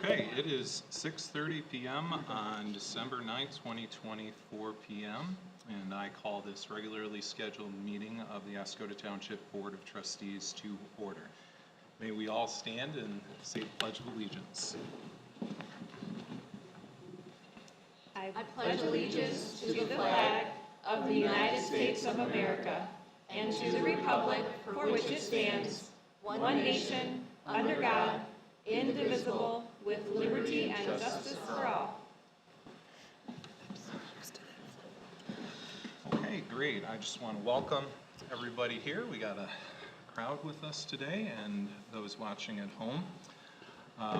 Okay, it is 6:30 p.m. on December 9th, 2024 p.m. and I call this regularly scheduled meeting of the Oscoda Township Board of Trustees to order. May we all stand and say the Pledge of Allegiance. I pledge allegiance to the flag of the United States of America and to the republic for which it stands, one nation, under God, indivisible, with liberty and justice for all. Okay, great. I just want to welcome everybody here. We got a crowd with us today and those watching at home.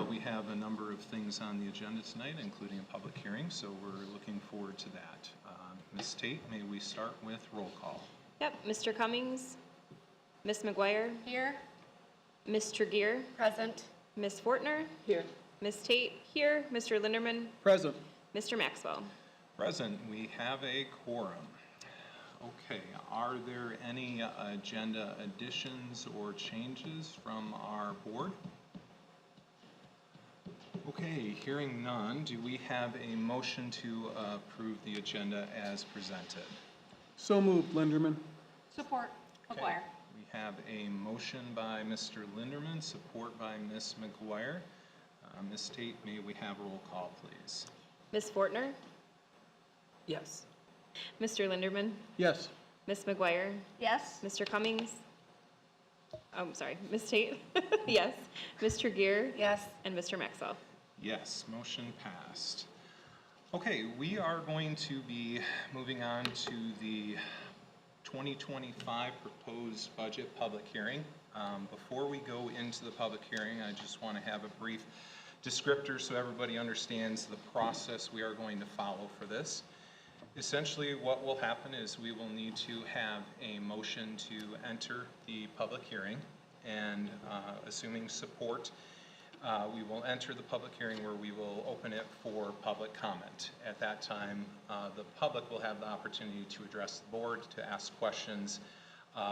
We have a number of things on the agenda tonight, including a public hearing, so we're looking forward to that. Ms. Tate, may we start with roll call? Yep, Mr. Cummings, Ms. McGuire, Here. Ms. Tregear, Present. Ms. Fortner, Here. Ms. Tate, here, Mr. Linderman, Present. Mr. Maxwell. Present, we have a quorum. Okay, are there any agenda additions or changes from our board? Okay, hearing none, do we have a motion to approve the agenda as presented? So moved, Linderman. Support. Okay, McGuire. we have a motion by Mr. Linderman, support by Ms. McGuire. Ms. Tate, may we have roll call, please? Ms. Fortner, Yes. Mr. Linderman, Yes. Ms. McGuire, Yes. Mr. Cummings, I'm sorry, Ms. Tate, yes, Ms. Tregear, Yes. and Mr. Maxwell. Yes, motion passed. Okay, we are going to be moving on to the 2025 proposed budget public hearing. Before we go into the public hearing, I just want to have a brief descriptor so everybody understands the process we are going to follow for this. Essentially, what will happen is we will need to have a motion to enter the public hearing, and assuming support, we will enter the public hearing where we will open it for public comment. At that time, the public will have the opportunity to address the board, to ask questions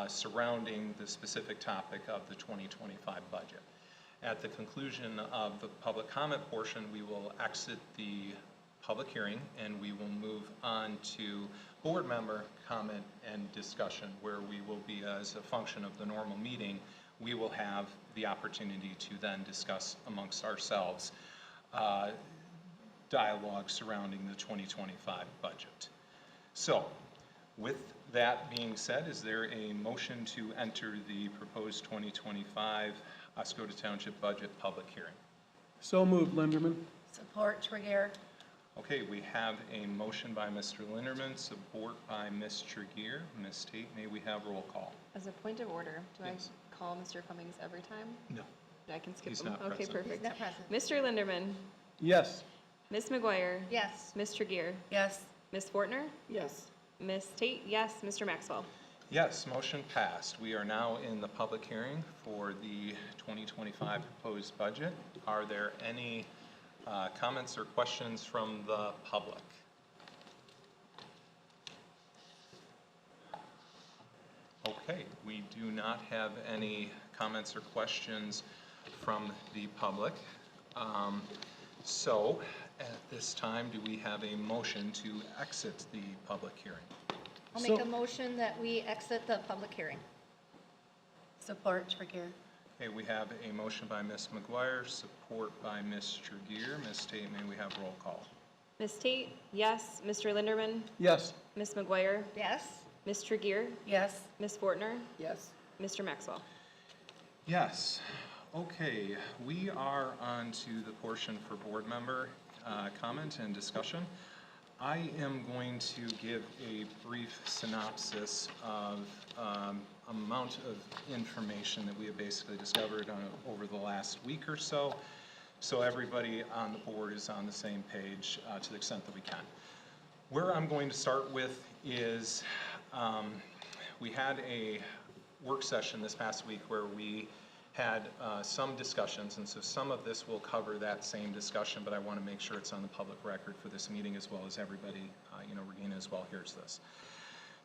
surrounding the specific topic of the 2025 budget. At the conclusion of the public comment portion, we will exit the public hearing and we will move on to board member comment and discussion, where we will be, as a function of the normal meeting, we will have the opportunity to then discuss amongst ourselves dialogue surrounding the 2025 budget. So, with that being said, is there a motion to enter the proposed 2025 Oscoda Township budget public hearing? So moved, Linderman. Support. Tregear. Okay, we have a motion by Mr. Linderman, support by Ms. Tregear. Ms. Tate, may we have roll call? As a point of order, do Yes. I call Mr. Cummings every time? No. I can skip He's him. not Okay, present. perfect. Not present. Mr. Linderman, Yes. Ms. McGuire, Yes. Ms. Tregear, Yes. Ms. Fortner, Yes. Ms. Tate, yes, Mr. Maxwell. Yes, motion passed. We are now in the public hearing for the 2025 proposed budget. Are there any comments or questions from the public? Okay, we do not have any comments or questions from the public. So at this time, do we have a motion to exit the public hearing? I'll make a motion that we exit the public hearing. Support. Tregear. Okay, we have a motion by Ms. McGuire, support by Ms. Tregear. Ms. Tate, may we have roll call? Ms. Tate, yes. Mr. Linderman, Yes. Ms. McGuire, Yes? Ms. Tregear, Yes. Ms. Fortner, Yes. Mr. Maxwell. Yes. Okay, we are on to the portion for board member comment and discussion. I am going to give a brief synopsis of amount of information that we have basically discovered over the last week or so everybody on the board is on the same page to the extent that we can. Where I'm going to start with is we had a work session this past week where we had some discussions, and so some of this will cover that same discussion, but I want to make sure it's on the public record for this meeting as well as everybody, Regina as well hears this.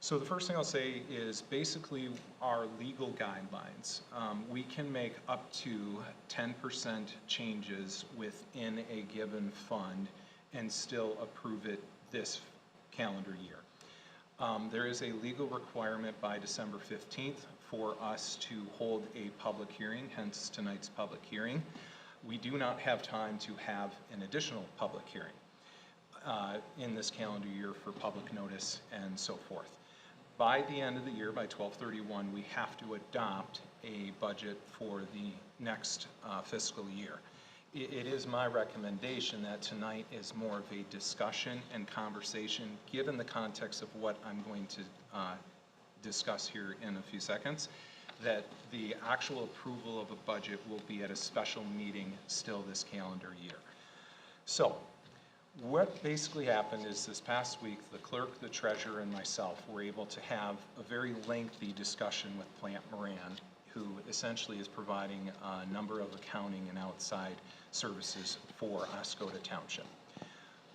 So the first thing I'll say is basically our legal guidelines. We can make up to 10% changes within a given fund and still approve it this calendar year. There is a legal requirement by December 15th for us to hold a public hearing, hence tonight's public hearing. We do not have time to have an additional public hearing in this calendar year for public notice and so forth. By the end of the year, by 12/31, we have to adopt a budget for the next fiscal year. It is my recommendation that tonight is more of a discussion and conversation, given the context of what I'm going to discuss here in a few seconds, that the actual approval of a budget will be at a special meeting still this calendar year. So, what basically happened is this past week, the clerk, the treasurer, and myself were able to have a very lengthy discussion with Plant Moran, who essentially is providing a number of accounting and outside services for Oscoda Township.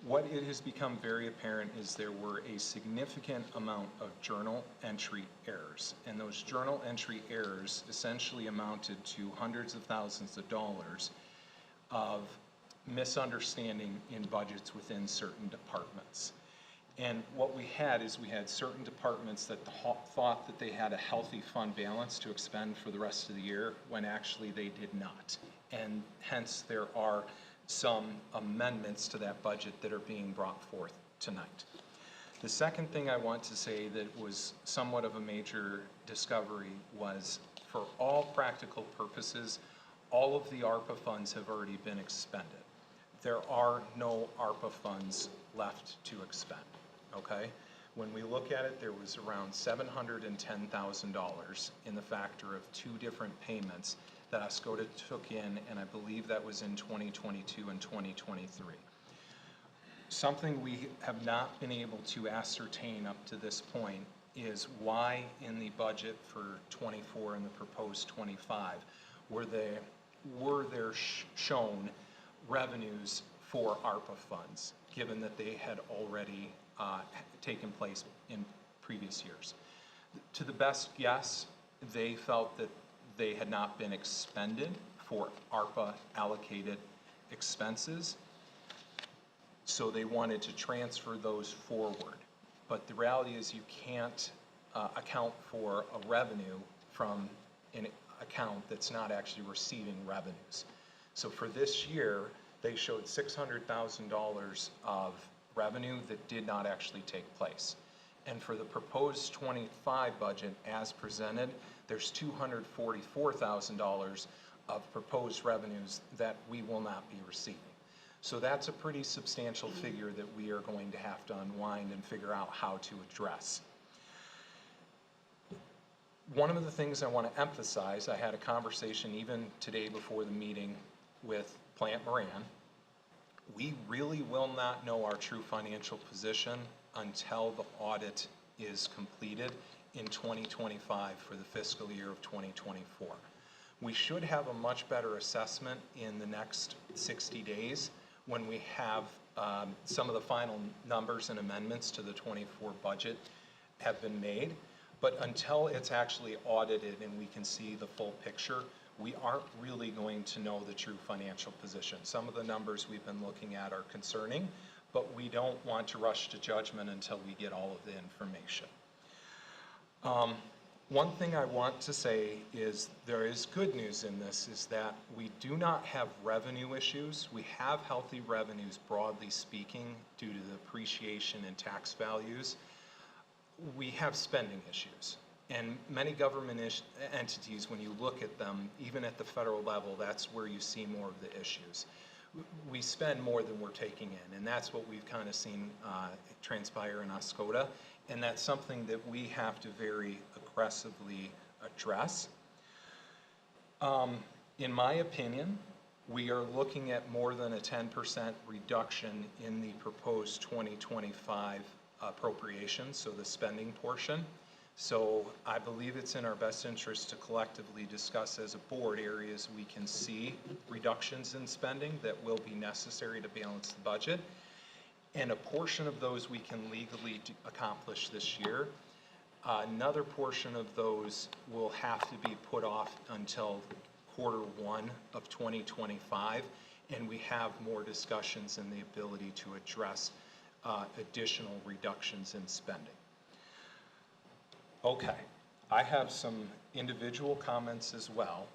What it has become very apparent is there were a significant amount of journal entry errors, and those journal entry errors essentially amounted to hundreds of thousands of dollars of misunderstanding in budgets within certain departments. And what we had is we had certain departments that thought that they had a healthy fund balance to expend for the rest of the year, when actually they did not. And hence there are some amendments to that budget that are being brought forth tonight. The second thing I want to say that was somewhat of a major discovery was, for all practical purposes, all of the ARPA funds have already been expended. There are no ARPA funds left to expend, okay? When we look at it, there was around $710,000 in the factor of two different payments that Oscoda took in, and I believe that was in 2022 and 2023. Something we have not been able to ascertain up to this point is why in the budget for 24 and the proposed 25 were there shown revenues for ARPA funds, given that they had already taken place in previous years. To the best guess, they felt that they had not been expended for ARPA allocated expenses, so they wanted to transfer those forward. But the reality is you can't account for a revenue from an account that's not actually receiving revenues. So for this year, they showed $600,000 of revenue that did not actually take place. And for the proposed 25 budget as presented, there's $244,000 of proposed revenues that we will not be receiving. So that's a pretty substantial figure that we are going to have to unwind and figure out how to address. One of the things I want to emphasize, I had a conversation even today before the meeting with Plant Moran. We really will not know our true financial position until the audit is completed in 2025 for the fiscal year of 2024. We should have a much better assessment in the next 60 days when we have some of the final numbers and amendments to the 24 budget have been made. But until it's actually audited and we can see the full picture, we aren't really going to know the true financial position. Some of the numbers we've been looking at are concerning, but we don't want to rush to judgment until we get all of the information. One thing I want to say is there is good news in this, is that we do not have revenue issues. We have healthy revenues, broadly speaking, due to the appreciation in tax values. We have spending issues. And many government entities, when you look at them, even at the federal level, that's where you see more of the issues. We spend more than we're taking in, and that's what we've kind of seen transpire in Oscoda, and that's something that we have to very aggressively address. In my opinion, we are looking at more than a 10% reduction in the proposed 2025 appropriations, so the spending portion. So I believe it's in our best interest to collectively discuss as a board areas we can see reductions in spending that will be necessary to balance the budget. And a portion of those we can legally accomplish this year. Another portion of those will have to be put off until Q1 of 2025, and we have more discussions and the ability to address additional reductions in spending. Okay, I have some individual comments as well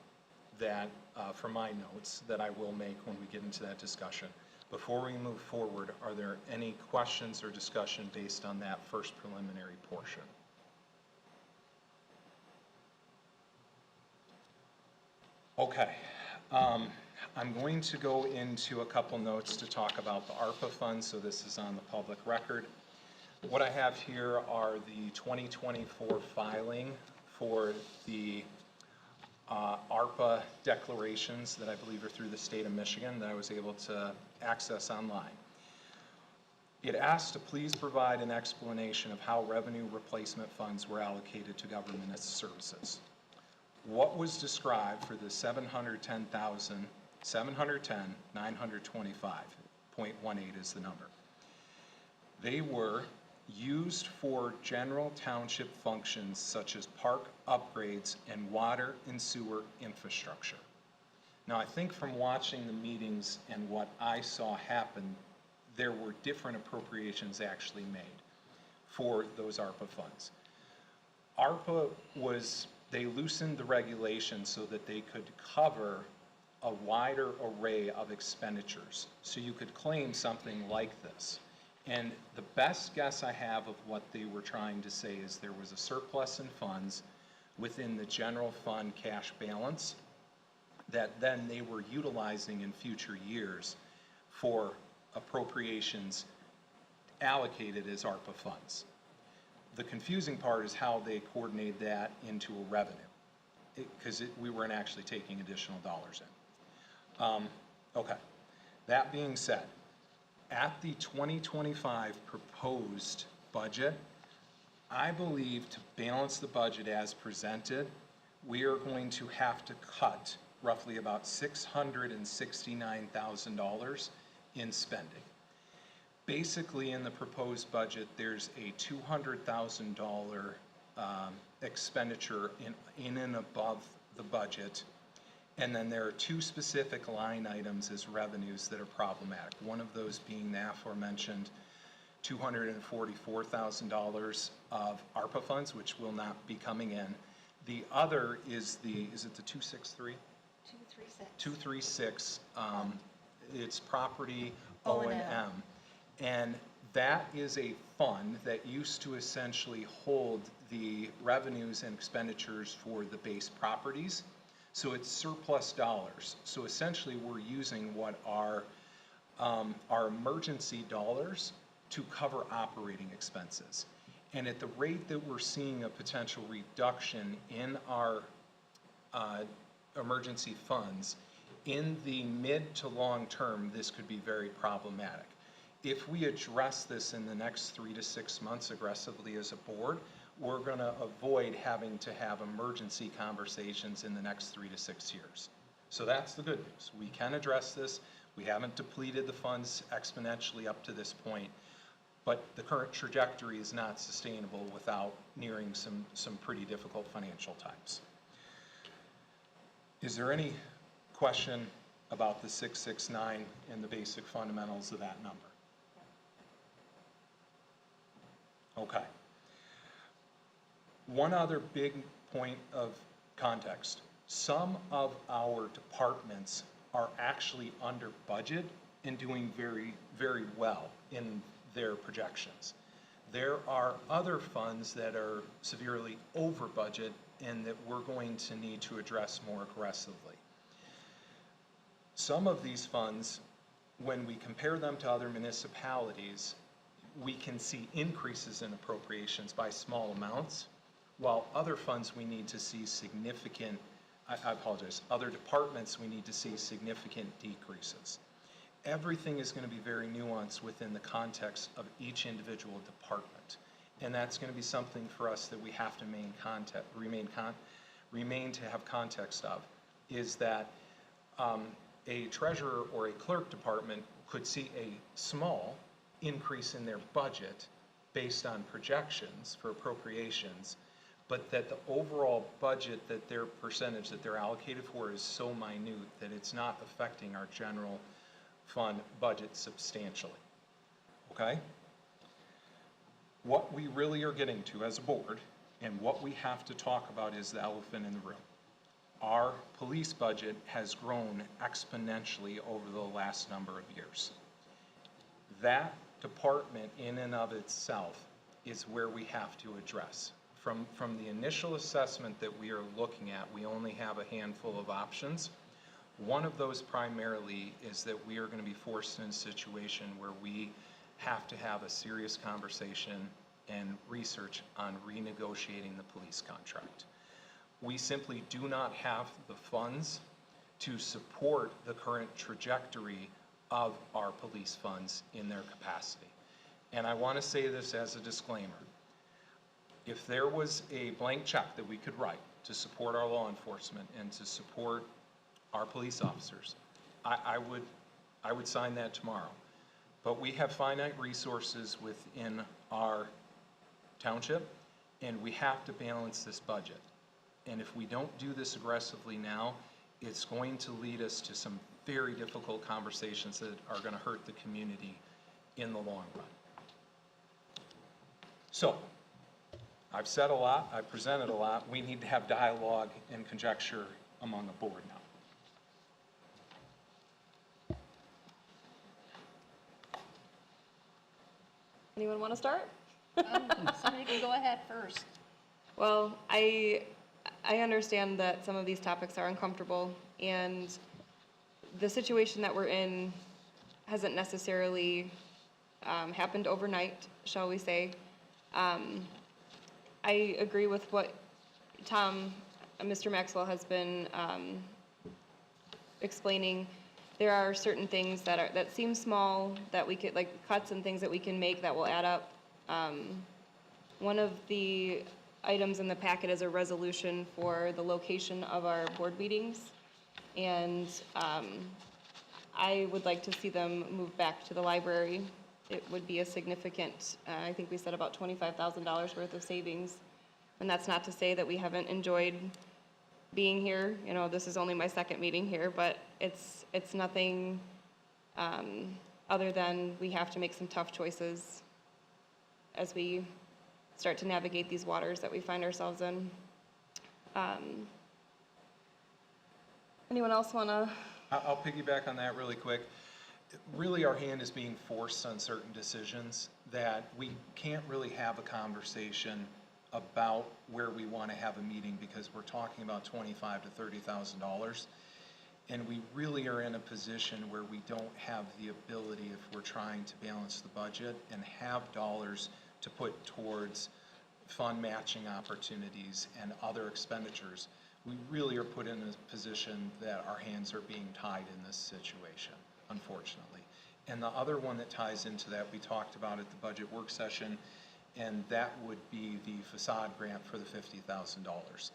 that, from my notes, that I will make when we get into that discussion. Before we move forward, are there any questions or discussion based on that first preliminary portion? Okay, I'm going to go into a couple notes to talk about the ARPA funds, so this is on the public record. What I have here are the 2024 filing for the ARPA declarations that I believe are through the state of Michigan that I was able to access online. It asked to please provide an explanation of how revenue replacement funds were allocated to government services. What was described for the $710,925.18 is the number. They were used for general township functions such as park upgrades and water and sewer infrastructure. Now, I think from watching the meetings and what I saw happen, there were different appropriations actually made for those ARPA funds. ARPA was, they loosened the regulations so that they could cover a wider array of expenditures. So you could claim something like this. And the best guess I have of what they were trying to say is there was a surplus in funds within the general fund cash balance that then they were utilizing in future years for appropriations allocated as ARPA funds. The confusing part is how they coordinated that into a revenue, because we weren't actually taking additional dollars in. Okay, that being said, at the 2025 proposed budget, I believe to balance the budget as presented, we are going to have to cut roughly about $669,000 in spending. Basically, in the proposed budget, there's a $200,000 expenditure in and above the budget. And then there are two specific line items as revenues that are problematic. One of those being the aforementioned $244,000 of ARPA funds, which will not be coming in. The other is is it the 263? 236. It's property O&M. And that is a fund that used to essentially hold the revenues and expenditures for the base properties. So it's surplus dollars. So essentially we're using what are our emergency dollars to cover operating expenses. And at the rate that we're seeing a potential reduction in our emergency funds, in the mid to long term, this could be very problematic. If we address this in the next 3 to 6 months aggressively as a board, we're going to avoid having to have emergency conversations in the next 3 to 6 years. So that's the good news. We can address this. We haven't depleted the funds exponentially up to this point, but the current trajectory is not sustainable without nearing some pretty difficult financial times. Is there any question about the 669 and the basic fundamentals of that number? Okay. One other big point of context. Some of our departments are actually under budget and doing very, very well in their projections. There are other funds that are severely over budget and that we're going to need to address more aggressively. Some of these funds, when we compare them to other municipalities, we can see increases in appropriations by small amounts, while other funds we need to see significant, I apologize, other departments we need to see significant decreases. Everything is going to be very nuanced within the context of each individual department. And that's going to be something for us that we have to remain to have context of, is that a treasurer or a clerk department could see a small increase in their budget based on projections for appropriations, but that the overall budget that their percentage that they're allocated for is so minute that it's not affecting our general fund budget substantially. Okay? What we really are getting to as a board and what we have to talk about is the elephant in the room. Our police budget has grown exponentially over the last number of years. That department in and of itself is where we have to address. From the initial assessment that we are looking at, we only have a handful of options. One of those primarily is that we are going to be forced in a situation where we have to have a serious conversation and research on renegotiating the police contract. We simply do not have the funds to support the current trajectory of our police funds in their capacity. And I want to say this as a disclaimer. If there was a blank check that we could write to support our law enforcement and to support our police officers, I would sign that tomorrow. But we have finite resources within our township, and we have to balance this budget. And if we don't do this aggressively now, it's going to lead us to some very difficult conversations that are going to hurt the community in the long run. So, I've said a lot, I've presented a lot. We need to have dialogue and conjecture among the board now. Anyone want to start? Somebody can go ahead first. Well, I understand that some of these topics are uncomfortable, and the situation that we're in hasn't necessarily happened overnight, shall we say. I agree with what Mr. Maxwell has been explaining. There are certain things that seem small that we could, like cuts and things that we can make that will add up. One of the items in the packet is a resolution for the location of our board meetings, and I would like to see them move back to the library. It would be a significant, I think we said about $25,000 worth of savings. And that's not to say that we haven't enjoyed being here. You know, this is only my second meeting here, but it's nothing other than we have to make some tough choices as we start to navigate these waters that we find ourselves in. Anyone else want to? I'll piggyback on that really quick. Really, our hand is being forced on certain decisions that we can't really have a conversation about where we want to have a meeting because we're talking about $25,000 to $30,000. And we really are in a position where we don't have the ability, if we're trying to balance the budget and have dollars to put towards fund matching opportunities and other expenditures, we really are put in a position that our hands are being tied in this situation, unfortunately. And the other one that ties into that, we talked about at the budget work session, and that would be the facade grant for the $50,000.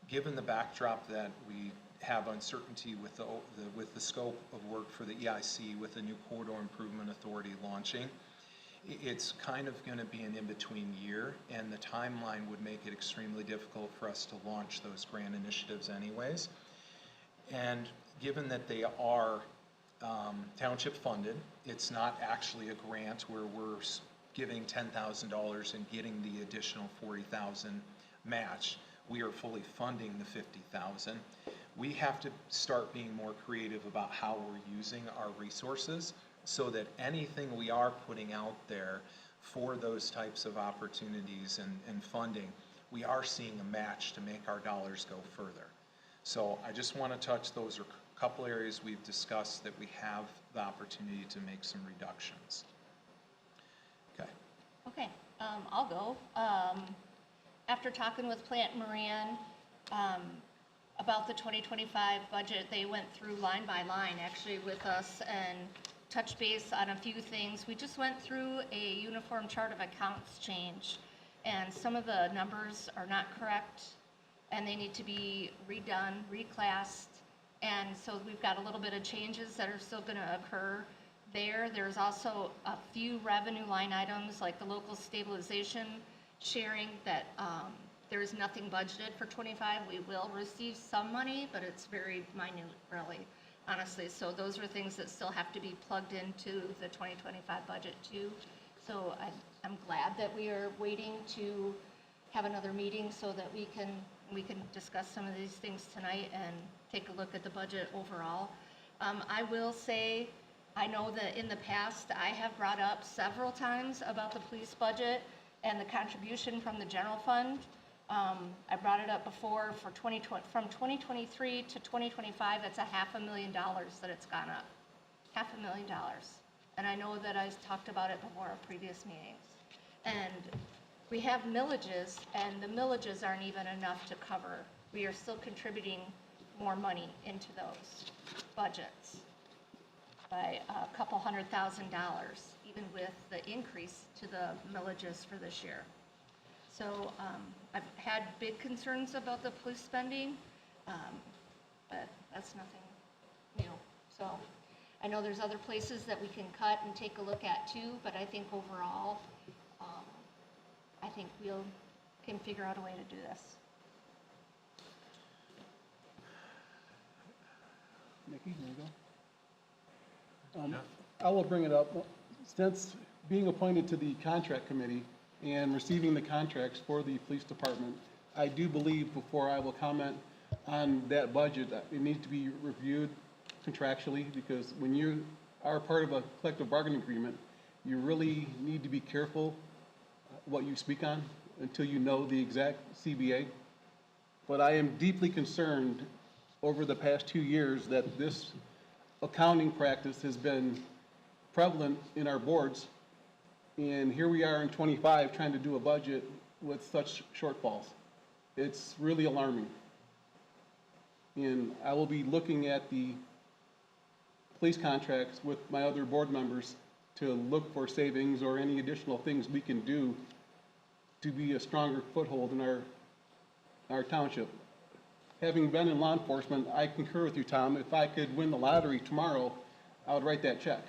Given the backdrop that we have uncertainty with the scope of work for the EIC with the new Corridor Improvement Authority launching, it's kind of going to be an in-between year, and the timeline would make it extremely difficult for us to launch those grant initiatives anyways. And given that they are township funded, it's not actually a grant where we're giving $10,000 and getting the additional $40,000 match. We are fully funding the $50,000. We have to start being more creative about how we're using our resources so that anything we are putting out there for those types of opportunities and funding, we are seeing a match to make our dollars go further. So I just want to touch those are a couple areas we've discussed that we have the opportunity to make some reductions. Okay. Okay, I'll go. After talking with Plant Moran about the 2025 budget, they went through line by line actually with us and touched base on a few things. We just went through a uniform chart of accounts change, and some of the numbers are not correct, and they need to be redone, reclassed, and so we've got a little bit of changes that are still going to occur. there. There's also a few revenue line items, like the local stabilization sharing, that there is nothing budgeted for '25. We will receive some money, but it's very minute, really, honestly. So those are things that still have to be plugged into the 2025 budget too. So I'm glad that we are waiting to have another meeting so that we can discuss some of these things tonight and take a look at the budget overall. I will say, I know that in the past, I have brought up several times about the police budget and the contribution from the general fund. I brought it up before for from 2023 to 2025, it's $500,000 that it's gone up. $500,000. And I know that I talked about it before at previous meetings. And we have millages, and the millages aren't even enough to cover. We are still contributing more money into those budgets by a couple $100,000, even with the increase to the millages for this year. So I've had big concerns about the police spending, but that's nothing new. So I know there's other places that we can cut and take a look at too, but I think overall, I think we can figure out a way to do this. Nikki, there you go. I will bring it up. Since being appointed to the contract committee and receiving the contracts for the police department, I do believe before I will comment on that budget, it needs to be reviewed contractually, because when you are part of a collective bargaining agreement, you really need to be careful what you speak on until you know the exact CBA. But I am deeply concerned over the past 2 years that this accounting practice has been prevalent in our boards. And here we are in '25 trying to do a budget with such shortfalls. It's really alarming. And I will be looking at the police contracts with my other board members to look for savings or any additional things we can do to be a stronger foothold in our township. Having been in law enforcement, I concur with you, Tom. If I could win the lottery tomorrow, I would write that check,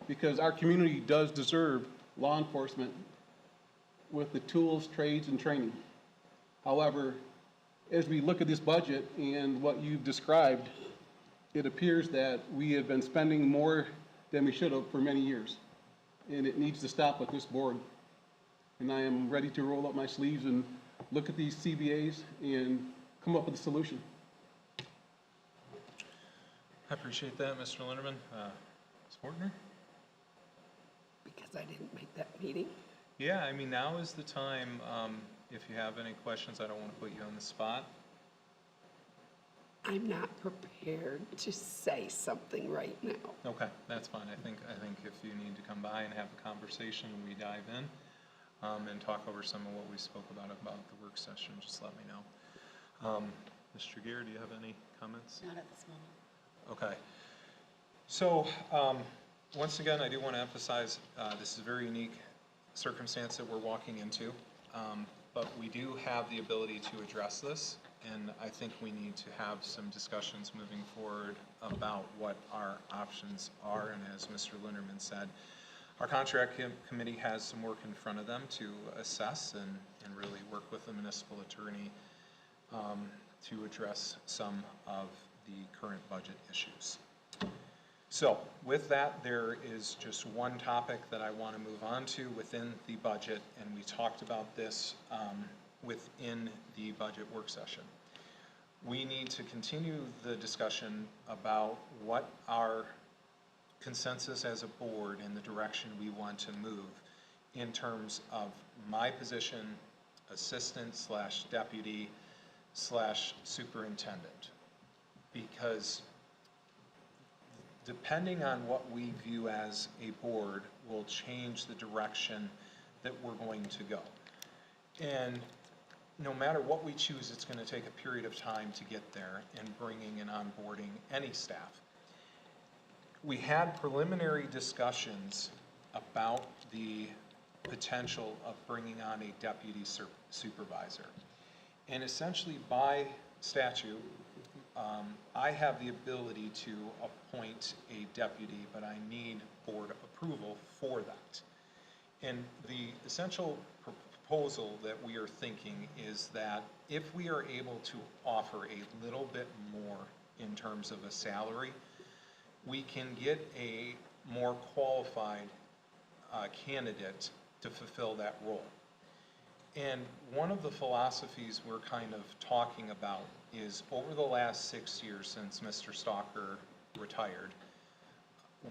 because our community does deserve law enforcement with the tools, trades, and training. However, as we look at this budget and what you've described, it appears that we have been spending more than we should have for many years. And it needs to stop with this board. And I am ready to roll up my sleeves and look at these CBAs and come up with a solution. I appreciate that, Mr. Linderman. Ms. Fortner? Because I didn't make that meeting. Yeah, I mean, now is the time. If you have any questions, I don't want to put you on the spot. I'm not prepared to say something right now. Okay, that's fine. I think if you need to come by and have a conversation and we dive in and talk over some of what we spoke about the work session, just let me know. Mr. Gear, do you have any comments? Not at this moment. Okay. So, once again, I do want to emphasize this is a very unique circumstance that we're walking into, but we do have the ability to address this, and I think we need to have some discussions moving forward about what our options are. And as Mr. Linderman said, our contract committee has some work in front of them to assess and really work with the municipal attorney to address some of the current budget issues. So with that, there is just one topic that I want to move on to within the budget, and we talked about this within the budget work session. We need to continue the discussion about what our consensus as a board and the direction we want to move in terms of my position, assistant / deputy / superintendent. Because depending on what we view as a board will change the direction that we're going to go. And no matter what we choose, it's going to take a period of time to get there in bringing and onboarding any staff. We had preliminary discussions about the potential of bringing on a deputy supervisor. And essentially by statute, I have the ability to appoint a deputy, but I need board approval for that. And the essential proposal that we are thinking is that if we are able to offer a little bit more in terms of a salary, we can get a more qualified candidate to fulfill that role. And one of the philosophies we're kind of talking about is over the last 6 years since Mr. Stalker retired,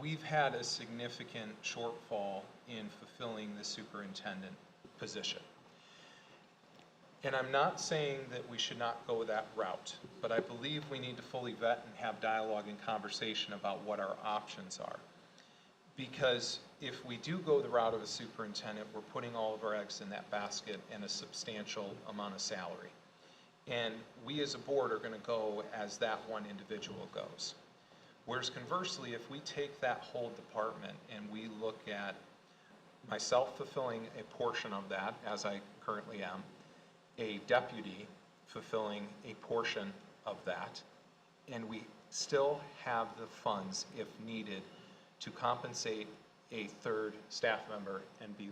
we've had a significant shortfall in fulfilling the superintendent position. And I'm not saying that we should not go that route, but I believe we need to fully vet and have dialogue and conversation about what our options are. Because if we do go the route of a superintendent, we're putting all of our eggs in that basket and a substantial amount of salary. And we as a board are gonna go as that one individual goes. Whereas conversely, if we take that whole department and we look at myself fulfilling a portion of that, as I currently am, a deputy fulfilling a portion of that, and we still have the funds, if needed, to compensate a third staff member and be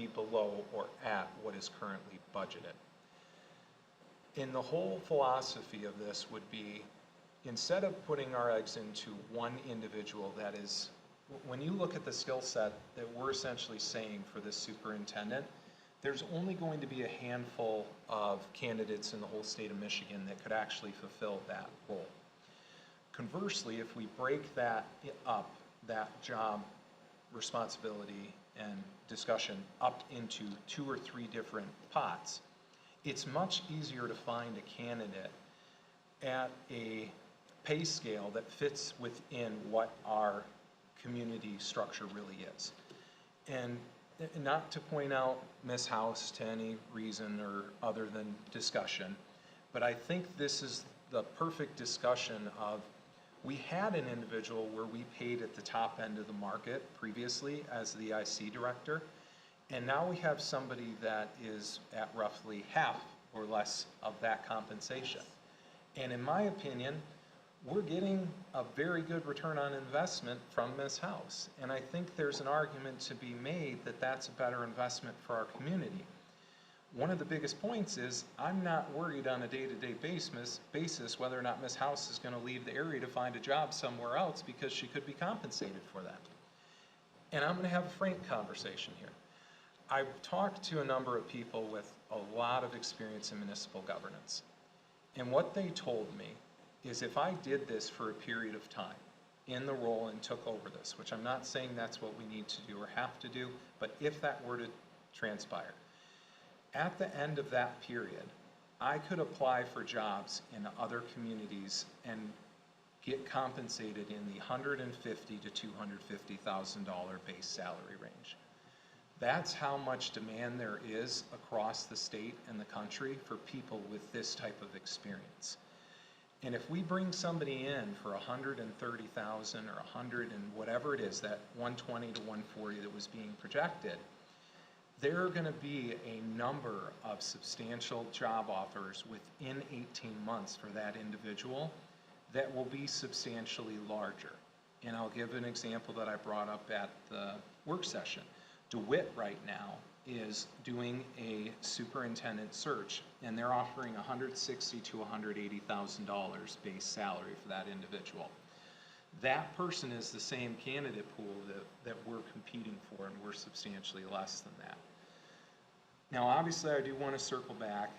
below or at what is currently budgeted. And the whole philosophy of this would be, instead of putting our eggs into one individual that is, when you look at the skill set that we're essentially saying for this superintendent, there's only going to be a handful of candidates in the whole state of Michigan that could actually fulfill that role. Conversely, if we break that up, that job responsibility and discussion up into 2 or 3 different pots, it's much easier to find a candidate at a pay scale that fits within what our community structure really is. And not to point out Ms. House to any reason or other than discussion, but I think this is the perfect discussion of, we had an individual where we paid at the top end of the market previously as the IC director, and now we have somebody that is at roughly half or less of that compensation. And in my opinion, we're getting a very good return on investment from Ms. House. And I think there's an argument to be made that that's a better investment for our community. One of the biggest points is, I'm not worried on a day-to-day basis whether or not Ms. House is gonna leave the area to find a job somewhere else, because she could be compensated for that. And I'm gonna have a frank conversation here. I've talked to a number of people with a lot of experience in municipal governance. And what they told me is, if I did this for a period of time in the role and took over this, which I'm not saying that's what we need to do or have to do, but if that were to transpire, at the end of that period, I could apply for jobs in other communities and get compensated in the $150,000 to $250,000 base salary range. That's how much demand there is across the state and the country for people with this type of experience. And if we bring somebody in for $130,000 or 100 and whatever it is, that 120 to 140 that was being projected, there are going to be a number of substantial job offers within 18 months for that individual that will be substantially larger. And I'll give an example that I brought up at the work session. DeWitt right now is doing a superintendent search, and they're offering $160,000 to $180,000 base salary for that individual. That person is the same candidate pool that we're competing for, and we're substantially less than that. Now, obviously, I do want to circle back.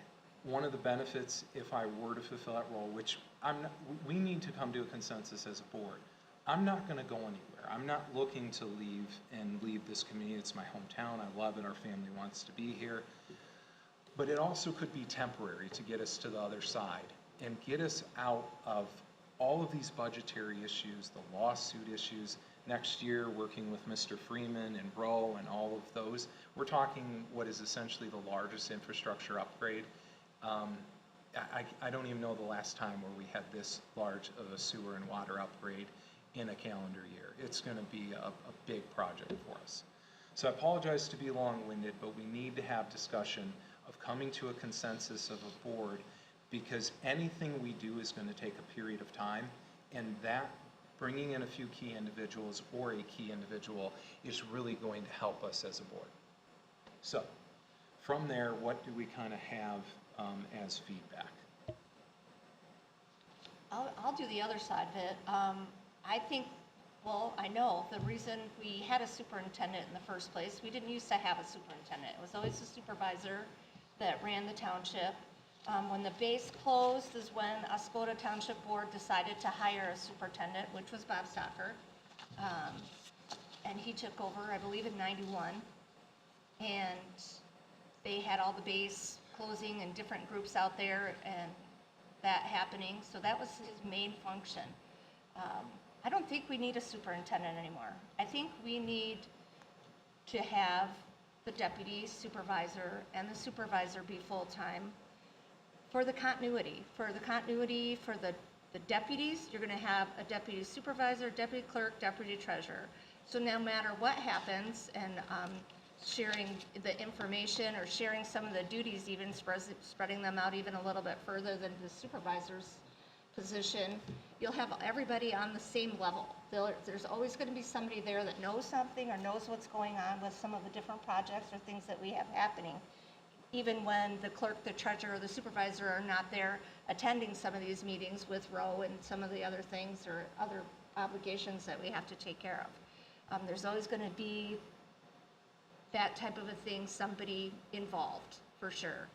One of the benefits, if I were to fulfill that role, which we need to come to a consensus as a board, I'm not going to go anywhere. I'm not looking to leave this community. It's my hometown. I love it. Our family wants to be here. But it also could be temporary to get us to the other side and get us out of all of these budgetary issues, the lawsuit issues. Next year, working with Mr. Freeman and Rowe and all of those, we're talking what is essentially the largest infrastructure upgrade. I don't even know the last time where we had this large of a sewer and water upgrade in a calendar year. It's going to be a big project for us. So I apologize to be long-winded, but we need to have discussion of coming to a consensus of a board because anything we do is going to take a period of time, and that bringing in a few key individuals or a key individual is really going to help us as a board. So from there, what do we kind of have as feedback? I'll do the other side of it. I think, well, I know the reason we had a superintendent in the first place, we didn't used to have a superintendent. It was always a supervisor that ran the township. When the base closed is when Oscoda Township Board decided to hire a superintendent, which was Bob Stocker. And he took over, I believe, in '91. And they had all the base closing and different groups out there and that happening. So that was his main function. I don't think we need a superintendent anymore. I think we need to have the deputy supervisor and the supervisor be full-time for the continuity. For the deputies, you're going to have a deputy supervisor, deputy clerk, deputy treasurer. So no matter what happens, and sharing the information or sharing some of the duties, even spreading them out even a little bit further than the supervisor's position, you'll have everybody on the same level. There's always going to be somebody there that knows something or knows what's going on with some of the different projects or things that we have happening. Even when the clerk, the treasurer, or the supervisor are not there attending some of these meetings with Roe and some of the other things or other obligations that we have to take care of. There's always going to be that type of a thing, somebody involved, for sure.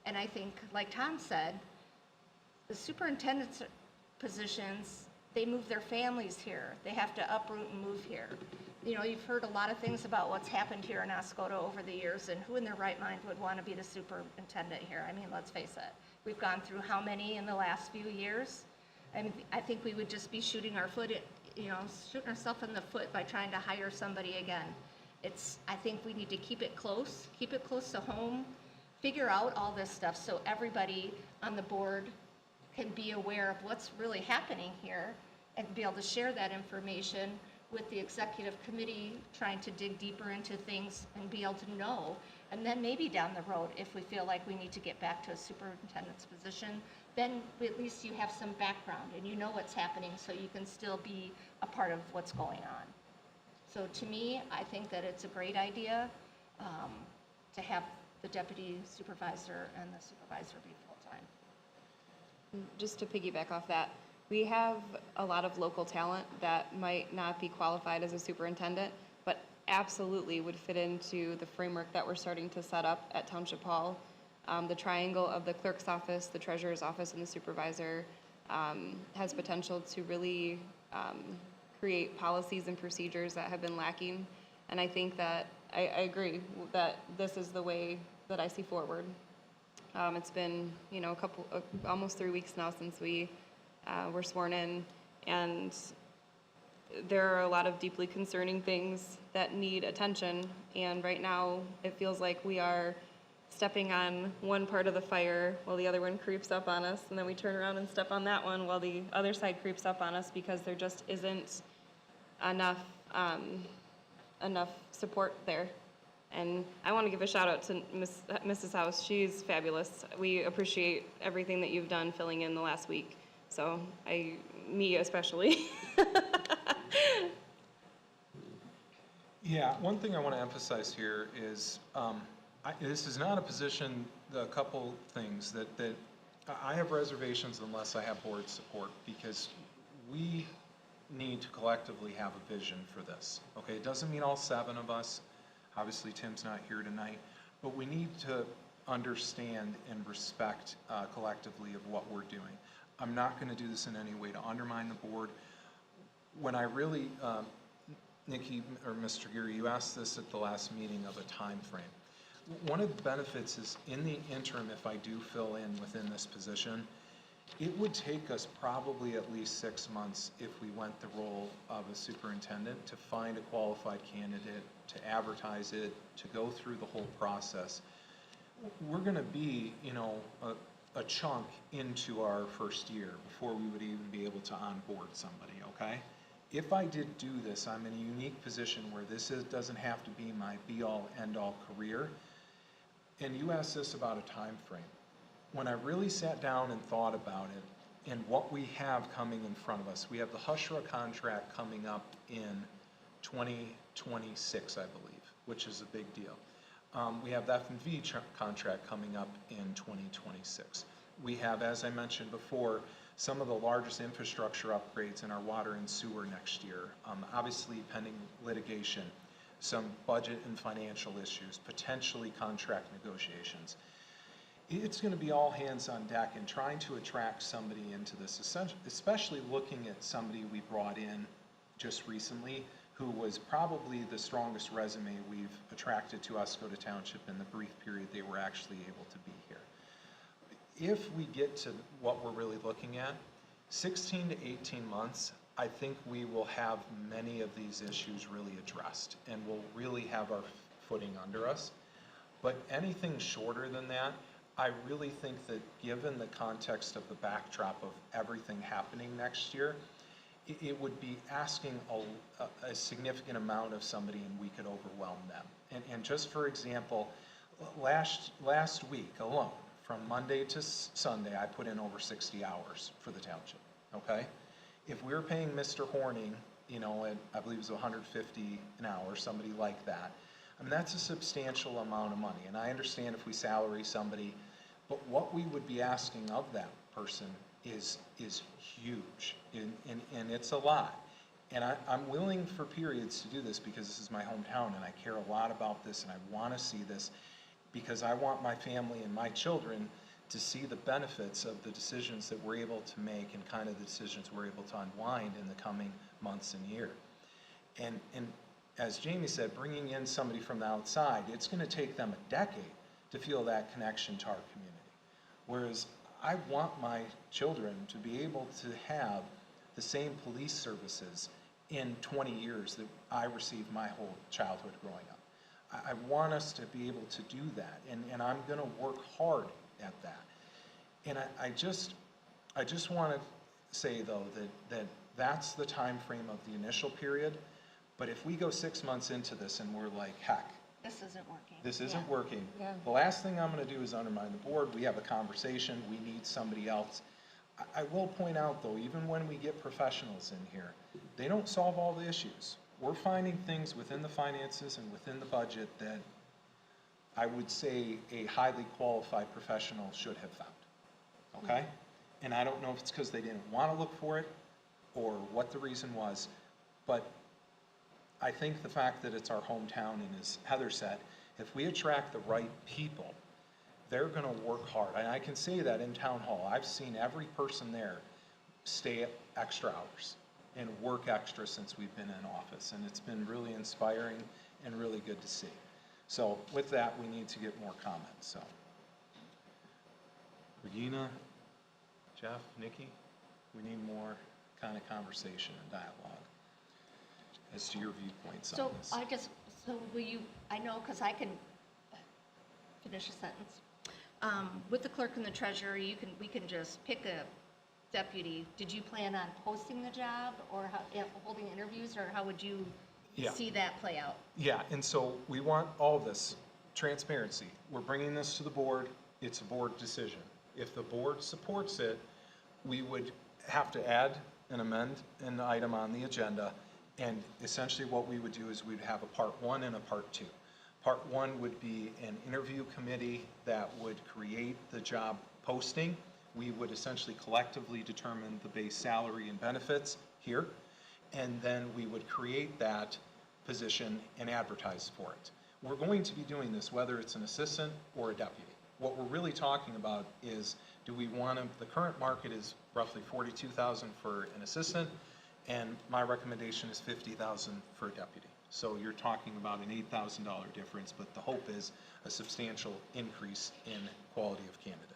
And I think, like Tom said, the superintendent's positions, they move their families here. They have to uproot and move here. You know, you've heard a lot of things about what's happened here in Oscoda over the years, and who in their right mind would want to be the superintendent here? I mean, let's face it. We've gone through how many in the last few years? And I think we would just be shooting ourselves in the foot by trying to hire somebody again. I think we need to keep it close to home, figure out all this stuff so everybody on the board can be aware of what's really happening here and be able to share that information with the executive committee, trying to dig deeper into things and be able to know. And then maybe down the road, if we feel like we need to get back to a superintendent's position, then at least you have some background and you know what's happening so you can still be a part of what's going on. So to me, I think that it's a great idea to have the deputy supervisor and the supervisor be full-time. Just to piggyback off that, we have a lot of local talent that might not be qualified as a superintendent, but absolutely would fit into the framework that we're starting to set up at Township Hall. The triangle of the clerk's office, the treasurer's office, and the supervisor has potential to really create policies and procedures that have been lacking. And I think that I agree that this is the way that I see forward. It's been, almost 3 weeks now since we were sworn in, and there are a lot of deeply concerning things that need attention. And right now, it feels like we are stepping on one part of the fire while the other one creeps up on us, and then we turn around and step on that one while the other side creeps up on us because there just isn't enough support there. And I want to give a shout out to Mrs. House. She's fabulous. We appreciate everything that you've done filling in the last week. So me especially. Yeah, one thing I want to emphasize here is this is not a position, a couple things that I have reservations unless I have board support, because we need to collectively have a vision for this. Okay, it doesn't mean all 7 of us. Obviously, Tim's not here tonight, but we need to understand and respect collectively of what we're doing. I'm not going to do this in any way to undermine the board. When I really, Nikki or Mr. Geary, you asked this at the last meeting of a time frame. One of the benefits is in the interim, if I do fill in within this position, it would take us probably at least 6 months if we went the role of a superintendent to find a qualified candidate, to advertise it, to go through the whole process. We're going to be, a chunk into our first year before we would even be able to onboard somebody, okay? If I did do this, I'm in a unique position where doesn't have to be my be-all, end-all career. And you asked this about a time frame. when I really sat down and thought about it and what we have coming in front of us, we have the Hushra contract coming up in 2026, I believe, which is a big deal. We have the F&V contract coming up in 2026. We have, as I mentioned before, some of the largest infrastructure upgrades in our water and sewer next year. Obviously pending litigation, some budget and financial issues, potentially contract negotiations. It's going to be all hands on deck and trying to attract somebody into this, especially looking at somebody we brought in just recently who was probably the strongest resume we've attracted to Oscoda Township in the brief period they were actually able to be here. If we get to what we're really looking at, 16 to 18 months, I think we will have many of these issues really addressed and we'll really have our footing under us. But anything shorter than that, I really think that given the context of the backdrop of everything happening next year, it would be asking a significant amount of somebody and we could overwhelm them. And just for example, last week alone, from Monday to Sunday, I put in over 60 hours for the township, okay? If we were paying Mr. Horning, you know, at, I believe it was 150 an hour, somebody like that, I mean, that's a substantial amount of money. And I understand if we salary somebody, but what we would be asking of that person is huge, and it's a lot. And I'm willing for periods to do this because this is my hometown and I care a lot about this and I want to see this because I want my family and my children to see the benefits of the decisions that we're able to make and kind of the decisions we're able to unwind in the coming months and year. And as Jamie said, bringing in somebody from the outside, it's going to take them a decade to feel that connection to our community. Whereas I want my children to be able to have the same police services in 20 years that I received my whole childhood growing up. I want us to be able to do that, and I'm going to work hard at that. And I just want to say though that's the time frame of the initial period. But if we go 6 months into this and we're like, heck, This isn't working. this isn't working. Yeah. The last thing I'm going to do is undermine the board. We have a conversation. We need somebody else. I will point out, though, even when we get professionals in here, they don't solve all the issues. We're finding things within the finances and within the budget that I would say a highly qualified professional should have found. Okay? And I don't know if it's because they didn't want to look for it or what the reason was, but I think the fact that it's our hometown, and as Heather said, if we attract the right people, they're going to work hard. And I can say that in town hall. I've seen every person there stay extra hours and work extra since we've been in office. And it's been really inspiring and really good to see. So with that, we need to get more comments. So, Regina, Jeff, Nikki, we need more kind of conversation and dialogue as to your viewpoints on this. So will you, I know, because I can finish a sentence. With the clerk and the treasurer, we can just pick a deputy. Did you plan on posting the job or holding interviews, or how would you see that play out? Yeah, and so we want all this transparency. We're bringing this to the board. It's a board decision. If the board supports it, we would have to add and amend an item on the agenda. And essentially what we would do is we'd have a part 1 and a part 2. Part 1 would be an interview committee that would create the job posting. We would essentially collectively determine the base salary and benefits here, and then we would create that position and advertise for it. We're going to be doing this whether it's an assistant or a deputy. What we're really talking about is, do we want to, the current market is roughly $42,000 for an assistant, and my recommendation is $50,000 for a deputy. So you're talking about an $8,000 difference, but the hope is a substantial increase in quality of candidate.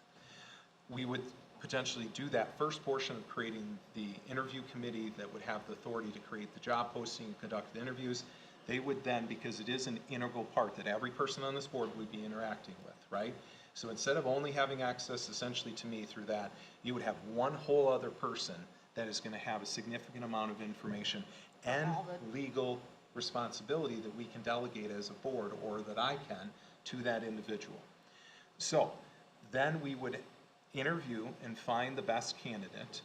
We would potentially do that first portion of creating the interview committee that would have the authority to create the job posting and conduct the interviews. They would then, because it is an integral part that every person on this board would be interacting with, right? So instead of only having access essentially to me through that, you would have one whole other person that is going to have a significant amount of information and legal responsibility that we can delegate as a board, or that I can, to that individual. So then we would interview and find the best candidate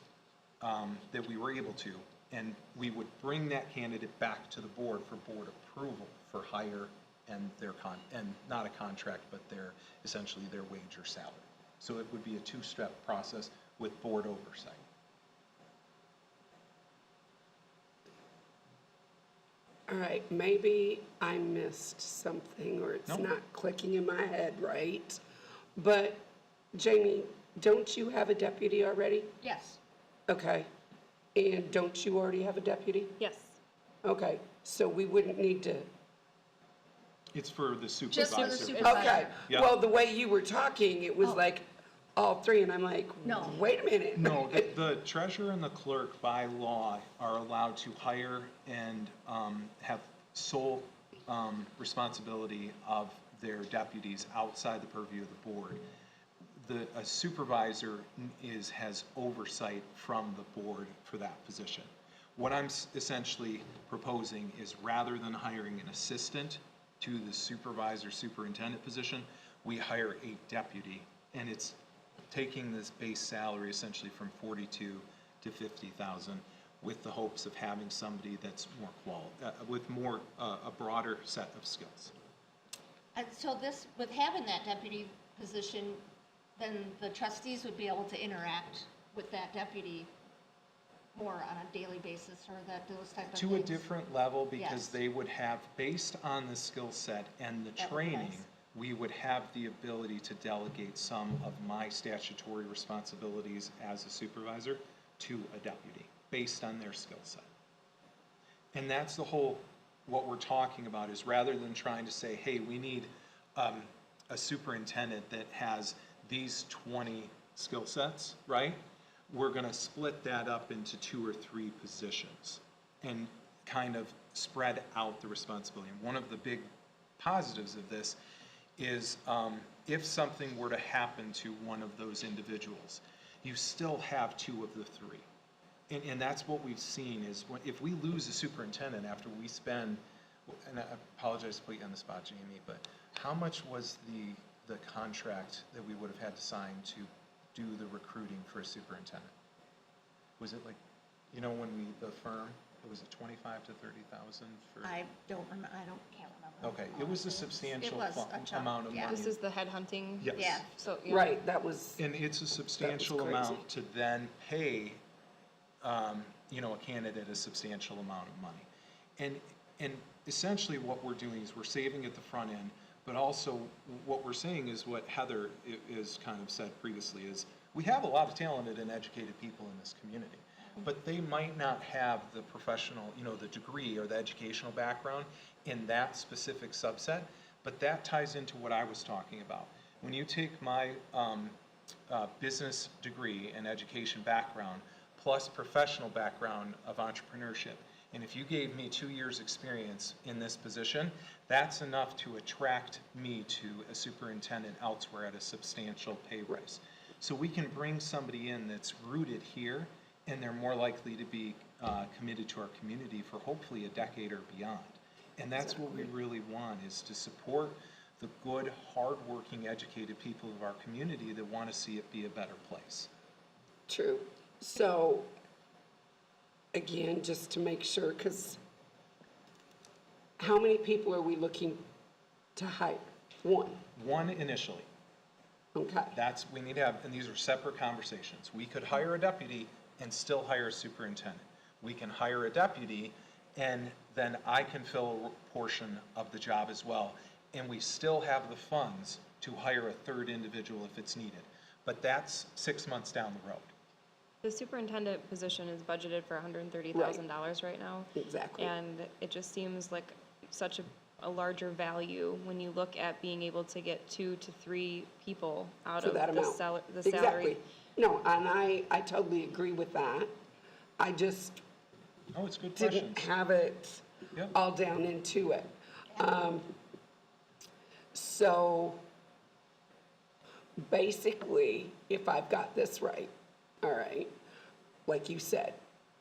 that we were able to, and we would bring that candidate back to the board for board approval for hire and and not a contract, but essentially their wage or salary. So it would be a two-step process with board oversight. All right, maybe I missed something or it's No. not clicking in my head right. But Jamie, don't you have a deputy already? Yes. Okay. And don't you already have a deputy? Yes. Okay, so we wouldn't need to, It's for the supervisor. Just for the supervisor. okay. Yeah. Well, the way you were talking, it was like all three, and I'm like, No. wait a minute. No, the treasurer and the clerk by law are allowed to hire and have sole responsibility of their deputies outside the purview of the board. A supervisor has oversight from the board for that position. What I'm essentially proposing is rather than hiring an assistant to the supervisor, superintendent position, we hire a deputy, and it's taking this base salary essentially from 42 to 50,000 with the hopes of having somebody that's more with more, a broader set of skills. And so this, with having that deputy position, then the trustees would be able to interact with that deputy more on a daily basis, or those type of things? To a different level, because Yes. they would have, based on the skill set and the That would be training, nice. we would have the ability to delegate some of my statutory responsibilities as a supervisor to a deputy, based on their skill set. And that's the whole, what we're talking about, is rather than trying to say, hey, we need a superintendent that has these 20 skill sets, right? We're gonna split that up into 2 or 3 positions and kind of spread out the responsibility. And one of the big positives of this is if something were to happen to one of those individuals, you still have 2 of the 3. And that's what we've seen is if we lose a superintendent after we spend, and I apologize to put you on the spot, Jamie, but how much was the contract that we would have had to sign to do the recruiting for a superintendent? Was it like, when the firm, it was 25 to 30,000 for? I can't remember. Okay, it was a substantial It was a chunk, amount of yeah. money. This is the headhunting? Yes. Yeah. So, yeah. Right, that was, And it's a substantial crazy. amount to then pay, a candidate a substantial amount of money. And essentially what we're doing is we're saving at the front end, but also what we're saying is what Heather is kind of said previously is, we have a lot of talented and educated people in this community, but they might not have the professional, the degree or the educational background in that specific subset, but that ties into what I was talking about. When you take my business degree and education background plus professional background of entrepreneurship, and if you gave me 2 years' experience in this position, that's enough to attract me to a superintendent elsewhere at a substantial pay raise. So we can bring somebody in that's rooted here, and they're more likely to be committed to our community for hopefully a decade or beyond. And that's what we really want, is to support the good, hardworking, educated people of our community that want to see it be a better place. true. So, again, just to make sure, because how many people are we looking to hire? One, One initially. okay. We need to have, and these are separate conversations. We could hire a deputy and still hire a superintendent. We can hire a deputy and then I can fill a portion of the job as well. And we still have the funds to hire a third individual if it's needed. But that's 6 months down the road. The superintendent position is budgeted for $130,000 right now. Exactly. And it just seems like such a larger value when you look at being able to get 2 to 3 people out For of that the amount. salary. Exactly. No, and I totally agree with that. I just Oh, it's good didn't questions. have it Yep. all down into it. So basically, if I've got this right, all right, like you said,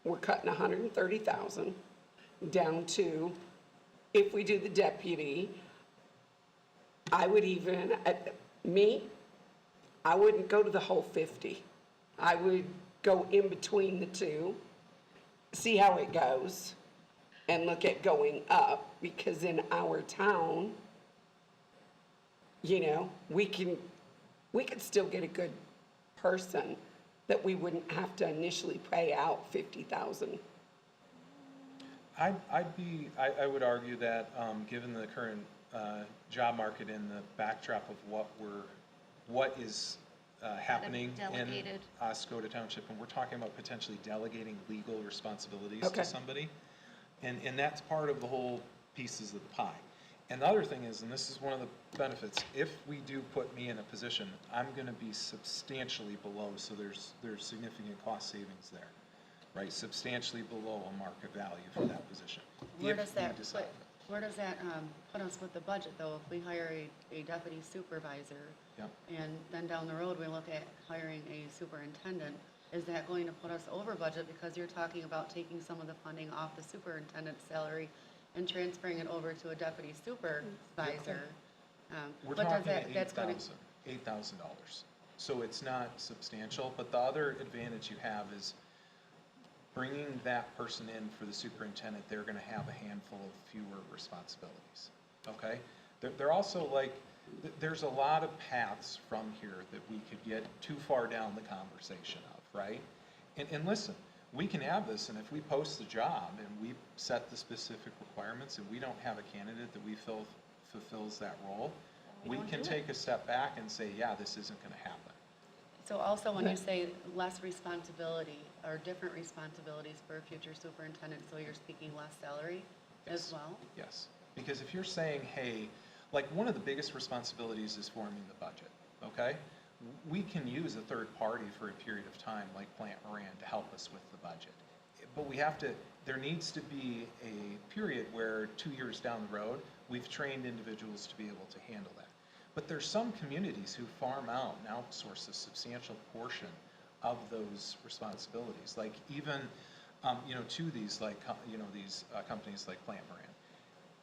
we're cutting 130,000 down to, if we do the deputy, I would even, I wouldn't go to the whole 50. I would go in between the two, see how it goes, and look at going up, because in our town, you know, we could still get a good person that we wouldn't have to initially pay out 50,000. I would argue that, given the current, job market and the backdrop of what is, happening in Delegated. Oscoda Township, and we're talking about potentially delegating legal responsibilities Okay. to somebody. And that's part of the whole pieces of the pie. And the other thing is, and this is one of the benefits, if we do put me in a position, I'm gonna be substantially below, so there's significant cost savings there, right? Substantially below a market value for that position. Where if does we that decide. put put us with the budget, though? If we hire a deputy supervisor, Yep. and then down the road, we look at hiring a superintendent, is that going to put us over budget? Because you're talking about taking some of the funding off the superintendent's salary and transferring it over to a deputy supervisor. We're But does talking that's going to, $8,000. So it's not substantial, but the other advantage you have is bringing that person in for the superintendent, they're gonna have a handful of fewer responsibilities, okay? They're also like, there's a lot of paths from here that we could get too far down the conversation of, right? And listen, we can have this, and if we post the job and we set the specific requirements and we don't have a candidate that we feel fulfills that role, we can take a step back and say, yeah, this isn't gonna happen. so also when you say less responsibility or different responsibilities for a future superintendent, so you're speaking less salary as Yes. well? Yes, because if you're saying, hey, like one of the biggest responsibilities is forming the budget, okay? We can use a third party for a period of time, like Plant Moran, to help us with the budget. But we have to, there needs to be a period where 2 years down the road, we've trained individuals to be able to handle that. But there's some communities who farm out and outsource a substantial portion of those responsibilities, like even, to these, like, these companies like Plant Moran.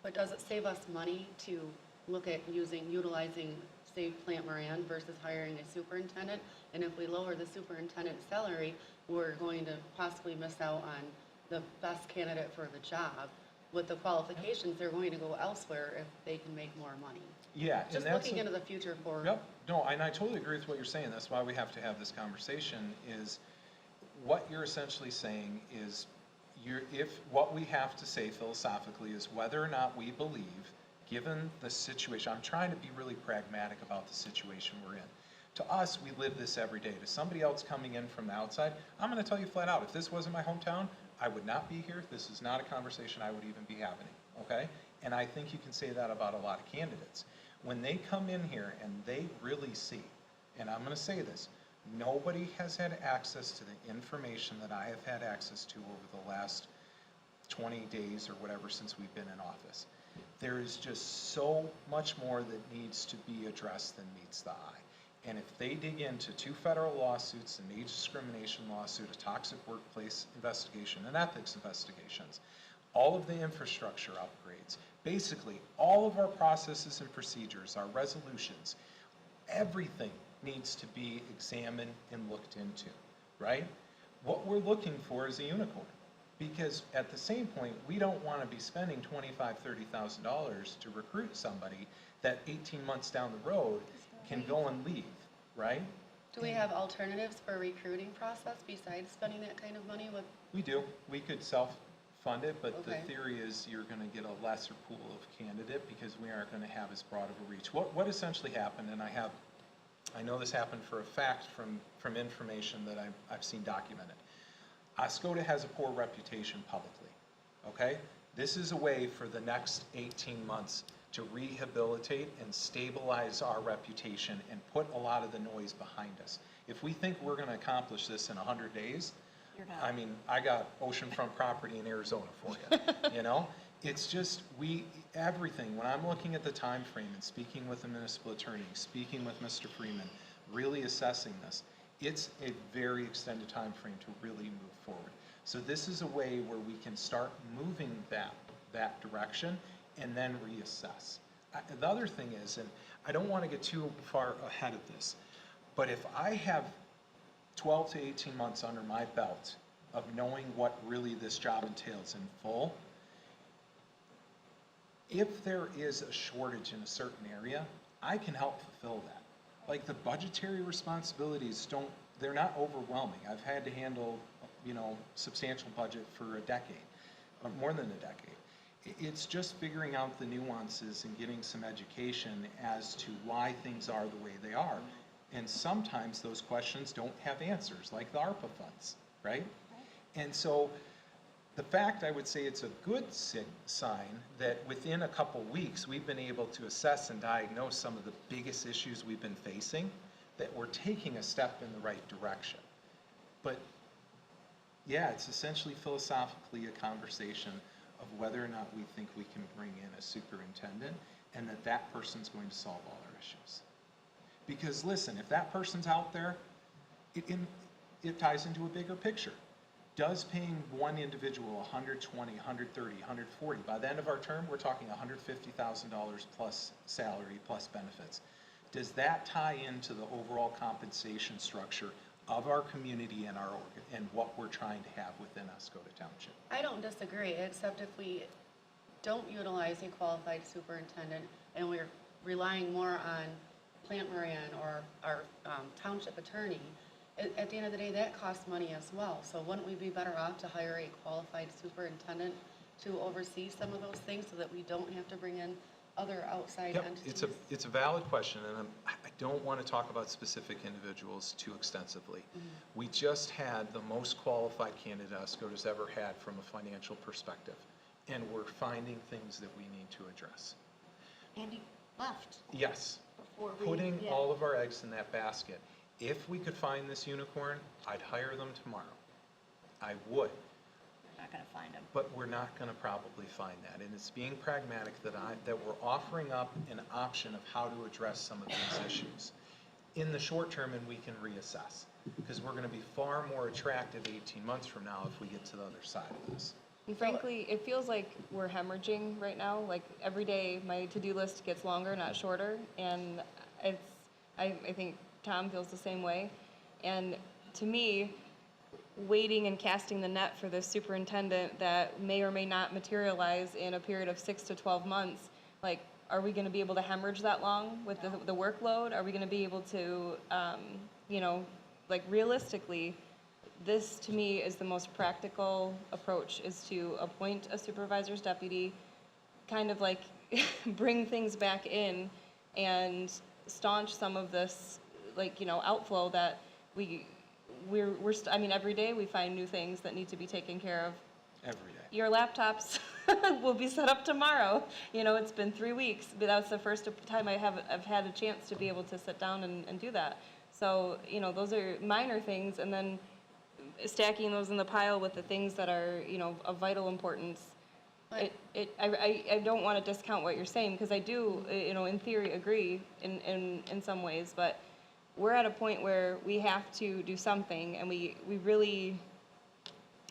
But does it save us money to look at utilizing, say, Plant Moran versus hiring a superintendent? And if we lower the superintendent's salary, we're going to possibly miss out on the best candidate for the job. With the qualifications, they're going to go elsewhere if they can make more money. Yeah, and Just that's. looking into the future for. Yep, no, and I totally agree with what you're saying, that's why we have to have this conversation, is what you're essentially saying is, what we have to say philosophically is whether or not we believe, given the situation, I'm trying to be really pragmatic about the situation we're in. To us, we live this every day. To somebody else coming in from the outside, I'm gonna tell you flat out, if this wasn't my hometown, I would not be here, this is not a conversation I would even be having, okay? And I think you can say that about a lot of candidates. When they come in here and they really see, and I'm gonna say this, nobody has had access to the information that I have had access to over the last 20 days or whatever since we've been in office. There is just so much more that needs to be addressed than meets the eye. And if they dig into 2 federal lawsuits, an age discrimination lawsuit, a toxic workplace investigation, and ethics investigations, all of the infrastructure upgrades, basically all of our processes and procedures, our resolutions, everything needs to be examined and looked into, right? What we're looking for is a unicorn. Because at the same point, we don't want to be spending $25,000, $30,000 to recruit somebody that 18 months down the road can go and leave, right? Do we have alternatives for a recruiting process besides spending that kind of money with? We do. We could self-fund it, but the Okay. theory is you're going to get a lesser pool of candidate because we aren't going to have as broad of a reach. What essentially happened, and I know this happened for a fact from information that I've seen documented. Oscoda has a poor reputation publicly, okay? This is a way for the next 18 months to rehabilitate and stabilize our reputation and put a lot of the noise behind us. If we think we're gonna accomplish this in 100 days, I mean, I got oceanfront property in Arizona for you, you know? It's just, everything, when I'm looking at the time frame and speaking with the municipal attorney, speaking with Mr. Freeman, really assessing this, it's a very extended time frame to really move forward. So this is a way where we can start moving that direction and then reassess. The other thing is, and I don't want to get too far ahead of this, But if I have 12 to 18 months under my belt of knowing what really this job entails in full, if there is a shortage in a certain area, I can help fulfill that. Like the budgetary responsibilities they're not overwhelming. I've had to handle, substantial budget for a decade, or more than a decade. It's just figuring out the nuances and getting some education as to why things are the way they are. And sometimes those questions don't have answers, like the ARPA funds, right? And so the fact, I would say it's a good sign that within a couple weeks, we've been able to assess and diagnose some of the biggest issues we've been facing, that we're taking a step in the right direction. But yeah, it's essentially philosophically a conversation of whether or not we think we can bring in a superintendent and that person's going to solve all our issues. Because listen, if that person's out there, it ties into a bigger picture. Does paying one individual $120, $130, $140, by the end of our term, we're talking $150,000 plus salary plus benefits. Does that tie into the overall compensation structure of our community and what we're trying to have within Oscoda Township? I don't disagree, except if we don't utilize a qualified superintendent and we're relying more on Plant Moran or our township attorney, at the end of the day, that costs money as well. So wouldn't we be better off to hire a qualified superintendent to oversee some of those things so that we don't have to bring in other outside Yep, entities? it's a valid question, and I don't want to talk about specific individuals too extensively. We just had the most qualified candidate Oscoda's ever had from a financial perspective, and we're finding things that we need to address. Andy left Yes, before we. putting yeah. all of our eggs in that basket. If we could find this unicorn, I'd hire them tomorrow. I would. We're not gonna find him. But we're not going to probably find that, and it's being pragmatic that we're offering up an option of how to address some of these issues in the short term, and we can reassess, because we're going to be far more attractive 18 months from now if we get to the other side of this. And frankly, it feels like we're hemorrhaging right now. Like every day, my to-do list gets longer, not shorter. And I think Tom feels the same way. And to me, waiting and casting the net for this superintendent that may or may not materialize in a period of 6 to 12 months, like, are we going to be able to hemorrhage that long with the workload? Are we going to be able to, like realistically, this to me is the most practical approach, is to appoint a supervisor's deputy, kind of like bring things back in and staunch some of this, outflow that every day we find new things that need to be taken care of. Every day. Your laptops will be set up tomorrow. It's been 3 weeks, but that's the first time I've had a chance to be able to sit down and do that. So, those are minor things, and then stacking those in the pile with the things that are, of vital importance. But- I don't want to discount what you're saying, because I do, in theory, agree in some ways, but we're at a point where we have to do something, and we really,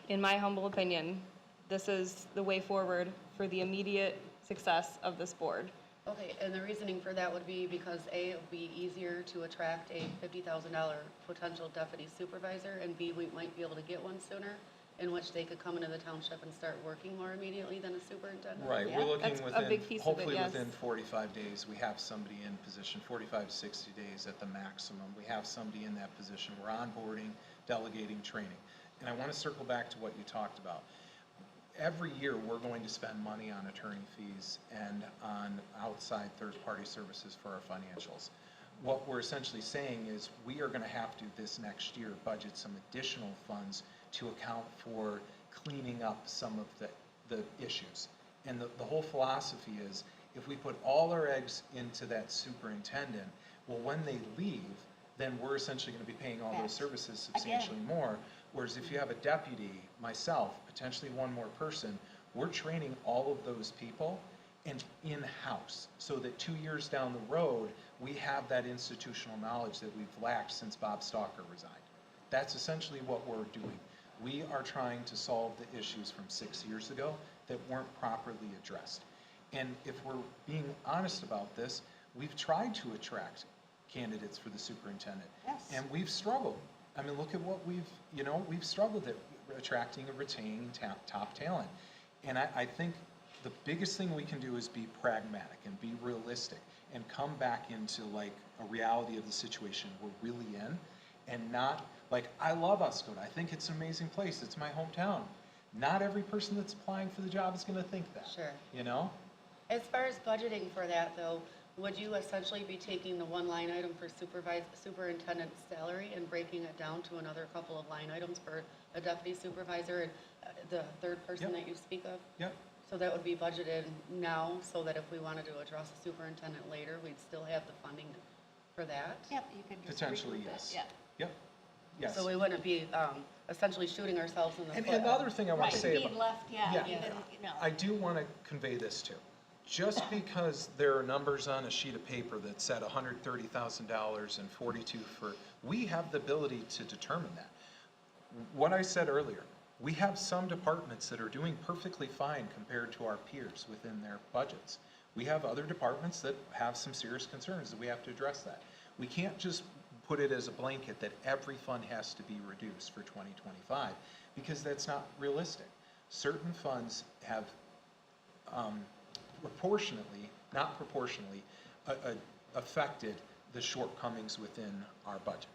in my humble opinion, this is the way forward for the immediate success of this board. Okay, and the reasoning for that would be because A, it would be easier to attract a $50,000 potential deputy supervisor, and B, we might be able to get one sooner, in which they could come into the township and start working more immediately than a superintendent. Right, Yeah, we're looking that's a within, big piece of it, hopefully yes. within 45 days, we have somebody in position, 45 to 60 days at the maximum. We have somebody in that position. We're onboarding, delegating, training. And I want to circle back to what you talked about. Every year, we're going to spend money on attorney fees and on outside third-party services for our financials. What we're essentially saying is we are going to have to, this next year, budget some additional funds to account for cleaning up some of the issues. And the whole philosophy is, if we put all our eggs into that superintendent, well, when they leave, then we're essentially going to be paying all those services substantially more. Whereas if you have a deputy, myself, potentially one more person, we're training all of those people and in-house, so that 2 years down the road, we have that institutional knowledge that we've lacked since Bob Stalker resigned. That's essentially what we're doing. We are trying to solve the issues from 6 years ago that weren't properly addressed. And if we're being honest about this, we've tried to attract candidates for the superintendent. Yes. And we've struggled. I mean, look at what we've struggled at attracting and retaining top talent. And I think the biggest thing we can do is be pragmatic and be realistic and come back into like a reality of the situation we're really in, and not, like, I love Oscoda. I think it's an amazing place. It's my hometown. Not every person that's applying for the job is gonna think that. Sure. You know? As far as budgeting for that though, would you essentially be taking the one line item for superintendent's salary and breaking it down to another couple of line items for a deputy supervisor and the third person Yep. that you speak of? Yep. So that would be budgeted now, so that if we wanted to address a superintendent later, we'd still have the funding for that? Yep, you can just Potentially, regroup it, yes. yeah. Yep. Yes. So we wouldn't be essentially shooting ourselves in the foot. And the other thing I want Right, to say being about, left, yeah, Yeah. even, you know. I do want to convey this too. Just because there are numbers on a sheet of paper that said $130,000 and 42 for, we have the ability to determine that. What I said earlier, we have some departments that are doing perfectly fine compared to our peers within their budgets. We have other departments that have some serious concerns that we have to address that. We can't just put it as a blanket that every fund has to be reduced for 2025, because that's not realistic. Certain funds have not proportionally, affected the shortcomings within our budget.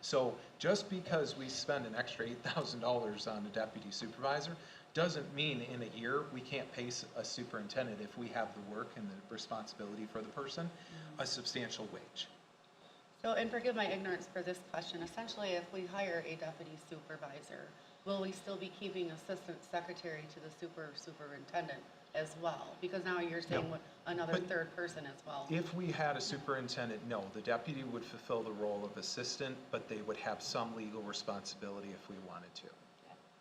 So just because we spend an extra $8,000 on a deputy supervisor doesn't mean in a year we can't pay a superintendent, if we have the work and the responsibility for the person, a substantial wage. So, and forgive my ignorance for this question, essentially if we hire a deputy supervisor, will we still be keeping assistant secretary to the superintendent as well? Because now you're saying No. another But third person as well. If we had a superintendent, no, the deputy would fulfill the role of assistant, but they would have some legal responsibility if we wanted to.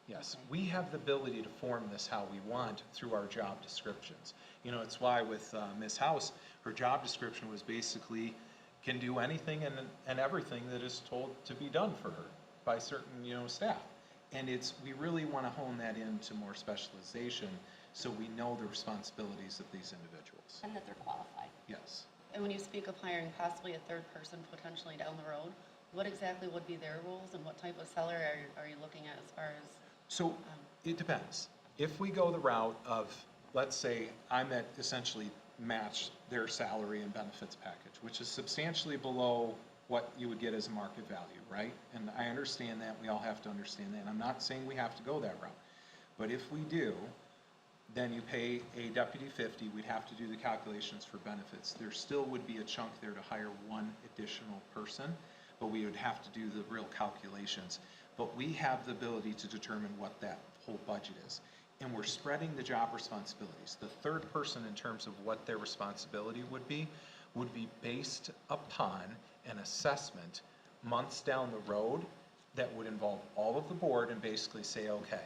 Yes, we have the ability to form this how we want through our job descriptions. You know, it's why with Ms. House, her job description was basically can do anything and everything that is told to be done for her by certain, staff. And we really want to hone that into more specialization so we know the responsibilities of these individuals. And that they're qualified. Yes. And when you speak of hiring possibly a third person potentially down the road, what exactly would be their roles and what type of salary are you looking at as far as? So it depends. If we go the route of, let's say, I'm at essentially match their salary and benefits package, which is substantially below what you would get as a market value, right? And I understand that, we all have to understand that, and I'm not saying we have to go that route. But if we do, then you pay a deputy 50, we'd have to do the calculations for benefits. There still would be a chunk there to hire one additional person, but we would have to do the real calculations. But we have the ability to determine what that whole budget is. And we're spreading the job responsibilities. The third person, in terms of what their responsibility would be based upon an assessment months down the road that would involve all of the board and basically say, okay,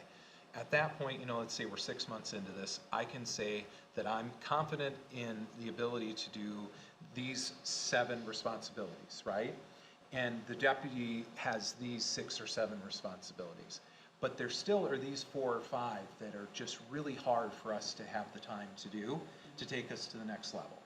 at that point, let's say we're 6 months into this, I can say that I'm confident in the ability to do these 7 responsibilities, right? And the deputy has these 6 or 7 responsibilities. But there still are these 4 or 5 that are just really hard for us to have the time to do to take us to the next level.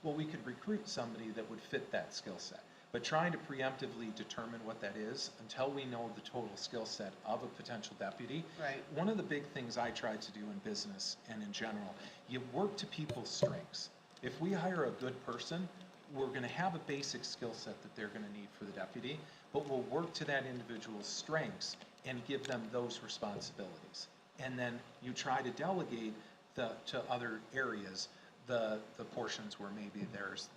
Well, we could recruit somebody that would fit that skill set. But trying to preemptively determine what that is until we know the total skill set of a potential deputy. Right. One of the big things I try to do in business and in general, you work to people's strengths. If we hire a good person, we're going to have a basic skill set that they're going to need for the deputy, but we'll work to that individual's strengths and give them those responsibilities. And then you try to delegate to other areas the portions where maybe there's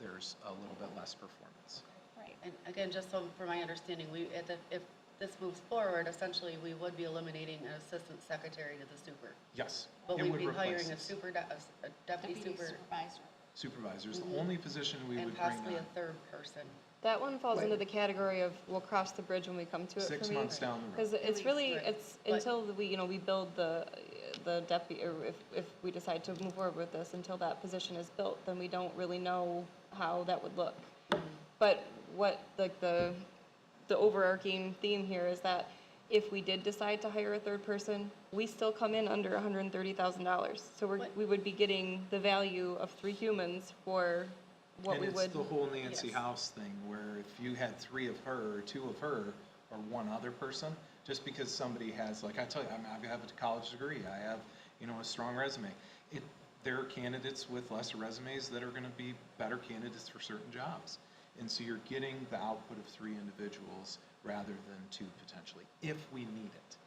a little bit less performance. Right. And again, just so for my understanding, if this moves forward, essentially we would be eliminating an assistant secretary to the super. Yes. But it we'd would be replace hiring a this. deputy super supervisor. Supervisors, the only position we and would bring possibly on a third person. That one falls Right. into the category of we'll cross the bridge when we come to it for me. 6 months down the road. Because it's really, Right. it's But- until we build the deputy, or if we decide to move forward with this, until that position is built, then we don't really know how that would look. But what, like, the overarching theme here is that if we did decide to hire a third person, we still come in under $130,000. So What- we would be getting the value of 3 humans for what we And would. it's the whole Nancy Yes. House thing, where if you had 3 of her, or 2 of her, or 1 other person, just because somebody has, like I tell you, I have a college degree, I have, a strong resume. There are candidates with lesser resumes that are gonna be better candidates for certain jobs. And so you're getting the output of 3 individuals rather than 2 potentially, if we need it.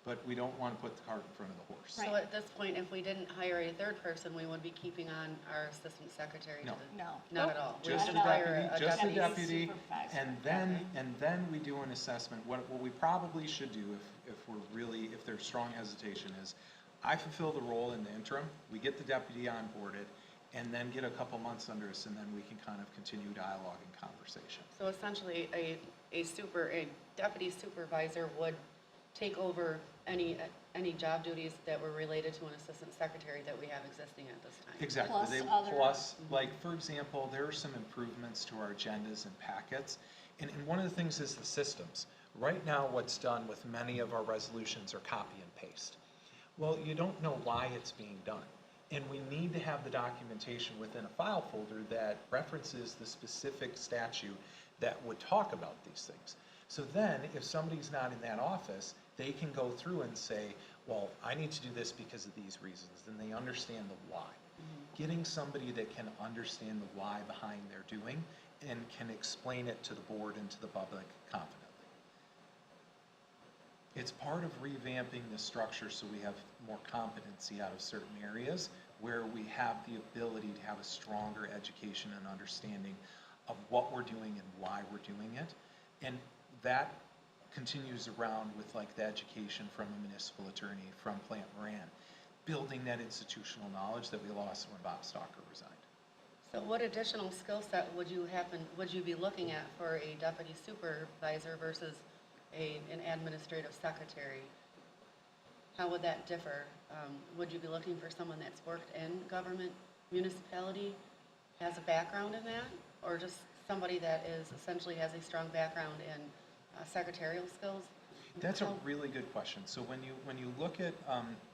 But we don't wanna put the cart in front of the horse. So at this point, if we didn't hire a third person, we would be keeping on our assistant secretary? No. No. Not at all? We Just would the hire deputy, just the deputy. deputy, and then we do an assessment. What we probably should do, if there's strong hesitation, is I fulfill the role in the interim, we get the deputy onboarded, and then get a couple months under us, and then we can kind of continue dialogue and conversation. So essentially, a deputy supervisor would take over any job duties that were related to an assistant secretary that we have existing at this time. Exactly. Plus other- Plus, like, for example, there are some improvements to our agendas and packets. And one of the things is the systems. Right now, what's done with many of our resolutions are copy and paste. Well, you don't know why it's being done. And we need to have the documentation within a file folder that references the specific statute that would talk about these things. So then, if somebody's not in that office, they can go through and say, well, I need to do this because of these reasons, then they understand the why. Getting somebody that can understand the why behind their doing and can explain it to the board and to the public confidently. It's part of revamping the structure so we have more competency out of certain areas where we have the ability to have a stronger education and understanding of what we're doing and why we're doing it. And that continues around with like the education from a municipal attorney, from Plant Moran, building that institutional knowledge that we lost when Bob Stalker resigned. So what additional skill set would you be looking at for a deputy supervisor versus an administrative secretary? How would that differ? Would you be looking for someone that's worked in government, municipality, has a background in that? Or just somebody that essentially has a strong background in secretarial skills? That's a really good question. So when you look at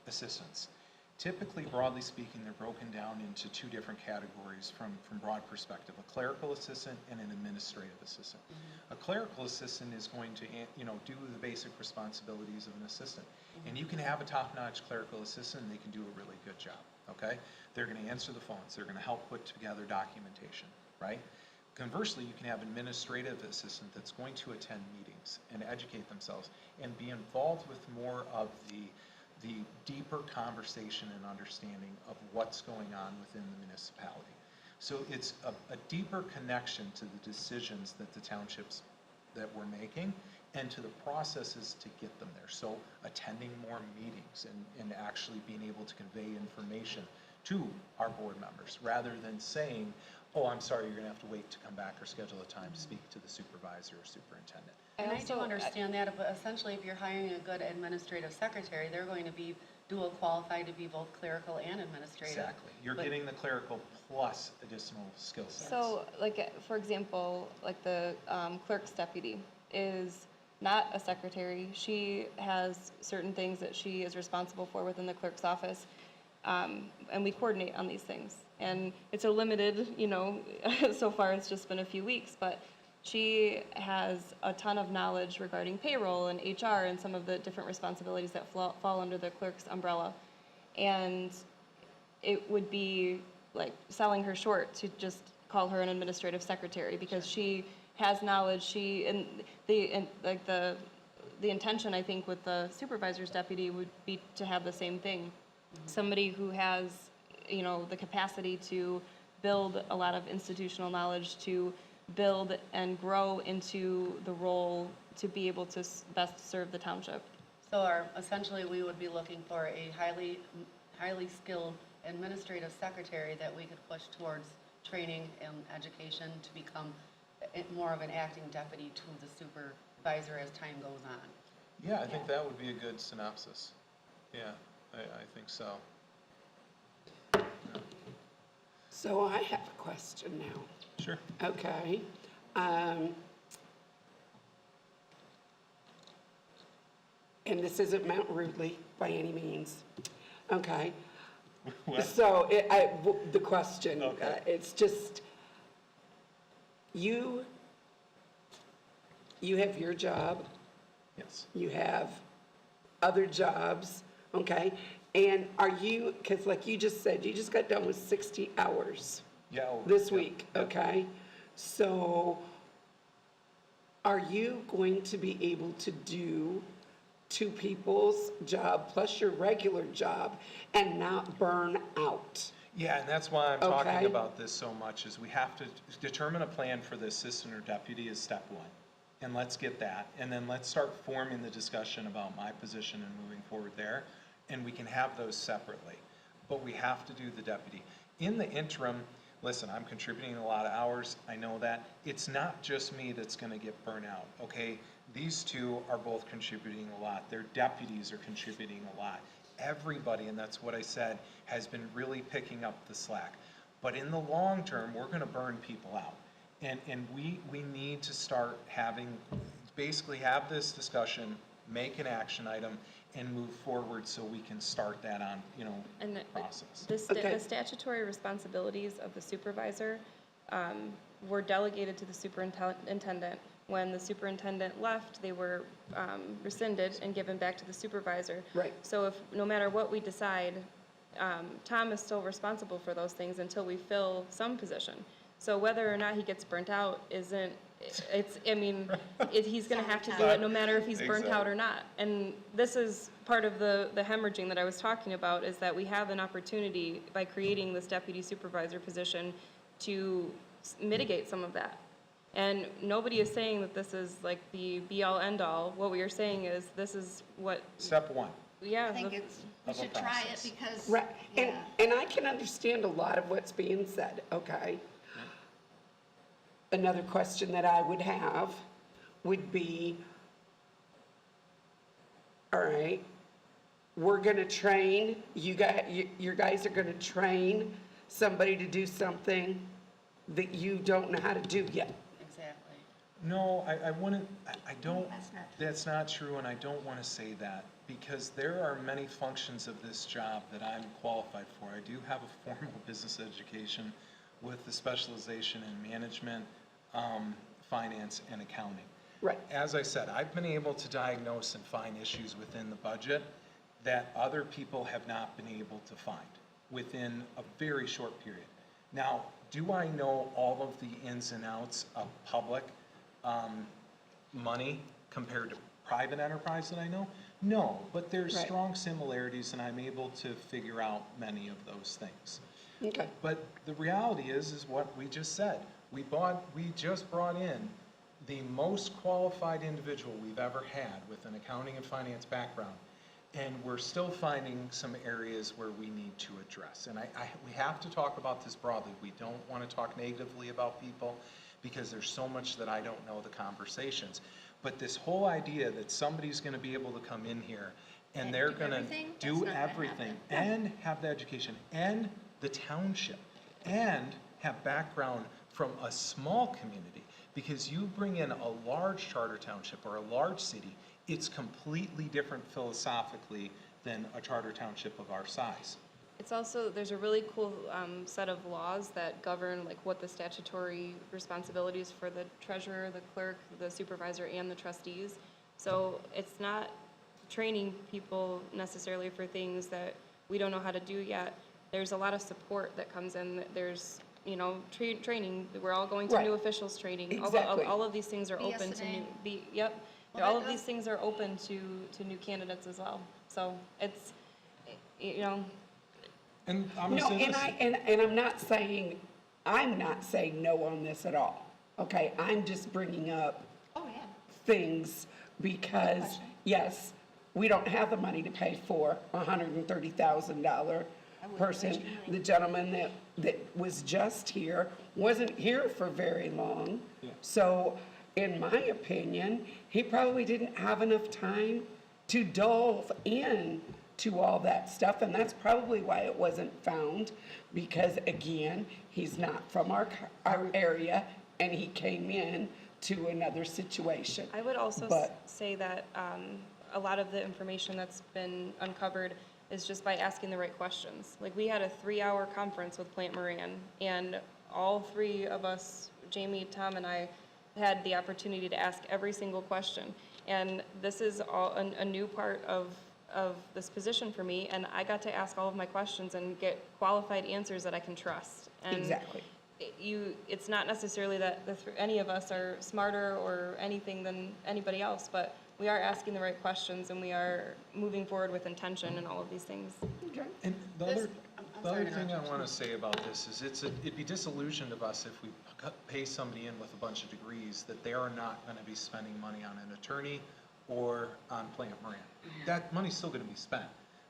assistants, typically, broadly speaking, they're broken down into 2 different categories from broad perspective: a clerical assistant and an administrative assistant. A clerical assistant is going to do the basic responsibilities of an assistant. And you can have a top-notch clerical assistant and they can do a really good job, okay? They're going to answer the phones, they're going to help put together documentation, right? Conversely, you can have an administrative assistant that's going to attend meetings and educate themselves and be involved with more of the deeper conversation and understanding of what's going on within the municipality. So it's a deeper connection to the decisions that the townships that we're making and to the processes to get them there. So attending more meetings and actually being able to convey information to our board members rather than saying, oh, I'm sorry, you're gonna have to wait to come back or schedule a time to speak to the supervisor or superintendent. And I do understand that, but essentially, if you're hiring a good administrative secretary, they're going to be dual qualified to be both clerical and administrative. Exactly. You're But- getting the clerical plus additional skill sets. So, like, for example, like the clerk's deputy is not a secretary. She has certain things that she is responsible for within the clerk's office, and we coordinate on these things. And it's a limited, so far it's just been a few weeks, but she has a ton of knowledge regarding payroll and HR and some of the different responsibilities that fall under the clerk's umbrella. And it would be like selling her short to just call her an administrative secretary because she has knowledge. The intention, I think, with the supervisor's deputy would be to have the same thing. Somebody who has, the capacity to build a lot of institutional knowledge, to build and grow into the role to be able to best serve the township. So essentially, we would be looking for a highly skilled administrative secretary that we could push towards training and education to become more of an acting deputy to the supervisor as time goes on. Yeah, I think that would be a good synopsis. Yeah, I think so. So I have a question now. Sure. Okay. And this isn't meant rudely by any means. Okay. What? So the question, Okay. it's just, you have your job, Yes. you have other jobs, okay? And are you, because like you just said, you just got done with 60 hours Yeah. this yeah, week, yeah. okay? So are you going to be able to do two people's job plus your regular job and not burn out? Yeah, and that's why I'm talking Okay. about this so much, is we have to determine a plan for the assistant or deputy is step one. And let's get that, and then let's start forming the discussion about my position and moving forward there, and we can have those separately. But we have to do the deputy. In the interim, listen, I'm contributing a lot of hours, I know that. It's not just me that's gonna get burnt out, okay? These two are both contributing a lot, their deputies are contributing a lot. Everybody, and that's what I said, has been really picking up the slack. But in the long term, we're gonna burn people out. And we need to start having, basically have this discussion, make an action item, and move forward so we can start that on, And process. Okay. the statutory responsibilities of the supervisor were delegated to the superintendent. When the superintendent left, they were rescinded and given back to the supervisor. Right. So if, no matter what we decide, Tom is still responsible for those things until we fill some position. So whether or not he gets burnt out isn't, he's gonna have to do it no matter if he's burnt out or not. And this is part of the hemorrhaging that I was talking about, is that we have an opportunity by creating this deputy supervisor position to mitigate some of that. And nobody is saying that this is like the be-all, end-all. What we are saying is this is what, Step one. yeah. I think the- we Of a should try it process. because, Right, yeah. and I can understand a lot of what's being said, okay? Another question that I would have would be, all right, we're gonna train, your guys are gonna train somebody to do something that you don't know how to do yet. Exactly. No, I wouldn't, I don't, That's not true. that's not true, and I don't want to say that, because there are many functions of this job that I'm qualified for. I do have a formal business education with the specialization in management, finance, and accounting. Right. As I said, I've been able to diagnose and find issues within the budget that other people have not been able to find within a very short period. Now, do I know all of the ins and outs of public money compared to private enterprise that I know? No, but there's Right. strong similarities, and I'm able to figure out many of those things. Okay, But the reality is what we just said. We just brought in the most qualified individual we've ever had with an accounting and finance background. And we're still finding some areas where we need to address. And we have to talk about this broadly. We don't want to talk negatively about people because there's so much that I don't know the conversations. But this whole idea that somebody's going to be able to come in here and they're do going to everything, that's do not gonna everything happen. and have the education and the township and have background from a small community, because you bring in a large charter township or a large city, it's completely different philosophically than a charter township of our size. It's also, there's a really cool set of laws that govern like what the statutory responsibilities for the treasurer, the clerk, the supervisor, and the trustees. So it's not training people necessarily for things that we don't know how to do yet. There's a lot of support that comes in. There's, training. We're all going to Right. new officials training. Exactly. All of these things are open to BSNA. new, yep. Well, All that of these does- things are open to new candidates as well. So it's, And I'm gonna no, say and this. and I'm not saying no on this at all, okay? I'm just bringing up Oh, yeah. things because, question. yes, we don't have the money to pay for a $130,000 person. waste your money. The gentleman that was just here wasn't here for very long. So, in my opinion, he probably didn't have enough time to delve in to all that stuff, and that's probably why it wasn't found, because again, he's not from our area, and he came in to another situation. I would also But- say that a lot of the information that's been uncovered is just by asking the right questions. Like, we had a 3-hour conference with Plant Moran, and all three of us, Jamie, Tom, and I had the opportunity to ask every single question. And this is all a new part of this position for me, and I got to ask all of my questions and get qualified answers that I can trust. And Exactly. it's not necessarily that any of us are smarter or anything than anybody else, but we are asking the right questions and we are moving forward with intention and all of these things. And the This- other, I'm the sorry other to thing I interrupt you. want to say about this is it'd be disillusioned of us if we pay somebody in with a bunch of degrees that they are not going to be spending money on an attorney or on Plant Moran. That money's still going to be spent.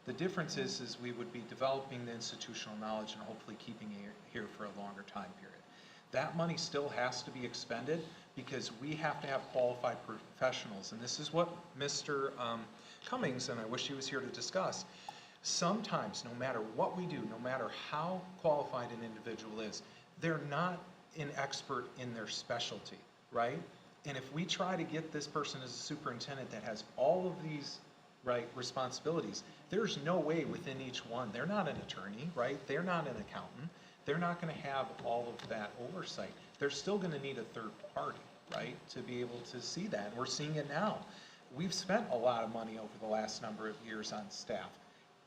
The difference is we would be developing the institutional knowledge and hopefully keeping it here for a longer time period. That money still has to be expended because we have to have qualified professionals. And this is what Mr. Cummings, and I wish he was here to discuss, sometimes, no matter what we do, no matter how qualified an individual is, they're not an expert in their specialty, right? And if we try to get this person as a superintendent that has all of these, right, responsibilities, there's no way within each one. They're not an attorney, right? They're not an accountant. They're not going to have all of that oversight. They're still going to need a third party, right, to be able to see that. And we're seeing it now. We've spent a lot of money over the last number of years on staff,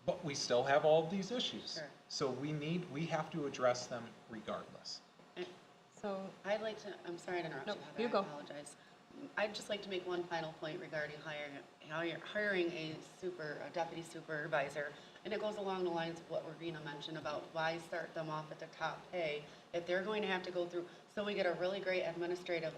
but we still have all of these issues. Sure. So we have to address them regardless. So, I'd like to, I'm sorry to interrupt you, Nope, Heather, you I go. apologize. I'd just like to make one final point regarding hiring a deputy supervisor. And it goes along the lines of what Regina mentioned about why start them off at the top pay if they're going to have to go through, so we get a really great administrative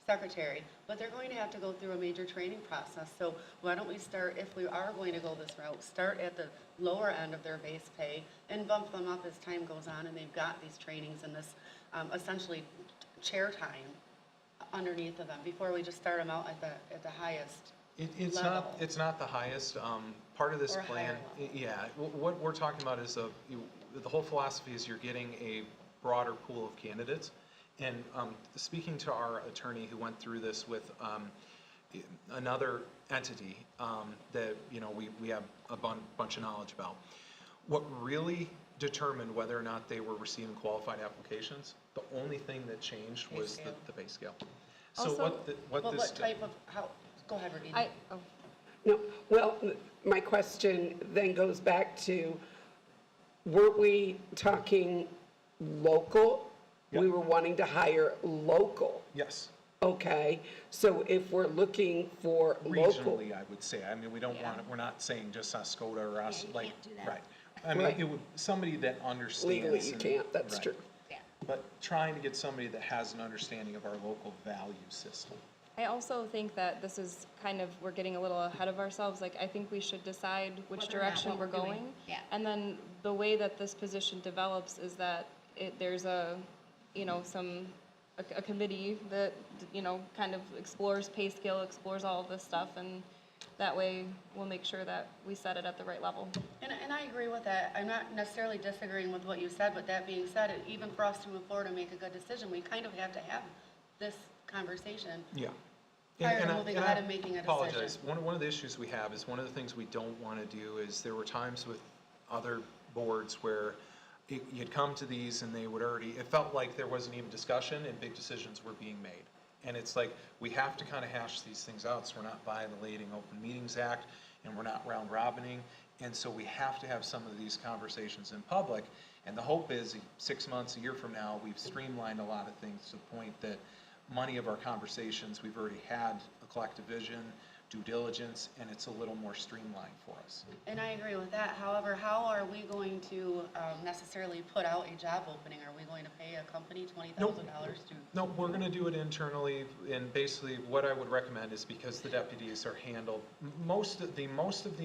secretary, but they're going to have to go through a major training process. So why don't we start, if we are going to go this route, start at the lower end of their base pay and bump them up as time goes on and they've got these trainings and this essentially chair time underneath of them before we just start them out at the highest. It's not the highest, part of this Or plan, higher level. yeah, what we're talking about is the whole philosophy is you're getting a broader pool of candidates. And speaking to our attorney who went through this with another entity that, we have a bunch of knowledge about, what really determined whether or not they were receiving qualified applications, the only thing that changed was scale. the pay scale. So Also- What type of, go ahead, Regina. No, well, my question then goes back to, weren't we talking local? We Yep. were wanting to hire local, Yes. okay? So if we're looking for local. Regionally, I would say. I mean, we don't want, we're not saying just Oscoda or us, you like, can't do that. right. I mean, Right. it would, somebody that understands. Legally, you and- can't, that's right. true. But trying to get somebody that has an understanding of our local value system. I also think that this is kind of, we're getting a little ahead of ourselves. Like, I think we should decide which Whether or not direction what we're we're doing. going. Yeah. And then the way that this position develops is that there's a committee that, kind of explores pay scale, explores all of this stuff, and that way we'll make sure that we set it at the right level. And I agree with that. I'm not necessarily disagreeing with what you said, but that being said, even for us to move forward and make a good decision, we kind of have to have this conversation. Yeah. Prior to moving ahead and making a Apologize. decision. One of the issues we have is, one of the things we don't want to do is, there were times with other boards where you'd come to these and they would already, it felt like there wasn't even discussion and big decisions were being made. And it's like, we have to kind of hash these things out so we're not violating Open Meetings Act and we're not round robining. And so we have to have some of these conversations in public. And the hope is 6 months, a year from now, we've streamlined a lot of things to the point that many of our conversations, we've already had a collective vision, due diligence, and it's a little more streamlined for us. And I agree with that. However, how are we going to necessarily put out a job opening? Are we going to pay a company $20,000 to? No, we're gonna do it internally, and basically what I would recommend is, because the deputies are handled, most of the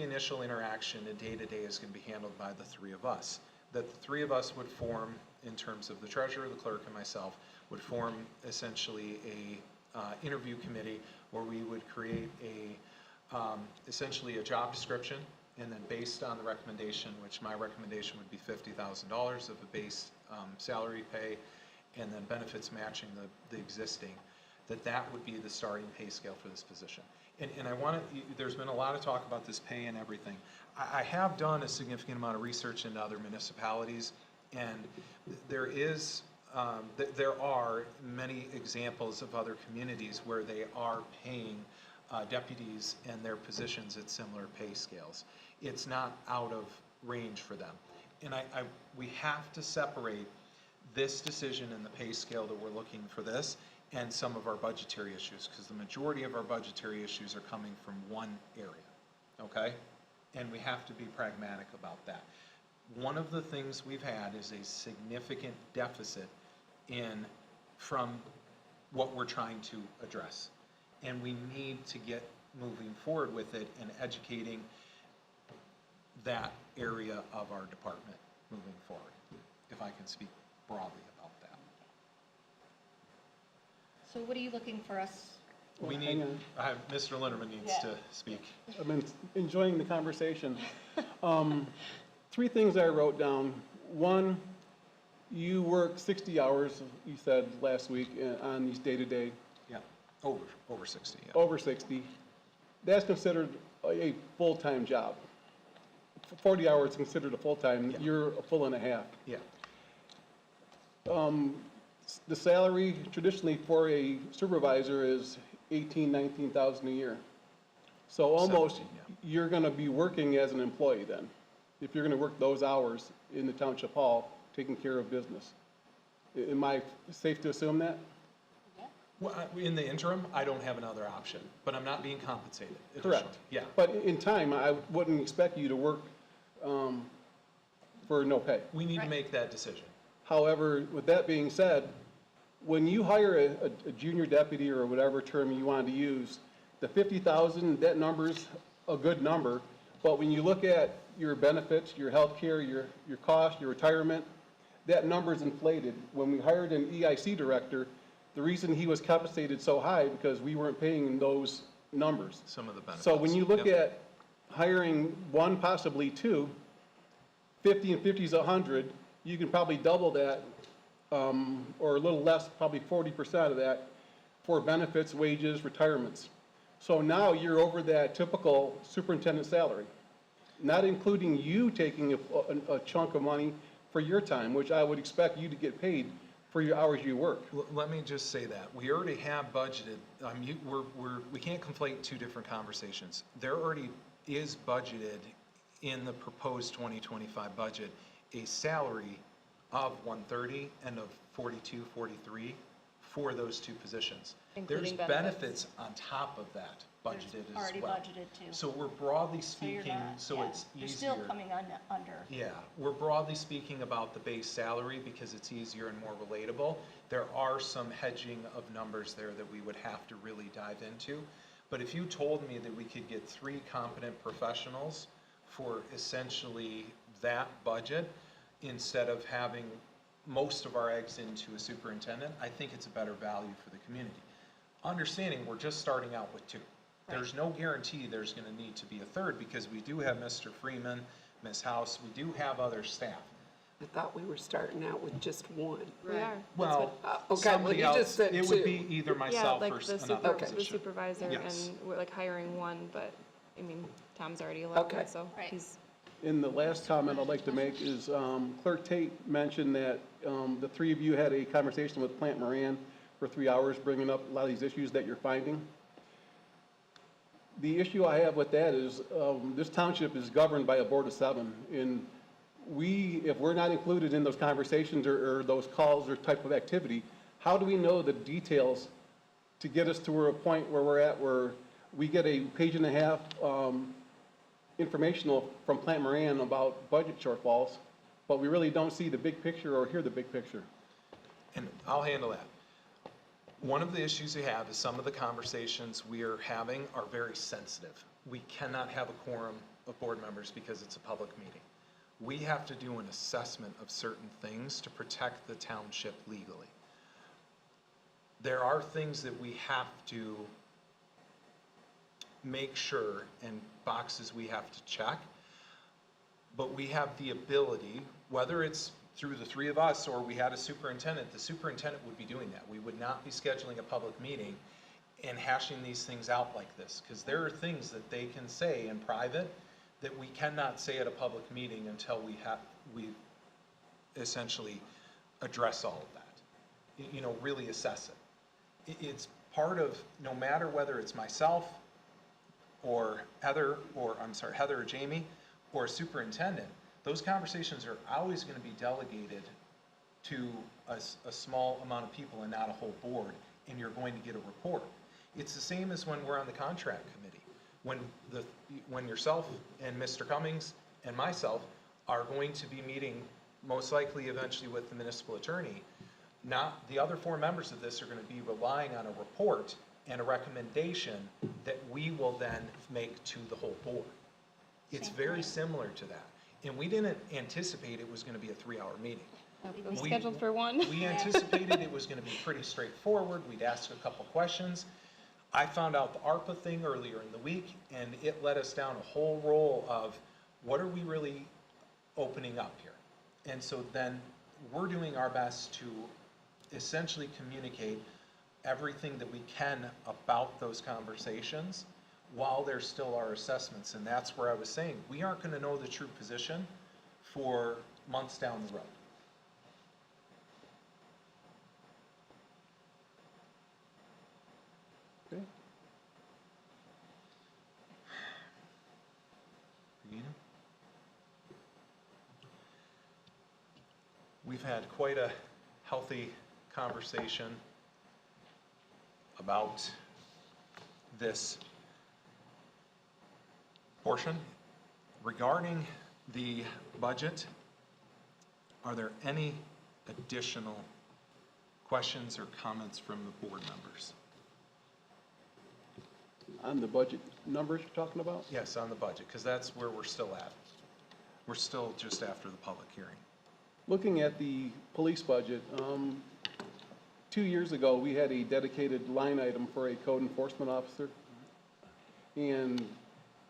initial interaction and day-to-day is gonna be handled by the three of us. That the three of us would form, in terms of the treasurer, the clerk, and myself, would form essentially a interview committee where we would create essentially a job description, and then based on the recommendation, which my recommendation would be $50,000 of a base salary pay, and then benefits matching the existing, that would be the starting pay scale for this position. And I want to, there's been a lot of talk about this pay and everything. I have done a significant amount of research into other municipalities, and there is there are many examples of other communities where they are paying deputies and their positions at similar pay scales. It's not out of range for them. And we have to separate this decision and the pay scale that we're looking for this and some of our budgetary issues, because the majority of our budgetary issues are coming from one area, okay? And we have to be pragmatic about that. One of the things we've had is a significant deficit from what we're trying to address. And we need to get moving forward with it and educating that area of our department moving forward, if I can speak broadly about that. So what are you looking for us? We hang need, on. Mr. Linderman needs Yeah. to speak. I've been enjoying the conversation. 3 things I wrote down. One, you work 60 hours, you said last week, on these day-to-day, Yeah, over 60, yeah. over 60. That's considered a full-time job. 40 hours is considered a full-time, Yeah. you're a full and a half. Yeah, The salary traditionally for a supervisor is 18, 19,000 a year. So almost, 17, yeah. you're gonna be working as an employee then, if you're gonna work those hours in the township hall, taking care of business. Am I safe to assume that? well, in the interim, I don't have another option, but I'm not being compensated. Correct. additionally. Yeah, But in time, I wouldn't expect you to work for no pay. we need to make that decision. However, with that being said, when you hire a junior deputy or whatever term you want to use, the 50,000, that number's a good number, but when you look at your benefits, your health care, your cost, your retirement, that number's inflated. When we hired an EIC director, the reason he was compensated so high because we weren't paying those numbers. Some of the benefits. So when you look Yep. at hiring 1, possibly 2, 50 and 50 is 100, you can probably double that, or a little less, probably 40% of that for benefits, wages, retirements. So now you're over that typical superintendent salary, not including you taking a chunk of money for your time, which I would expect you to get paid for your hours you work. Let me just say that, we already have budgeted, we can't conflate 2 different conversations. There already is budgeted in the proposed 2025 budget, a salary of 130 and of 42, 43 for those 2 positions. Including There's benefits. benefits on top of that budgeted as well. Already budgeted too. So we're broadly So you're speaking, not, so yeah. it's You're easier. still coming under. Yeah, we're broadly speaking about the base salary because it's easier and more relatable. There are some hedging of numbers there that we would have to really dive into. But if you told me that we could get 3 competent professionals for essentially that budget, instead of having most of our eggs into a superintendent, I think it's a better value for the community. Understanding we're just starting out with 2. There's no guarantee there's gonna need to be a 3rd because we do have Mr. Freeman, Ms. House, we do have other staff. I thought we were starting out with just 1. We are. Well, okay, well, somebody you else, just said it would 2. be either Yeah, myself like or the another the position. supervisor Yes. and we're like hiring 1, but, I mean, Tom's already elected, Okay. so Right. he's, And the last comment I'd like to make is Clerk Tate mentioned that the 3 of you had a conversation with Plant Moran for 3 hours, bringing up a lot of these issues that you're finding. The issue I have with that is this township is governed by a board of 7. And if we're not included in those conversations or those calls or type of activity, how do we know the details to get us to a point where we're at where we get a page and a half informational from Plant Moran about budget shortfalls, but we really don't see the big picture or hear the big picture? And I'll handle that. One of the issues we have is some of the conversations we are having are very sensitive. We cannot have a quorum of board members because it's a public meeting. We have to do an assessment of certain things to protect the township legally. There are things that we have to make sure and boxes we have to check, but we have the ability, whether it's through the 3 of us or we had a superintendent, the superintendent would be doing that. We would not be scheduling a public meeting and hashing these things out like this, because there are things that they can say in private that we cannot say at a public meeting until we essentially address all of that. really assess it. It's part of, no matter whether it's myself or Heather or Jamie or superintendent, those conversations are always going to be delegated to a small amount of people and not a whole board, and you're going to get a report. It's the same as when we're on the contract committee. When yourself and Mr. Cummings and myself are going to be meeting, most likely eventually with the municipal attorney, not the other 4 members of this are going to be relying on a report and a recommendation that we will then make to the whole board. It's very similar to that. And we didn't anticipate it was going to be a 3-hour meeting. It was scheduled for one. We anticipated it was going to be pretty straightforward. We'd ask a couple questions. I found out the ARPA thing earlier in the week, and it led us down a whole roll of what are we really opening up here? And so then we're doing our best to essentially communicate everything that we can about those conversations while there still are assessments. And that's where I was saying, we aren't going to know the true position for months down the road. Okay. Regina? We've had quite a healthy conversation about this portion. Regarding the budget, are there any additional questions or comments from the board members? On the budget numbers you're talking about? Yes, on the budget, because that's where we're still at. We're still just after the public hearing. Looking at the police budget, 2 years ago, we had a dedicated line item for a code enforcement officer. And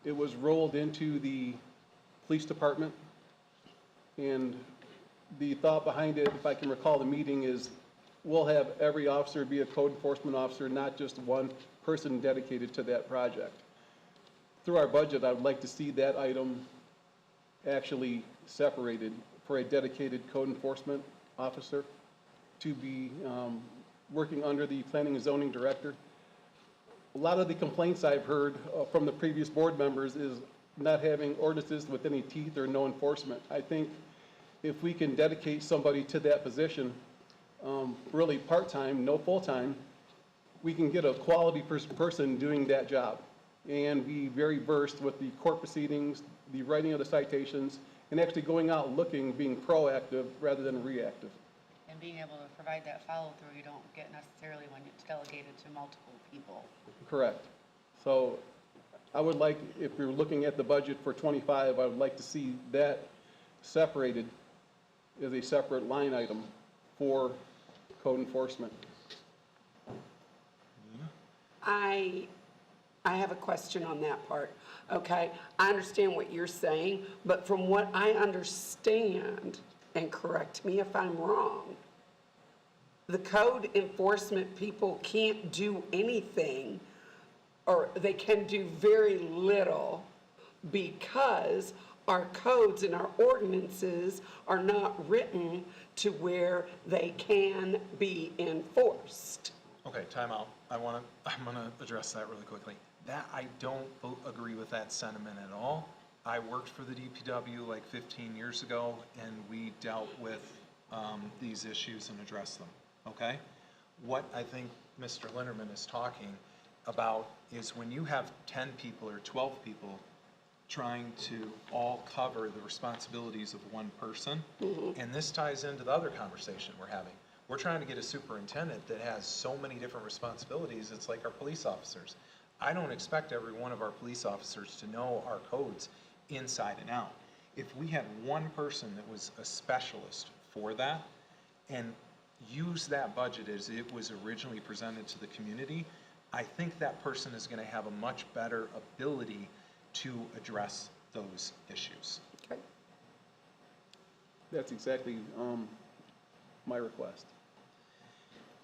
it was rolled into the police department. And the thought behind it, if I can recall the meeting, is we'll have every officer be a code enforcement officer, not just one person dedicated to that project. Through our budget, I would like to see that item actually separated for a dedicated code enforcement officer to be working under the planning and zoning director. A lot of the complaints I've heard from the previous board members is not having ordinances with any teeth or no enforcement. I think if we can dedicate somebody to that position, really part-time, no full-time, we can get a quality person doing that job and be very versed with the court proceedings, the writing of the citations, and actually going out looking, being proactive rather than reactive. And being able to provide that follow-through you don't get necessarily when it's delegated to multiple people. Correct. So I would like, if you're looking at the budget for 25, I would like to see that separated as a separate line item for code enforcement. I have a question on that part, okay? I understand what you're saying, but from what I understand, and correct me if I'm wrong, the code enforcement people can't do anything, or they can do very little because our codes and our ordinances are not written to where they can be enforced. Okay, time out. I'm gonna address that really quickly. That, I don't agree with that sentiment at all. I worked for the DPW like 15 years ago, and we dealt with these issues and addressed them, okay? What I think Mr. Linderman is talking about is when you have 10 people or 12 people trying to all cover the responsibilities of one person, and this ties into the other conversation we're having. We're trying to get a superintendent that has so many different responsibilities, it's like our police officers. I don't expect every one of our police officers to know our codes inside and out. If we had one person that was a specialist for that and use that budget as it was originally presented to the community, I think that person is going to have a much better ability to address those issues. Okay. That's exactly my request.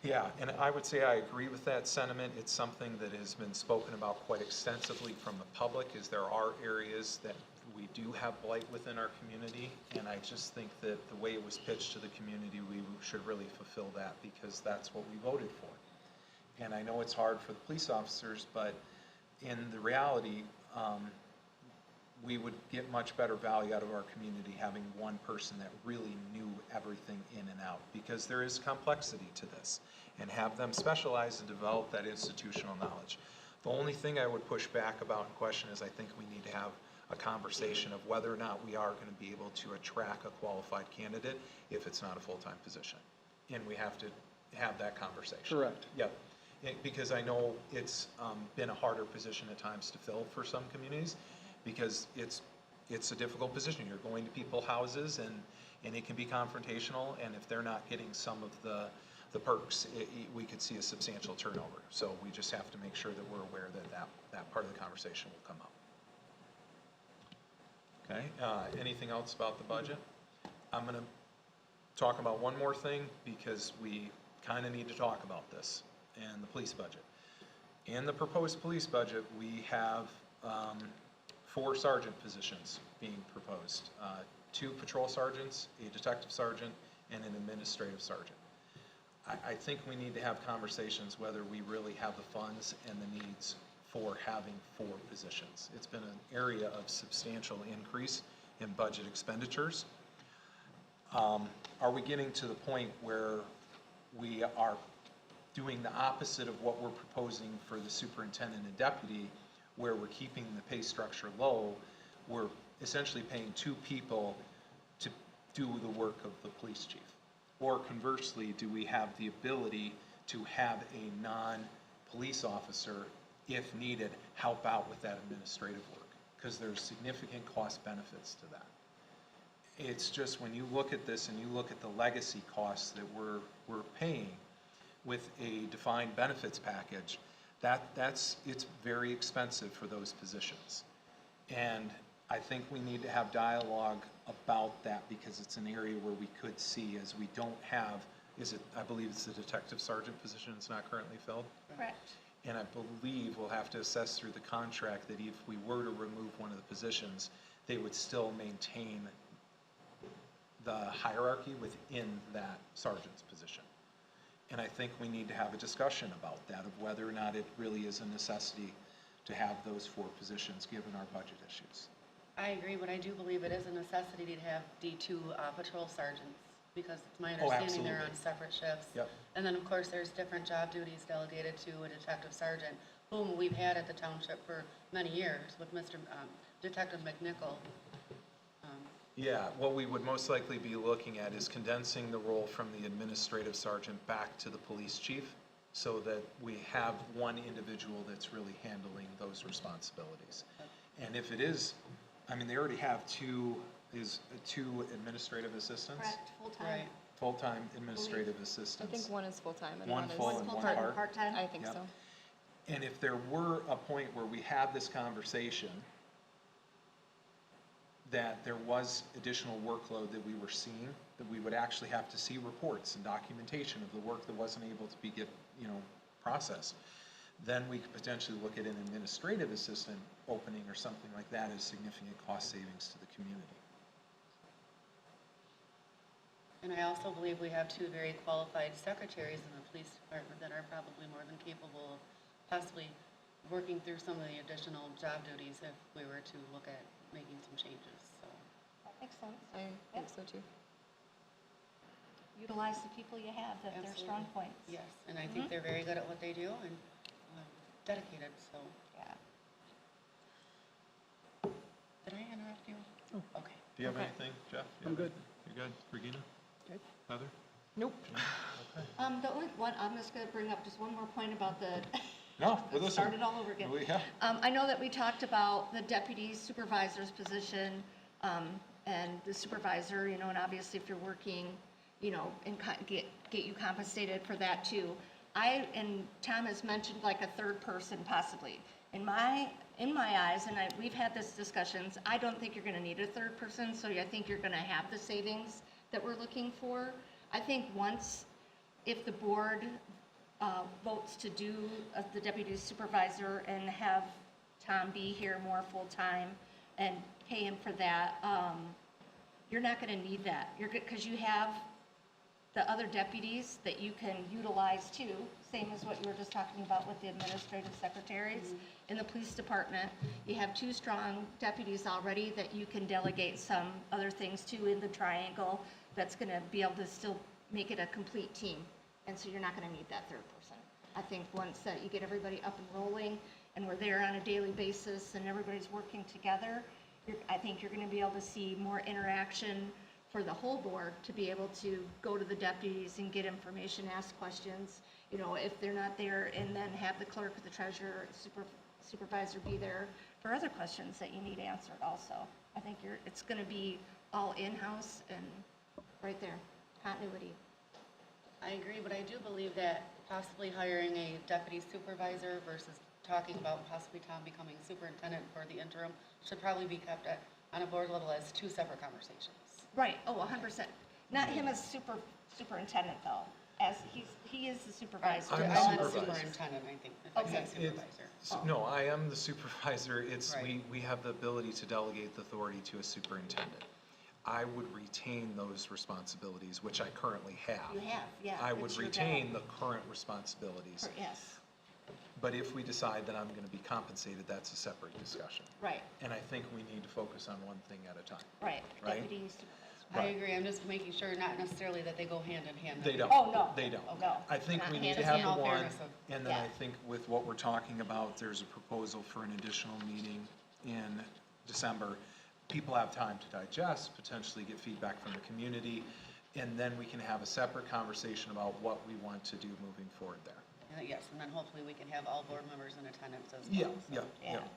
Yeah, and I would say I agree with that sentiment. It's something that has been spoken about quite extensively from the public, is there are areas that We do have blight within our community, and I just think that the way it was pitched to the community, we should really fulfill that, because that's what we voted for. And I know it's hard for the police officers, but in the reality, we would get much better value out of our community having one person that really knew everything in and out, because there is complexity to this, and have them specialize and develop that institutional knowledge. The only thing I would push back about and question is I think we need to have a conversation of whether or not we are going to be able to attract a qualified candidate if it's not a full-time position. And we have to have that conversation. Correct. Yep. Because I know it's been a harder position at times to fill for some communities, because it's a difficult position. You're going to people's houses, and it can be confrontational, and if they're not getting some of the perks, we could see a substantial turnover. So we just have to make sure that we're aware that part of the conversation will come up. Okay, anything else about the budget? I'm gonna talk about one more thing, because we kind of need to talk about this, and the police budget. In the proposed police budget, we have 4 sergeant positions being proposed. 2 patrol sergeants, a detective sergeant, and an administrative sergeant. I think we need to have conversations whether we really have the funds and the needs for having 4 positions. It's been an area of substantial increase in budget expenditures. Are we getting to the point where we are doing the opposite of what we're proposing for the superintendent and deputy, where we're keeping the pay structure low? We're essentially paying 2 people to do the work of the police chief. Or conversely, do we have the ability to have a non-police officer, if needed, help out with that administrative work? Because there's significant cost benefits to that. It's just when you look at this and you look at the legacy costs that we're paying with a defined benefits package, it's very expensive for those positions. And I think we need to have dialogue about that, because it's an area where we could see, as we don't have, I believe it's the detective sergeant position that's not currently filled? Correct. And I believe we'll have to assess through the contract that if we were to remove one of the positions, they would still maintain the hierarchy within that sergeant's position. And I think we need to have a discussion about that, of whether or not it really is a necessity to have those 4 positions, given our budget issues. I agree, but I do believe it is a necessity to have D2 patrol sergeants, because it's my understanding they're on absolutely. separate shifts. Yep. And then, of course, there's different job duties delegated to a detective sergeant, whom we've had at the township for many years with Mr. Detective McNichol. Yeah, what we would most likely be looking at is condensing the role from the administrative sergeant back to the police chief, so that we have one individual that's really handling those responsibilities. And if it is, I mean, they already have 2 administrative assistants? Correct, full-time. Right. Full-time administrative I assistants. think one is full-time and One one is full and one part. Part-time. I think Yep. so. And if there were a point where we had this conversation, that there was additional workload that we were seeing, that we would actually have to see reports and documentation of the work that wasn't able to be processed, then we could potentially look at an administrative assistant opening or something like that as significant cost savings to the community. And I also believe we have 2 very qualified secretaries in the police department that are probably more than capable of possibly working through some of the additional job duties if we were to look at making some changes, so. That makes sense. I think so too. Utilize the people you have, that they're strong Absolutely. points. Yes, and I think they're very good at what they do and dedicated, so. Yeah. Did I interrupt you? Okay. Do you have Okay. anything, Jeff? I'm good. You're good? Regina? Good. Heather? Nope. The only one, I'm just gonna bring up just one more point about the, No, we're listening. start it all over again. Yeah. I know that we talked about the deputy supervisor's position, and the supervisor, and obviously if you're working, and get you compensated for that too. And Tom has mentioned like a 3rd person possibly. In my eyes, and we've had this discussions, I don't think you're gonna need a 3rd person, so I think you're gonna have the savings that we're looking for. I think if the board votes to do the deputy supervisor and have Tom be here more full-time, and pay him for that, you're not gonna need that. You're good, because you have the other deputies that you can utilize too, same as what you were just talking about with the administrative secretaries in the police department. You have 2 strong deputies already that you can delegate some other things to in the triangle that's gonna be able to still make it a complete team. And so you're not gonna need that 3rd person. I think once that you get everybody up and rolling and we're there on a daily basis and everybody's working together, I think you're gonna be able to see more interaction for the whole board to be able to go to the deputies and get information, ask questions, you know, if they're not there, and then have the clerk, the treasurer, supervisor be there for other questions that you need answered also. I think it's gonna be all in-house and right there, continuity. I agree, but I do believe that possibly hiring a deputy supervisor versus talking about possibly Tom becoming superintendent for the interim should probably be kept on a board level as 2 separate conversations. Right, oh, 100%. Not him as superintendent though, as he is the supervisor. I'm I the meant supervisor. superintendent, I think, if I said Okay. supervisor. No, I am the supervisor. It's, Right. we have the ability to delegate the authority to a superintendent. I would retain those responsibilities, which I currently have. You have, yeah. I would it's your retain job. the current responsibilities. Yes, But if we decide that I'm going to be compensated, that's a separate discussion. right, And I think we need to focus on one thing at a time. right. Right? Deputy supervisor. I agree, I'm just making sure, not necessarily that they go hand in hand. They don't. Oh, no. They don't. Oh, no. I think Not we need hand to in have hand. the In all one, fairness of- and then I Yeah. think with what we're talking about, there's a proposal for an additional meeting in December. People have time to digest, potentially get feedback from the community, and then we can have a separate conversation about what we want to do moving forward there. Yes, and then hopefully we can have all board members in attendance as well. Yeah, so. yeah, yeah, Yeah.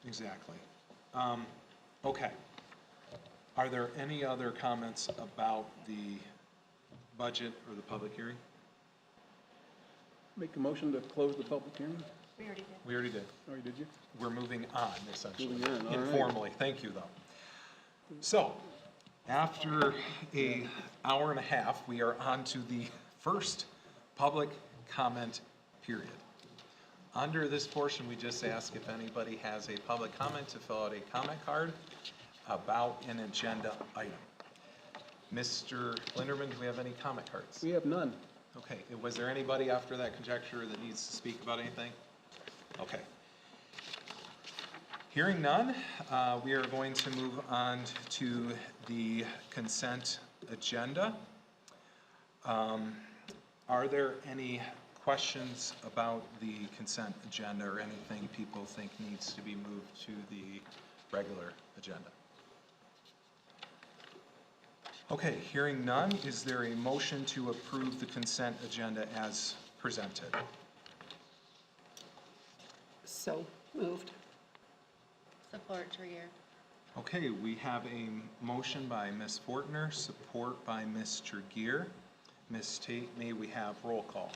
exactly. Okay. Are there any other comments about the budget or the public hearing? Make a motion to close the public hearing? We already did. We already did. Or did you? We're moving on, essentially. Moving on, all right. Informally, thank you, though. So, after an hour and a half, we are on to the first public comment period. Under this portion, we just ask if anybody has a public comment to fill out a comment card about an agenda item. Mr. Linderman, do we have any comment cards? We have none. Okay, was there anybody after that conjecture that needs to speak about anything? Okay. Hearing none, we are going to move on to the consent agenda. Are there any questions about the consent agenda or anything people think needs to be moved to the regular agenda? Okay, hearing none, is there a motion to approve the consent agenda as presented? So moved. Support, Trier. Okay, we have a motion by Ms. Fortner, support by Ms. Tregear. Ms. Tate, may we have roll call?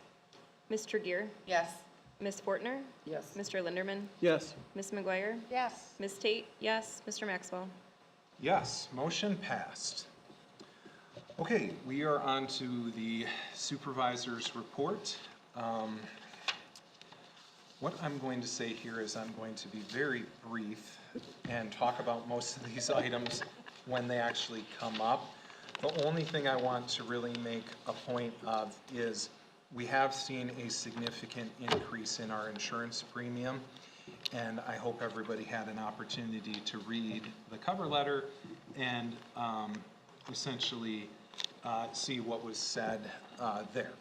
Ms. Tregear, Yes. Ms. Fortner, Yes. Mr. Linderman, Yes. Ms. McGuire, Yes. Ms. Tate, yes, Mr. Maxwell. Yes, motion passed. Okay, we are on to the supervisor's report. What I'm going to say here is I'm going to be very brief and talk about most of these items when they actually come up. The only thing I want to really make a point of is we have seen a significant increase in our insurance premium, and I hope everybody had an opportunity to read the cover letter and essentially see what was said there.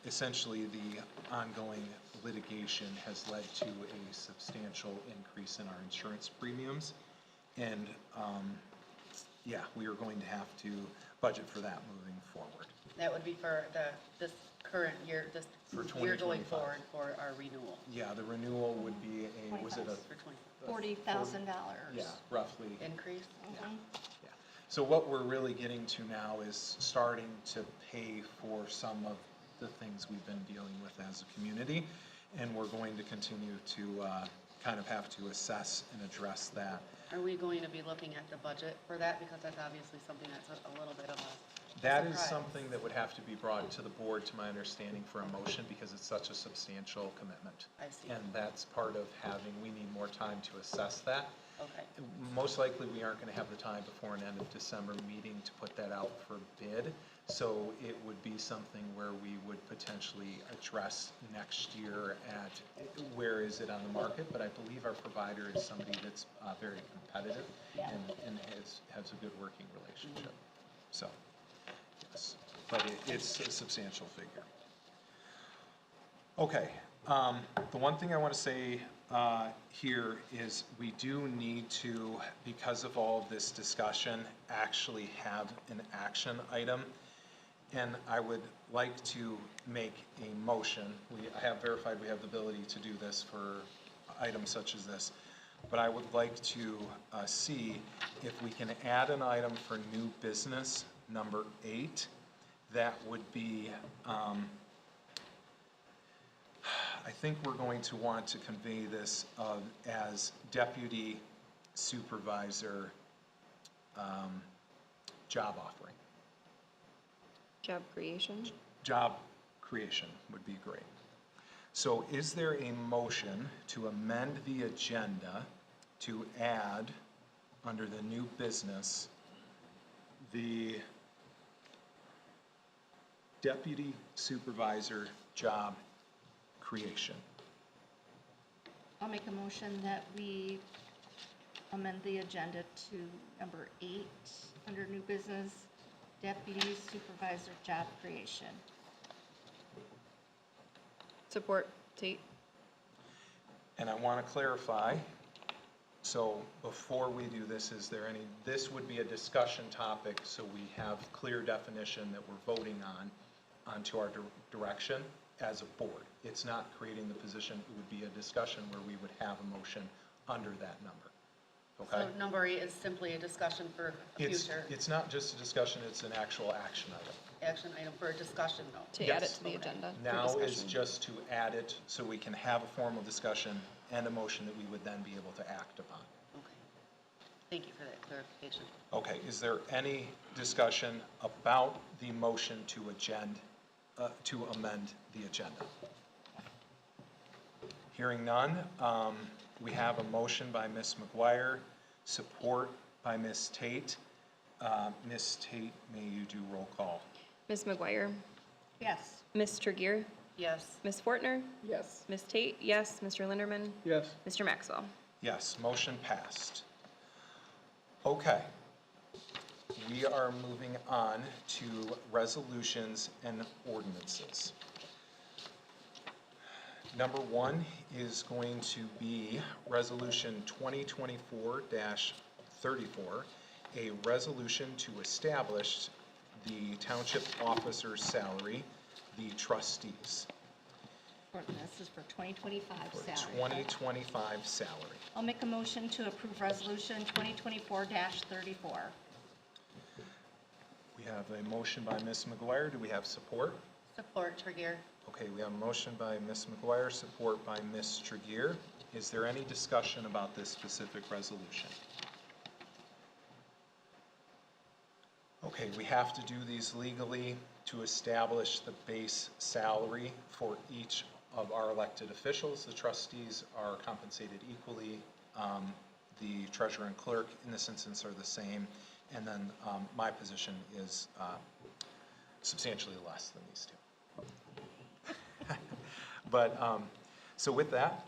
Essentially, the ongoing litigation has led to a substantial increase in our insurance premiums, and yeah, we are going to have to budget for that moving forward. That would be for this current year, this For year going 2025. forward for our renewal. Yeah, the renewal would be a, was it a? For 20 $40,000. Yeah, roughly. increase. Yeah. So what we're really getting to now is starting to pay for some of the things we've been dealing with as a community, and we're going to continue to kind of have to assess and address that. Are we going to be looking at the budget for that? Because that's obviously something that's a little bit of a That is Surprise. something that would have to be brought to the board, to my understanding, for a motion, because it's such a substantial commitment. I see. And that's part of having, we need more time to assess that. Okay. Most likely, we aren't gonna have the time before an end of December meeting to put that out for bid. So it would be something where we would potentially address next year at, where is it on the market? But I believe our provider is somebody that's very competitive and has a good working relationship. So, yes, but it's a substantial figure. Okay, the one thing I want to say here is we do need to, because of all of this discussion, actually have an action item. And I would like to make a motion. I have verified we have the ability to do this for items such as this. But I would like to see if we can add an item for new business, number 8. That would be, I think we're going to want to convey this as deputy supervisor job offering. Job creation? Job creation would be great. So is there a motion to amend the agenda to add, under the new business, the deputy supervisor job creation? I'll make a motion that we amend the agenda to number 8, under new business, deputy supervisor job creation. Support, Tate? And I want to clarify, so before we do this, is there any, this would be a discussion topic, so we have clear definition that we're voting onto our direction as a board. It's not creating the position, it would be a discussion where we would have a motion under that number. Okay? So number 8 is simply a discussion for a future It's not just a discussion, it's an actual action item. action item for a discussion though. To add it Yes. to the agenda for Now is discussion. just to add it so we can have a formal discussion and a motion that we would then be able to act upon. Okay. Thank you for that clarification. Okay, is there any discussion about the motion to amend the agenda? Hearing none, we have a motion by Ms. McGuire, support by Ms. Tate. Ms. Tate, may you do roll call? Ms. McGuire? Yes. Ms. Tregear? Yes. Ms. Fortner? Yes. Ms. Tate? Yes. Mr. Linderman? Yes. Mr. Maxwell? Yes, motion passed. Okay. We are moving on to resolutions and ordinances. Number 1 is going to be Resolution 2024-34, a resolution to establish the township officer's salary, the trustees, This is for 2025 for salary. 2025 salary. I'll make a motion to approve resolution 2024-34. We have a motion by Ms. McGuire. Do we have support? Support Tregear. Okay, we have a motion by Ms. McGuire, support by Ms. Tregear. Is there any discussion about this specific resolution? Okay, we have to do these legally to establish the base salary for each of our elected officials. The trustees are compensated equally. The treasurer and clerk in this instance are the same. And then my position is substantially less than these two. But, so with that,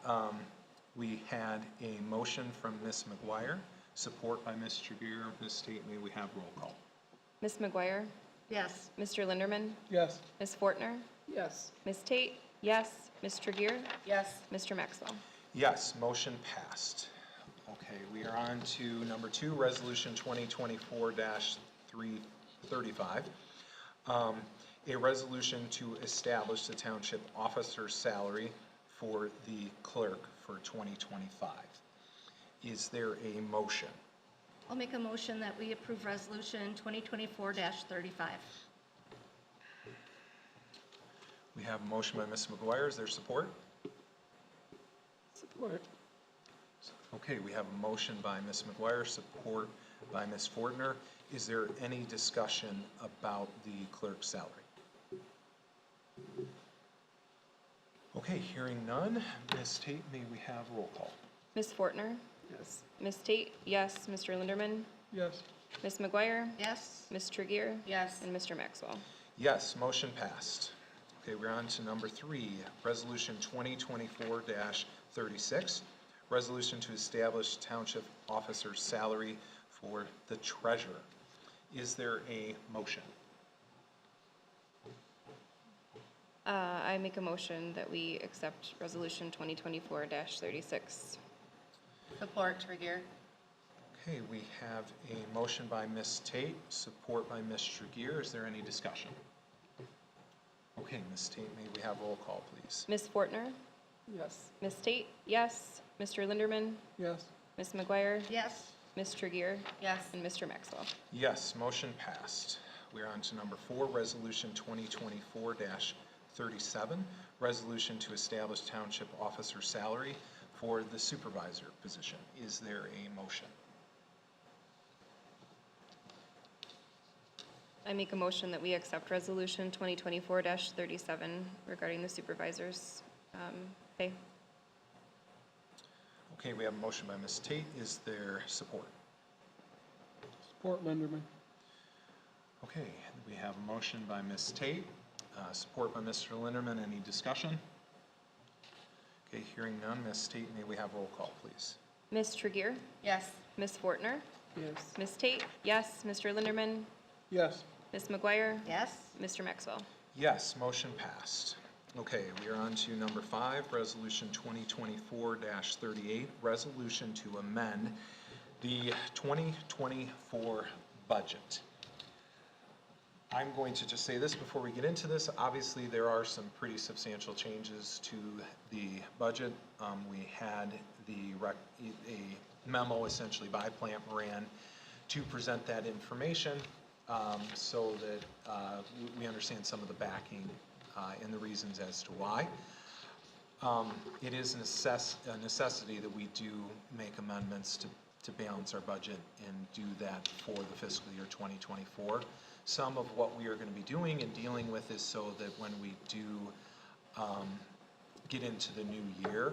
we had a motion from Ms. McGuire, support by Ms. Tregear. Ms. Tate, may we have roll call? Ms. McGuire? Yes. Mr. Linderman? Yes. Ms. Fortner? Yes. Ms. Tate? Yes. Ms. Tregear? Yes. Mr. Maxwell? Yes, motion passed. Okay, we are on to number 2, Resolution 2024-335. A resolution to establish the township officer's salary for the clerk for 2025. Is there a motion? I'll make a motion that we approve resolution 2024-35. We have a motion by Ms. McGuire. Is there support? Support. Okay, we have a motion by Ms. McGuire, support by Ms. Fortner. Is there any discussion about the clerk's salary? Okay, hearing none. Ms. Tate, may we have roll call? Ms. Fortner? Yes. Ms. Tate, yes. Mr. Linderman? Yes. Ms. McGuire? Yes? Ms. Tregear? Yes. And Mr. Maxwell? Yes, motion passed. Okay, we're on to number 3, Resolution 2024-36, resolution to establish township officer's salary for the treasurer. Is there a motion? I make a motion that we accept Resolution 2024-36. Support Trigger. Okay, we have a motion by Ms. Tate, support by Ms. Tregear. Is there any discussion? Okay, Ms. Tate, may we have roll call, please? Ms. Fortner? Yes. Ms. Tate, yes. Mr. Linderman? Yes. Ms. McGuire? Yes. Ms. Tregear? Yes. And Mr. Maxwell? Yes, motion passed. We're on to number 4, Resolution 2024-37, resolution to establish township officer salary for the supervisor position. Is there a motion? I make a motion that we accept Resolution 2024-37 regarding the supervisor's pay. Okay, we have a motion by Ms. Tate. Is there support? Support Linderman. Okay, we have a motion by Ms. Tate, support by Mr. Linderman. Any discussion? Okay, hearing none. Ms. Tate, may we have roll call, please? Ms. Tregear? Yes. Ms. Fortner? Yes. Ms. Tate? Yes. Mr. Linderman? Yes. Ms. McGuire? Yes. Mr. Maxwell? Yes, motion passed. Okay, we are on to number 5, Resolution 2024-38, resolution to amend the 2024 budget. I'm going to just say this before we get into this. Obviously, there are some pretty substantial changes to the budget. We had a memo essentially by Plant Moran to present that information so that we understand some of the backing and the reasons as to why. It is a necessity that we do make amendments to balance our budget and do that for the fiscal year 2024. Some of what we are going to be doing and dealing with is so that when we do get into the new year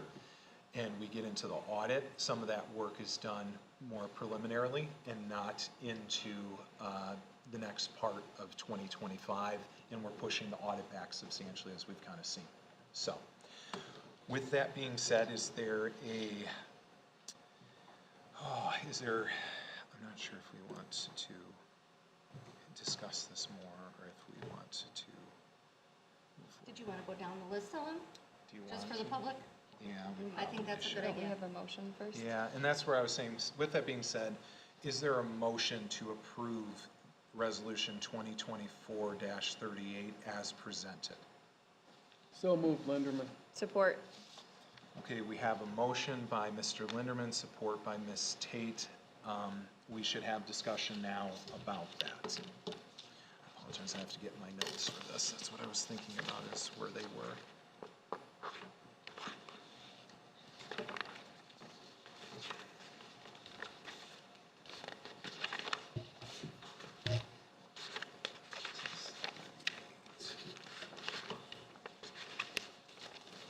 and we get into the audit, some of that work is done more preliminarily and not into the next part of 2025, and we're pushing the audit back substantially as we've kind of seen. So, with that being said, is there I'm not sure if we want to discuss this more or if we want to move forward. Did you want to go down the list, Ellen? Do you Just want for the to? public? Yeah. we I think probably that's a should. good Don't we idea. have a motion first? Yeah, and that's where I was saying, with that being said, is there a motion to approve Resolution 2024-38 as presented? So moved Linderman. Support. Okay, we have a motion by Mr. Linderman, support by Ms. Tate. We should have discussion now about that. I apologize, I have to get my notes for this. That's what I was thinking about, is where they were.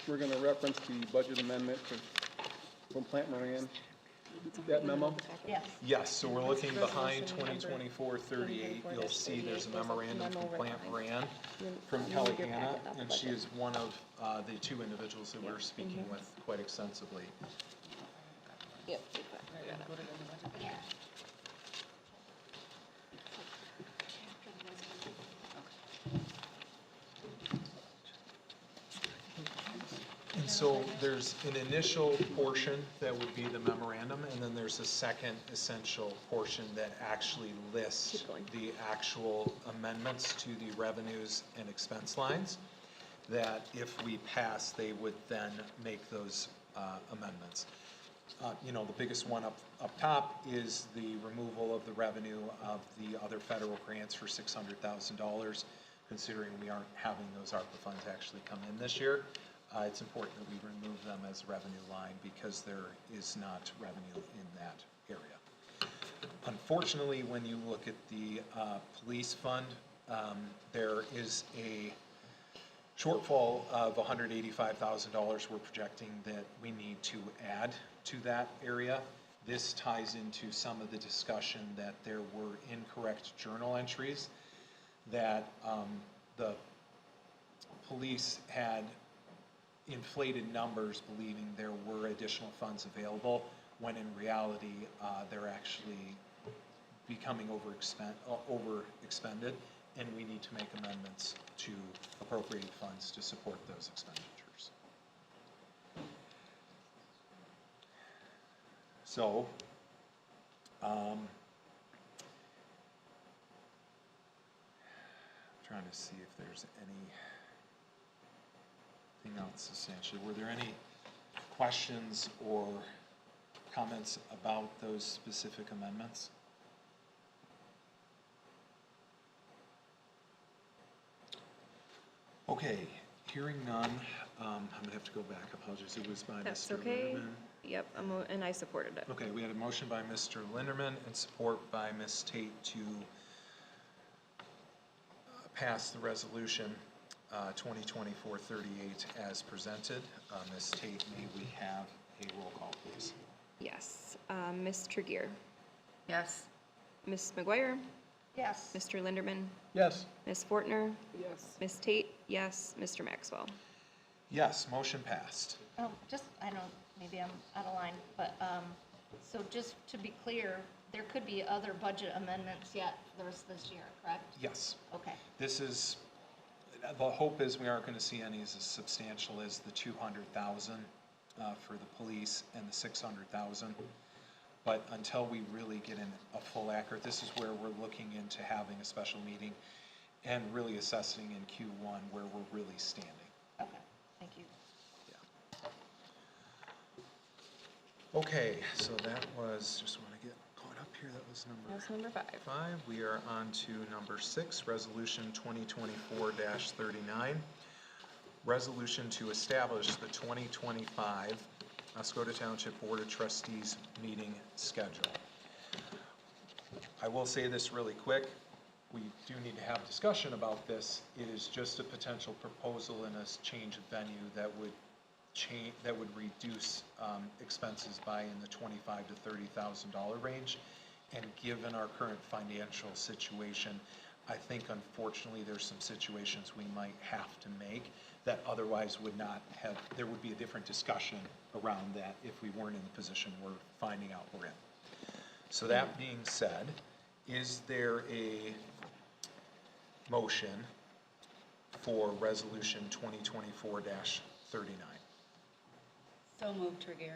We're going to reference the budget amendment from Plant Moran. That memo? Yes. Yes, so we're looking behind Resolution number 2024-38. You'll see there's a 24-38. There's a memorandum from memo right Plant behind. Moran from You Kelly need your Hanna, packet, not the and she budget. is one of the 2 individuals that we're speaking with quite extensively. Yep. And so there's an initial portion that would be the memorandum, and then there's a second essential portion that actually lists Keep going. the actual amendments to the revenues and expense lines, that if we pass, they would then make those amendments. The biggest one up top is the removal of the revenue of the other federal grants for $600,000, considering we aren't having those ARPA funds actually come in this year. It's important that we remove them as a revenue line because there is not revenue in that area. Unfortunately, when you look at the police fund, there is a shortfall of $185,000 we're projecting that we need to add to that area. This ties into some of the discussion that there were incorrect journal entries, that the police had inflated numbers believing there were additional funds available, when in reality, they're actually becoming overexpended, and we need to make amendments to appropriate funds to support those expenditures. So, trying to see if there's anything else substantial. Were there any questions or comments about those specific amendments? Okay, hearing none, I'm gonna have to go back, apologies, it was by That's Mr. okay. Linderman. Yep, and I supported it. Okay, we had a motion by Mr. Linderman and support by Ms. Tate to pass the resolution 2024-38 as presented. Ms. Tate, may we have a roll call, please? Yes. Ms. Tregear, Yes. Ms. McGuire, Yes. Mr. Linderman, Yes. Ms. Fortner, Yes. Ms. Tate, yes, Mr. Maxwell. Yes, motion passed. Just, I don't, maybe I'm out of line, but, so just to be clear, there could be other budget amendments yet for the rest of this year, correct? Yes. Okay. This is, the hope is we aren't going to see any as substantial as the 200,000 for the police and the 600,000. But until we really get in a full accurate, this is where we're looking into having a special meeting and really assessing in Q1 where we're really standing. Okay, thank you. Okay, so that was, just want to get caught up here, that was That's number 5. 5. We are on to number 6, Resolution 2024-39. Resolution to establish the 2025 Oscoda Township Board of Trustees meeting schedule. I will say this really quick. We do need to have discussion about this. It is just a potential proposal and a change of venue that would reduce expenses by in the $25,000 to $30,000 range. And given our current financial situation, I think unfortunately there's some situations we might have to make that otherwise would not have, there would be a different discussion around that if we weren't in the position we're finding out we're in. So that being said, is there a motion for Resolution 2024-39? So moved, Tregear.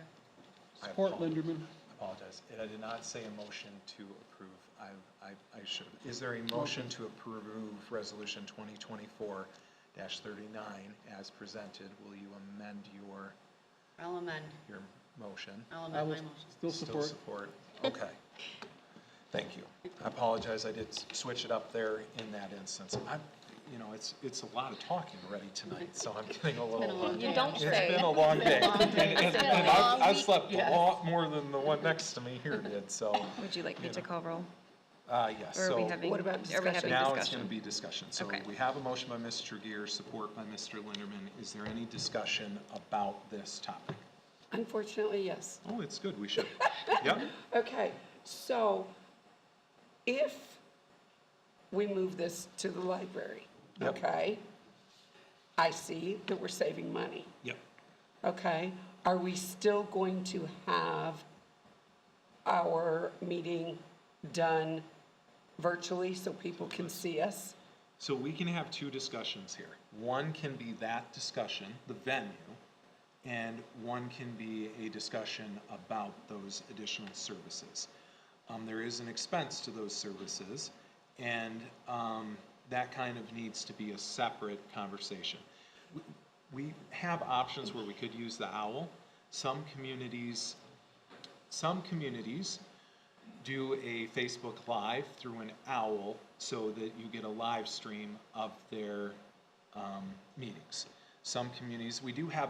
Support Linderman. Apologize. I did not say a motion to approve. I should. Is there a motion to approve Resolution 2024-39 as presented? Will you amend your I'll amend. motion? I'll I amend will my motion. still Still support. support. Okay. Thank you. I apologize. I did switch it up there in that instance. It's a lot of talking already tonight, so I'm getting a been a little. long day. You don't It's say. been a long day. It's been a And long I've week. slept Yes. a lot more than the one next to me here did, so, Would you like me to call roll? yes. Or are we So having, What about are we discussion? having now it's discussion? going to be discussion. So Okay. we have a motion by Mr. Tregear, support by Mr. Linderman. Is there any discussion about this topic? Unfortunately, yes. Oh, it's good. We should. Yep. Okay, so if we move this to the library, Yep. okay? I see that we're saving money, Yep. okay? Are we still going to have our meeting done virtually so people can see us? So we can have two discussions here. One can be that discussion, the venue, and one can be a discussion about those additional services. There is an expense to those services, and that kind of needs to be a separate conversation. We have options where we could use the OWL. Some communities do a Facebook Live through an OWL so that you get a live stream of their meetings. Some communities, we do have,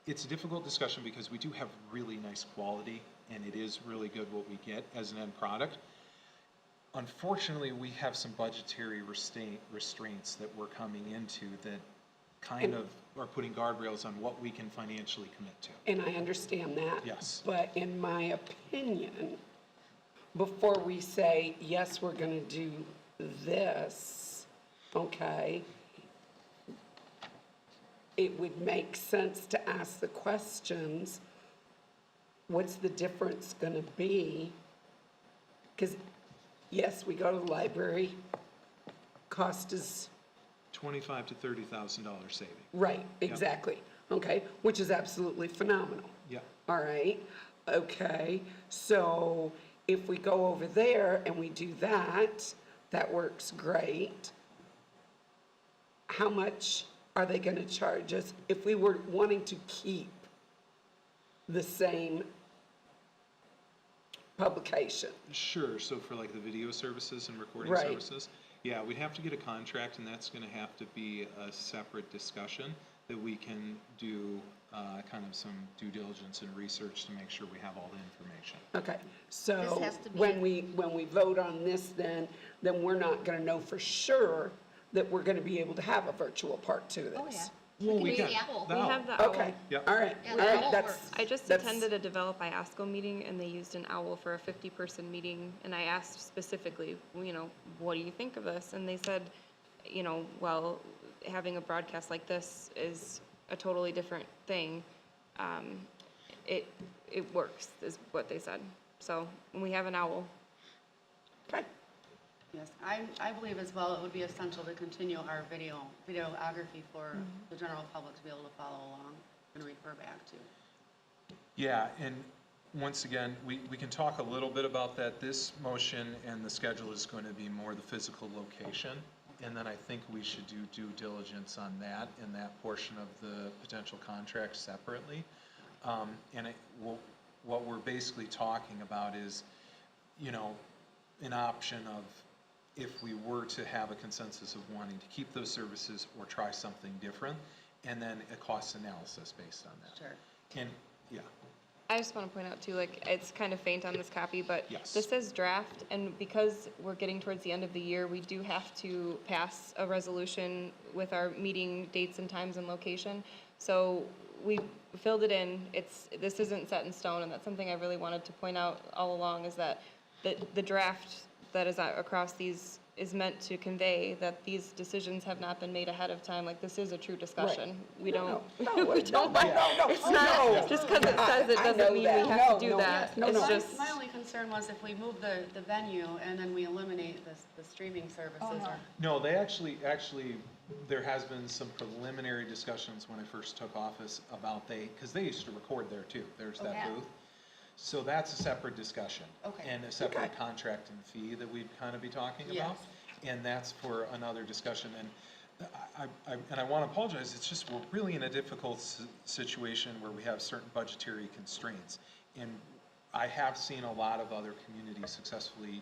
it's a difficult discussion because we do have really nice quality and it is really good what we get as an end product. Unfortunately, we have some budgetary restraints that we're coming into that kind of are putting guardrails on what we can financially commit to. And I understand that. Yes. But in my opinion, before we say, yes, we're gonna do this, okay, it would make sense to ask the questions, what's the difference gonna be? Because, yes, we go to the library, cost is, $25,000 to $30,000 saving. right, exactly, okay, which is absolutely phenomenal. Yep. All right, okay, so if we go over there and we do that, that works great. How much are they gonna charge us if we were wanting to keep the same publication? Sure, so for like the video services and recording Right. services, yeah, we'd have to get a contract, and that's gonna have to be a separate discussion that we can do, kind of some due diligence and research to make sure we have all the information. Okay, so This has to be- when we vote on this, then we're not gonna know for sure that we're gonna be able to have a virtual part to this. Oh, yeah. Well, we use can, the owl. We have the owl. Okay, Yep. all right, Yeah, all the right, owl that's. works. I just that's- attended a Develop by ASCO meeting, and they used an owl for a 50-person meeting, and I asked specifically, what do you think of this? And they said, well, having a broadcast like this is a totally different thing. It works, is what they said. So, we have an owl. Okay. Yes, I believe as well it would be essential to continue our videography for the general public to be able to follow along and refer back to. Yeah, and once again, we can talk a little bit about that. This motion and the schedule is going to be more the physical location. And then I think we should do due diligence on that and that portion of the potential contract separately. What we're basically talking about is, an option of if we were to have a consensus of wanting to keep those services or try something different, and then a cost analysis based on that. Sure. And, yeah. I just want to point out too, it's kind of faint on this copy, but Yes. this says draft, and because we're getting towards the end of the year, we do have to pass a resolution with our meeting dates and times and location. So we filled it in. This isn't set in stone, and that's something I really wanted to point out all along, is that the draft that is across these is meant to convey that these decisions have not been made ahead of time. Like, this is a true discussion. We don't, No, we don't, no, it's not, just because it says it I doesn't know mean that. we have No, to do no, that. no, It's no. just, My only concern was if we move the venue and then we eliminate the streaming services or. No, they actually, there has been some preliminary discussions when I first took office about because they used to record there too. There's that yeah. booth. So that's a separate discussion. Okay. And a separate Okay. contract and fee that we'd kind of be talking Yes. about. And that's for another discussion. And I want to apologize, it's just we're really in a difficult situation where we have certain budgetary constraints. And I have seen a lot of other communities successfully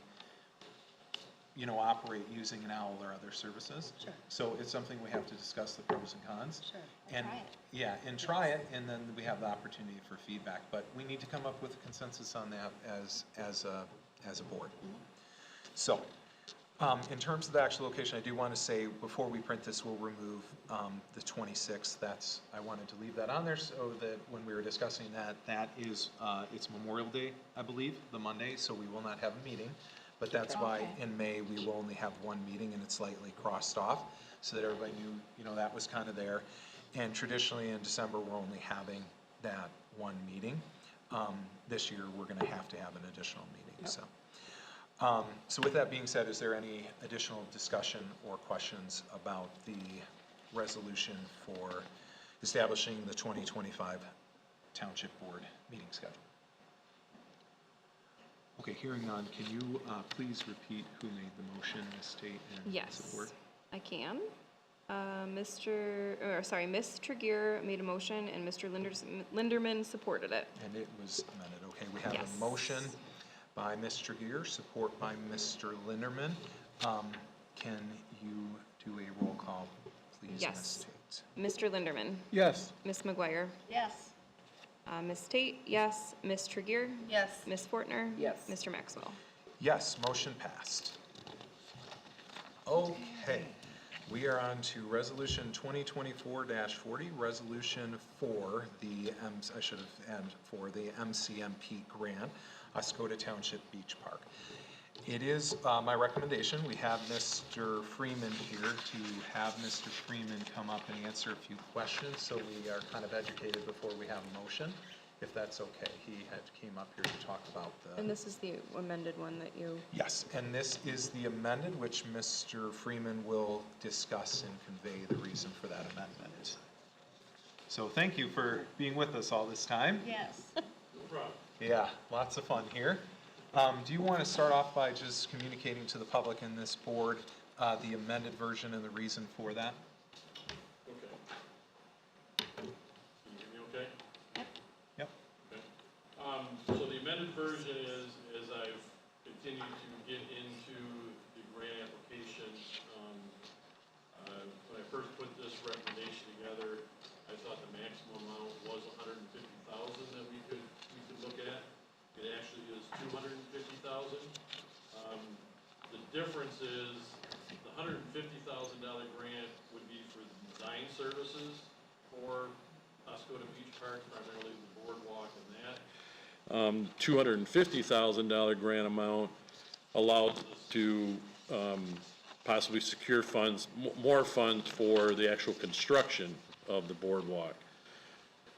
operate using an owl or other services. Sure. So it's something we have to discuss the pros and cons. Sure. And, Try it. yeah, and try it, and then we have the opportunity for feedback. But we need to come up with a consensus on that as a board. So, in terms of the actual location, I do want to say, before we print this, we'll remove the 26th. I wanted to leave that on there so that when we were discussing that is, it's Memorial Day, I believe, the Monday, so we will not have a meeting. But that's why in May, we will only have one meeting, and it's slightly crossed off, so that everybody knew, that was kind of there. And traditionally in December, we're only having that one meeting. This year, we're going to have an additional meeting, so. So with that being said, is there any additional discussion or questions about the resolution for establishing the 2025 Township Board meeting schedule? Okay, hearing none, can you please repeat who made the motion, Ms. Tate, and yes, support? I can. Ms. Tregear made a motion, and Mr. Linderman supported it. And it was amended. Okay, we have Yes. a motion by Ms. Tregear, support by Mr. Linderman. Can you do a roll call, please, Yes. Ms. Tate? Mr. Linderman, Yes. Ms. McGuire, Yes. Ms. Tate, yes. Ms. Tregear? Yes. Ms. Fortner? Yes. Mr. Maxwell? Yes, motion passed. Okay, we are on to Resolution 2024-40, Resolution for the, I should have added for the MCMP grant, Oscoda Township Beach Park. It is my recommendation, we have Mr. Freeman here to have Mr. Freeman come up and answer a few questions, so we are kind of educated before we have a motion, if that's okay. He had came up here to talk about the... And this is the amended one that you... Yes, and this is the amended, which Mr. Freeman will discuss and convey the reason for that amendment. So thank you for being with us all this time. Yes. Yeah, lots of fun here. Do you want to start off by just communicating to the public in this board the amended version and the reason for that? Okay. Can you hear me okay? Yep. Okay. So the amended version is, as I've continued to get into the grant application, when I first put this recommendation together, I thought the maximum amount was $150,000 that we could look at. It actually is $250,000. The difference is the $150,000 grant would be for the design services for Oscoda Beach Park, primarily the boardwalk and that. $250,000 grant amount allows us to possibly secure funds, more funds for the actual construction of the boardwalk.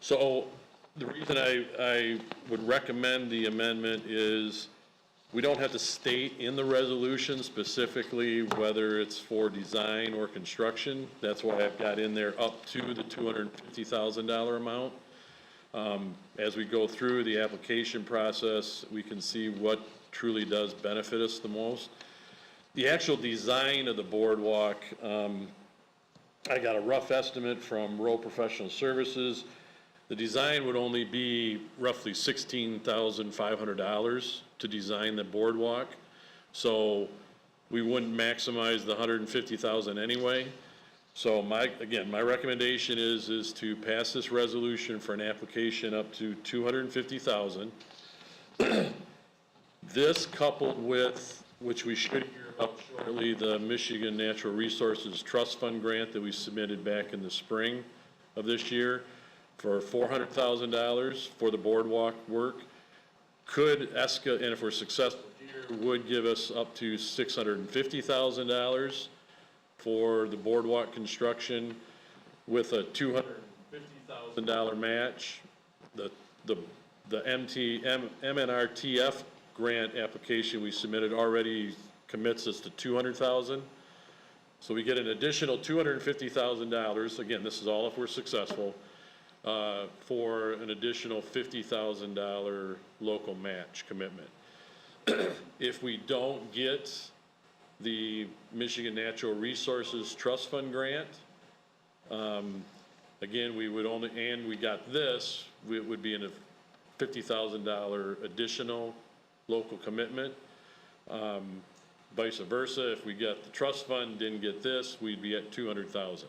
So the reason I would recommend the amendment is we don't have to state in the resolution specifically whether it's for design or construction. That's why I've got in there up to the $250,000 amount. As we go through the application process, we can see what truly does benefit us the most. The actual design of the boardwalk, I got a rough estimate from Row Professional Services. The design would only be roughly $16,500 to design the boardwalk. So we wouldn't maximize the $150,000 anyway. So my recommendation is to pass this resolution for an application up to $250,000. This coupled with, which we should hear about shortly, the Michigan Natural Resources Trust Fund grant that we submitted back in the spring of this year for $400,000 for the boardwalk work, could escalate, and if we're successful here, would give us up to $650,000 for the boardwalk construction with a $250,000 match. The MNRTF grant application we submitted already commits us to $200,000. So we get an additional $250,000. Again, this is all if we're successful, for an additional $50,000 local match commitment. If we don't get the Michigan Natural Resources Trust Fund grant, again, we would only, and we got this, it would be in a $50,000 additional local commitment. Vice versa, if we got the trust fund, didn't get this, we'd be at $200,000.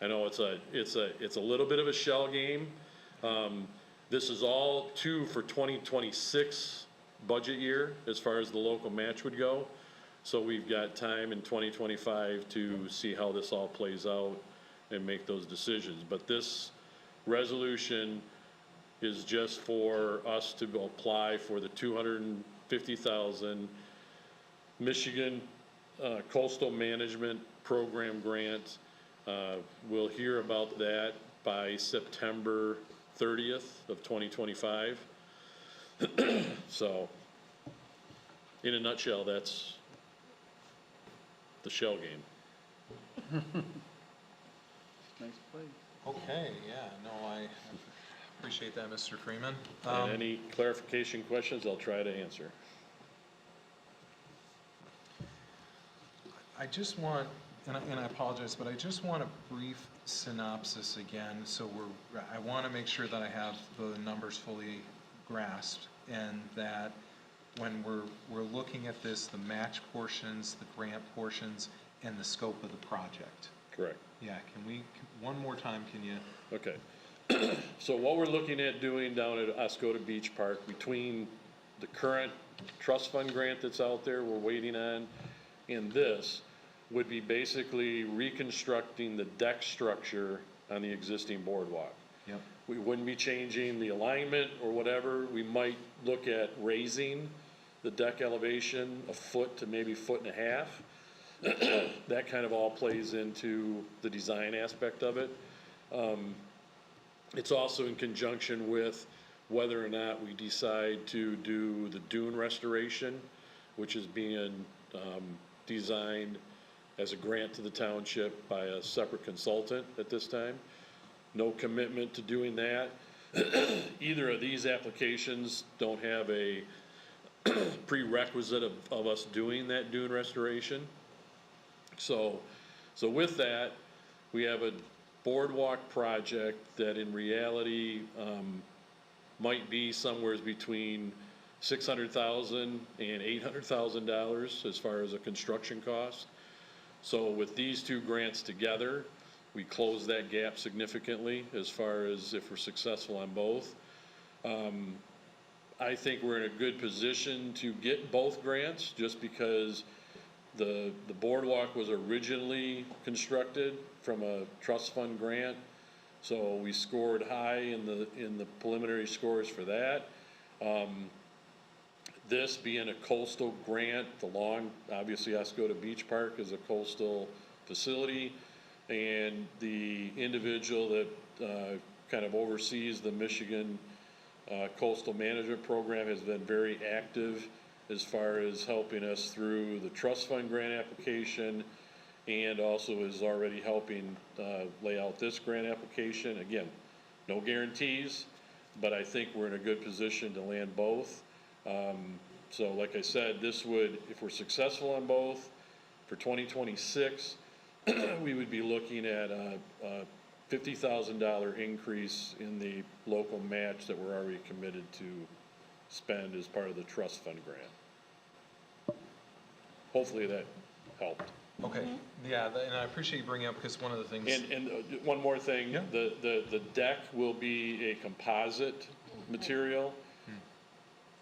I know it's a little bit of a shell game. This is all for 2026 budget year as far as the local match would go. So we've got time in 2025 to see how this all plays out and make those decisions. But this resolution is just for us to apply for the $250,000 Michigan Coastal Management Program grant. We'll hear about that by September 30th of 2025. So, in a nutshell, that's the shell game. Nice play. Okay, yeah, no, I appreciate that, Mr. Freeman. And any clarification questions, I'll try to answer. I just want, and I apologize, but I just want a brief synopsis again, so I want to make sure that I have the numbers fully grasped, and that when we're looking at this, the match portions, the grant portions, and the scope of the project. Correct. Yeah, one more time, can you? Okay. So what we're looking at doing down at Oscoda Beach Park, between the current trust fund grant that's out there, we're waiting on, and this, would be basically reconstructing the deck structure on the existing boardwalk. Yep. We wouldn't be changing the alignment or whatever. We might look at raising the deck elevation a foot to maybe 1.5 feet. That kind of all plays into the design aspect of it. It's also in conjunction with whether or not we decide to do the dune restoration, which is being designed as a grant to the township by a separate consultant at this time. No commitment to doing that. Either of these applications don't have a prerequisite of us doing that dune restoration. So with that, we have a boardwalk project that in reality might be somewhere between $600,000 and $800,000 as far as a construction cost. So with these two grants together, we close that gap significantly as far as if we're successful on both. I think we're in a good position to get both grants just because the boardwalk was originally constructed from a trust fund grant. So we scored high in the preliminary scores for that. This being a coastal grant, obviously Oscoda Beach Park is a coastal facility, and the individual that kind of oversees the Michigan Coastal Management Program has been very active as far as helping us through the trust fund grant application, and also is already helping lay out this grant application. Again, no guarantees, but I think we're in a good position to land both. So like I said, this would, if we're successful on both, for 2026, we would be looking at a $50,000 increase in the local match that we're already committed to spend as part of the trust fund grant. Hopefully that helped. Okay, yeah, and I appreciate you bringing up, because one of the things. And one more thing, Yeah. the deck will be a composite material.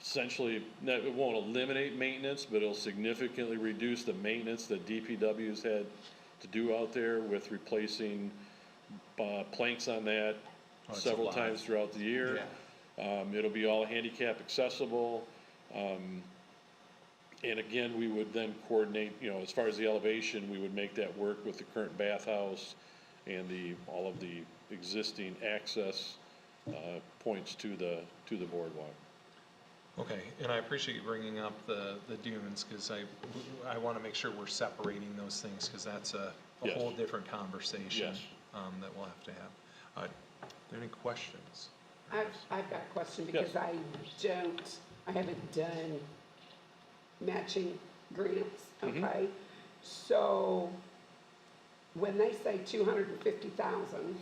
Essentially, it won't eliminate maintenance, but it'll significantly reduce the maintenance that DPW's had to do out there with replacing planks on that it's a several lot. times throughout the year. It'll be all handicap accessible. And again, we would then coordinate, as far as the elevation, we would make that work with the current bathhouse and all of the existing access points to the boardwalk. Okay, and I appreciate you bringing up the dunes, because I want to make sure we're separating those things, because that's a Yes. whole different conversation Yes. that we'll have to have. Are there any questions? I've got a question because I haven't done matching grants, okay? So when they say 250,000,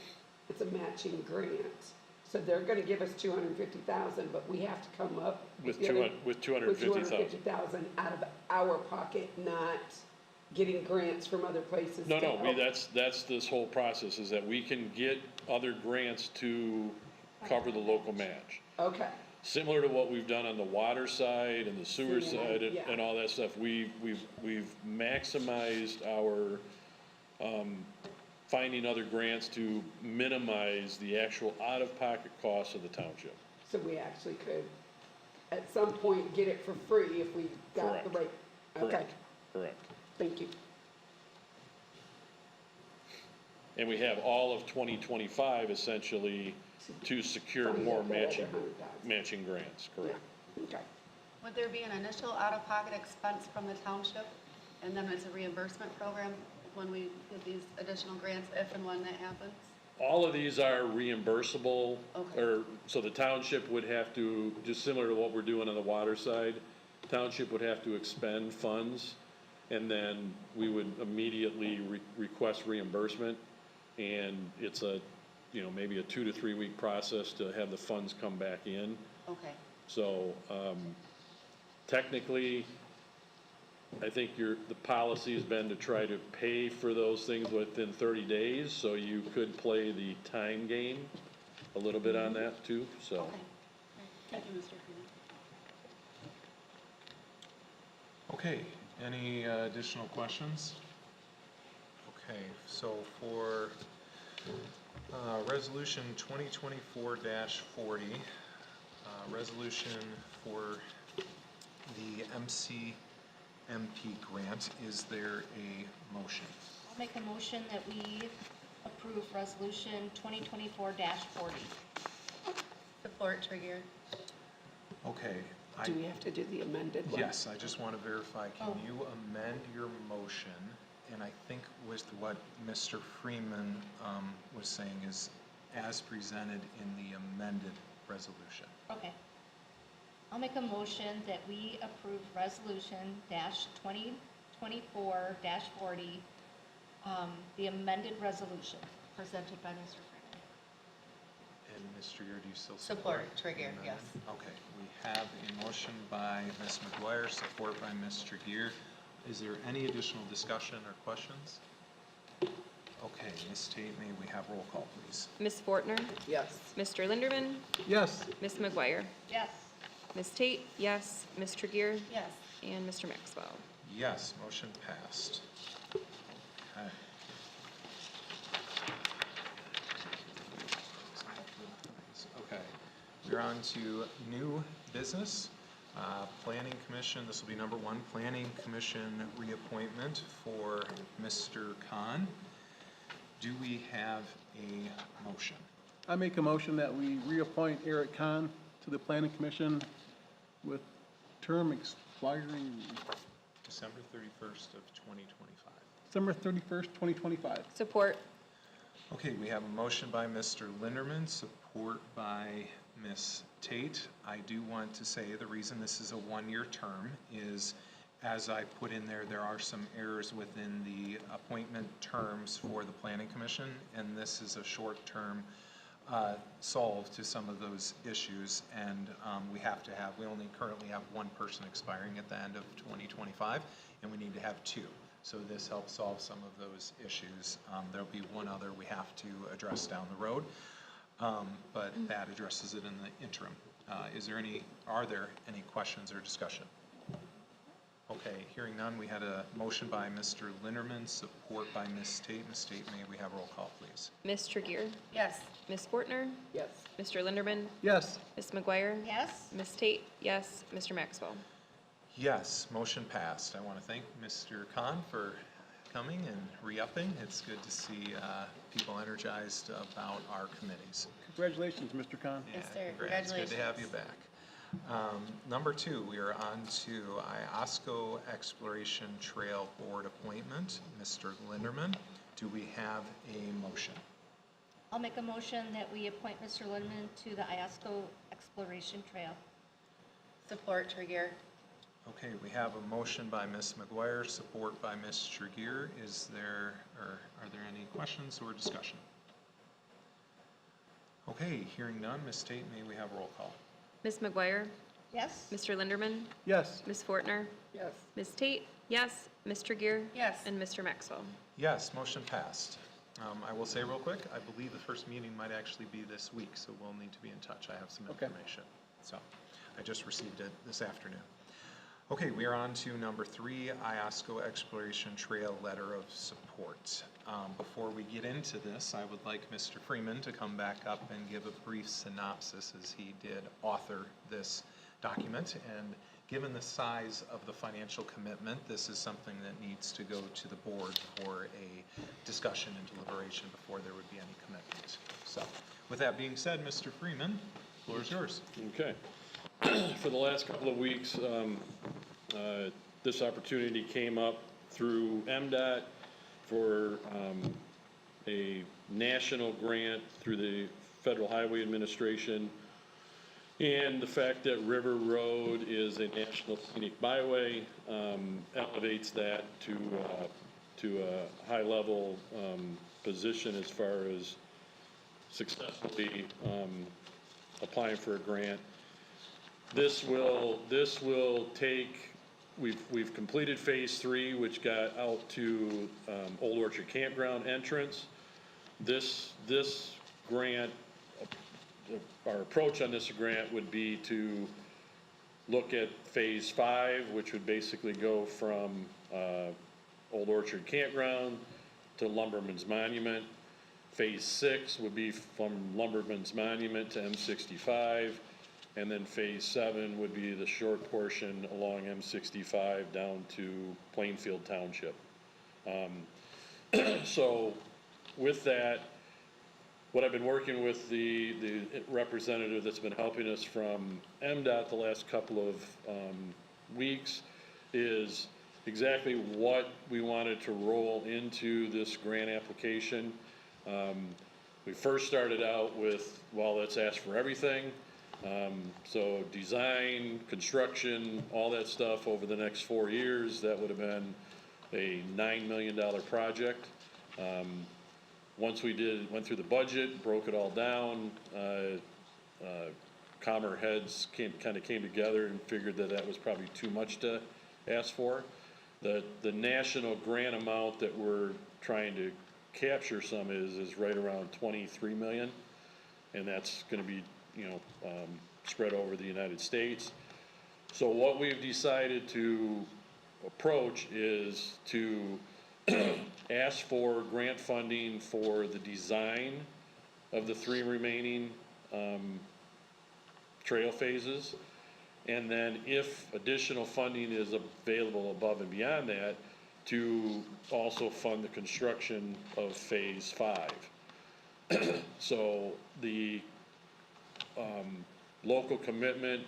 it's a matching grant. So they're gonna give us 250,000, but we have to come up With the other- 250,000. 250,000 out of our pocket, not getting grants from other places. No, to no, help. that's this whole process, is that we can get other grants to cover the local match. Okay, Similar to what we've done on the water side and the sewer See, side yeah. and all that stuff, we've maximized our, finding other grants to minimize the actual out-of-pocket costs of the township. so we actually could, at some point, get it for free if we got the Correct. right, okay, Correct. thank you. And we have all of 2025 essentially to secure Fund more that other matching, 100,000. matching grants, Yeah, correct? okay. Would there be an initial out-of-pocket expense from the township, and then it's a reimbursement program when we get these additional grants, if and when that happens? All of these are reimbursable, Okay. so the township would have to, just similar to what we're doing on the water side, township would have to expend funds, and then we would immediately request reimbursement, and it's maybe a 2 to 3 week process to have the funds come back in. Okay. So, technically, I think the policy has been to try to pay for those things within 30 days, so you could play the time game a little bit on that too, so. Okay. Thank you, Mr. Freeman. Okay, any additional questions? Okay, so for Resolution 2024-40, resolution for the MCMP grant, is there a motion? I'll make a motion that we approve resolution 2024-40. Support, Trigger. Okay. Do we have to do the amended one? Yes, I just want to verify, can Oh. you amend your motion? And I think with what Mr. Freeman was saying is as presented in the amended resolution. Okay. I'll make a motion that we approve resolution dash 2024-40, the amended resolution presented by Mr. Freeman. And Mr. Gear, do you still Support, support? Trigger, the yes. amendment? Okay, we have a motion by Ms. McGuire, support by Mr. Gear. Is there any additional discussion or questions? Okay, Ms. Tate, may we have roll call, please? Ms. Fortner, Yes. Mr. Linderman, Yes. Ms. McGuire, Yes. Ms. Tate, yes, Ms. Tregear, Yes. and Mr. Maxwell. Yes, motion passed. Okay. Okay, we're on to new business. Planning Commission, this will be number 1, Planning Commission reappointment for Mr. Khan. Do we have a motion? I make a motion that we reappoint Eric Kahn to the Planning Commission with term expiring December 31st of 2025. December 31st, 2025. Support. Okay, we have a motion by Mr. Linderman, support by Ms. Tate. I do want to say the reason this is a one-year term is, as I put in there, there are some errors within the appointment terms for the Planning Commission, and this is a short-term solve to some of those issues, and we only currently have one person expiring at the end of 2025, and we need to have 2. So this helps solve some of those issues. There'll be one other we have to address down the road, but that addresses it in the interim. Are there any questions or discussion? Okay, hearing none, we had a motion by Mr. Linderman, support by Ms. Tate. Ms. Tate, may we have roll call, please? Ms. Tregear, Yes. Ms. Fortner, Yes. Mr. Linderman, Yes. Ms. McGuire, Yes. Ms. Tate, yes, Mr. Maxwell. Yes, motion passed. I want to thank Mr. Khan for coming and re-upping. It's good to see people energized about our committees. Congratulations, Mr. Kahn. Yes, Yeah, sir. congrats. Good to have you back. Number 2, we are on to Oscoda Exploration Trail Board appointment. Mr. Linderman, do we have a motion? I'll make a motion that we appoint Mr. Lindeman to the Iosco Exploration Trail. Support, Trigger. Okay, we have a motion by Ms. McGuire, support by Ms. Tregear. Are there any questions or discussion? Okay, hearing none, Ms. Tate, may we have roll call? Ms. McGuire, Yes. Mr. Linderman, Yes. Ms. Fortner, Yes. Ms. Tate, yes, Ms. Tregear, Yes. and Mr. Maxwell. Yes, motion passed. I will say real quick, I believe the first meeting might actually be this week, so we'll need to be in touch. I have some Okay. information. So, I just received it this afternoon. Okay, we are on to number 3, Iosco Exploration Trail Letter of Support. Before we get into this, I would like Mr. Freeman to come back up and give a brief synopsis, as he did author this document. And given the size of the financial commitment, this is something that needs to go to the board for a discussion and deliberation before there would be any commitment. So, with that being said, Mr. Freeman, the floor is yours. Okay. For the last couple of weeks, this opportunity came up through MDOT for a national grant through the Federal Highway Administration, and the fact that River Road is a national scenic byway elevates that to a high-level position as far as successfully applying for a grant. This will take, we've completed phase 3, which got out to Old Orchard Campground entrance. This grant our approach on this grant would be to look at phase 5, which would basically go from Old Orchard Campground to Lumberman's Monument. Phase 6 would be from Lumberman's Monument to M65, and then phase 7 would be the short portion along M65 down to Plainfield Township. So with that, what I've been working with the representative that's been helping us from MDOT the last couple of weeks is exactly what we wanted to roll into this grant application. We first started out with, well, let's ask for everything. So design, construction, all that stuff over the next 4 years, that would have been a $9 million project. Once we went through the budget, broke it all down, Commer heads kind of came together and figured that that was probably too much to ask for. The national grant amount that we're trying to capture some is right around 23 million, and that's going to be, spread over the United States. So what we've decided to approach is to ask for grant funding for the design of the 3 remaining trail phases, and then if additional funding is available above and beyond that, to also fund the construction of phase 5. So the local commitment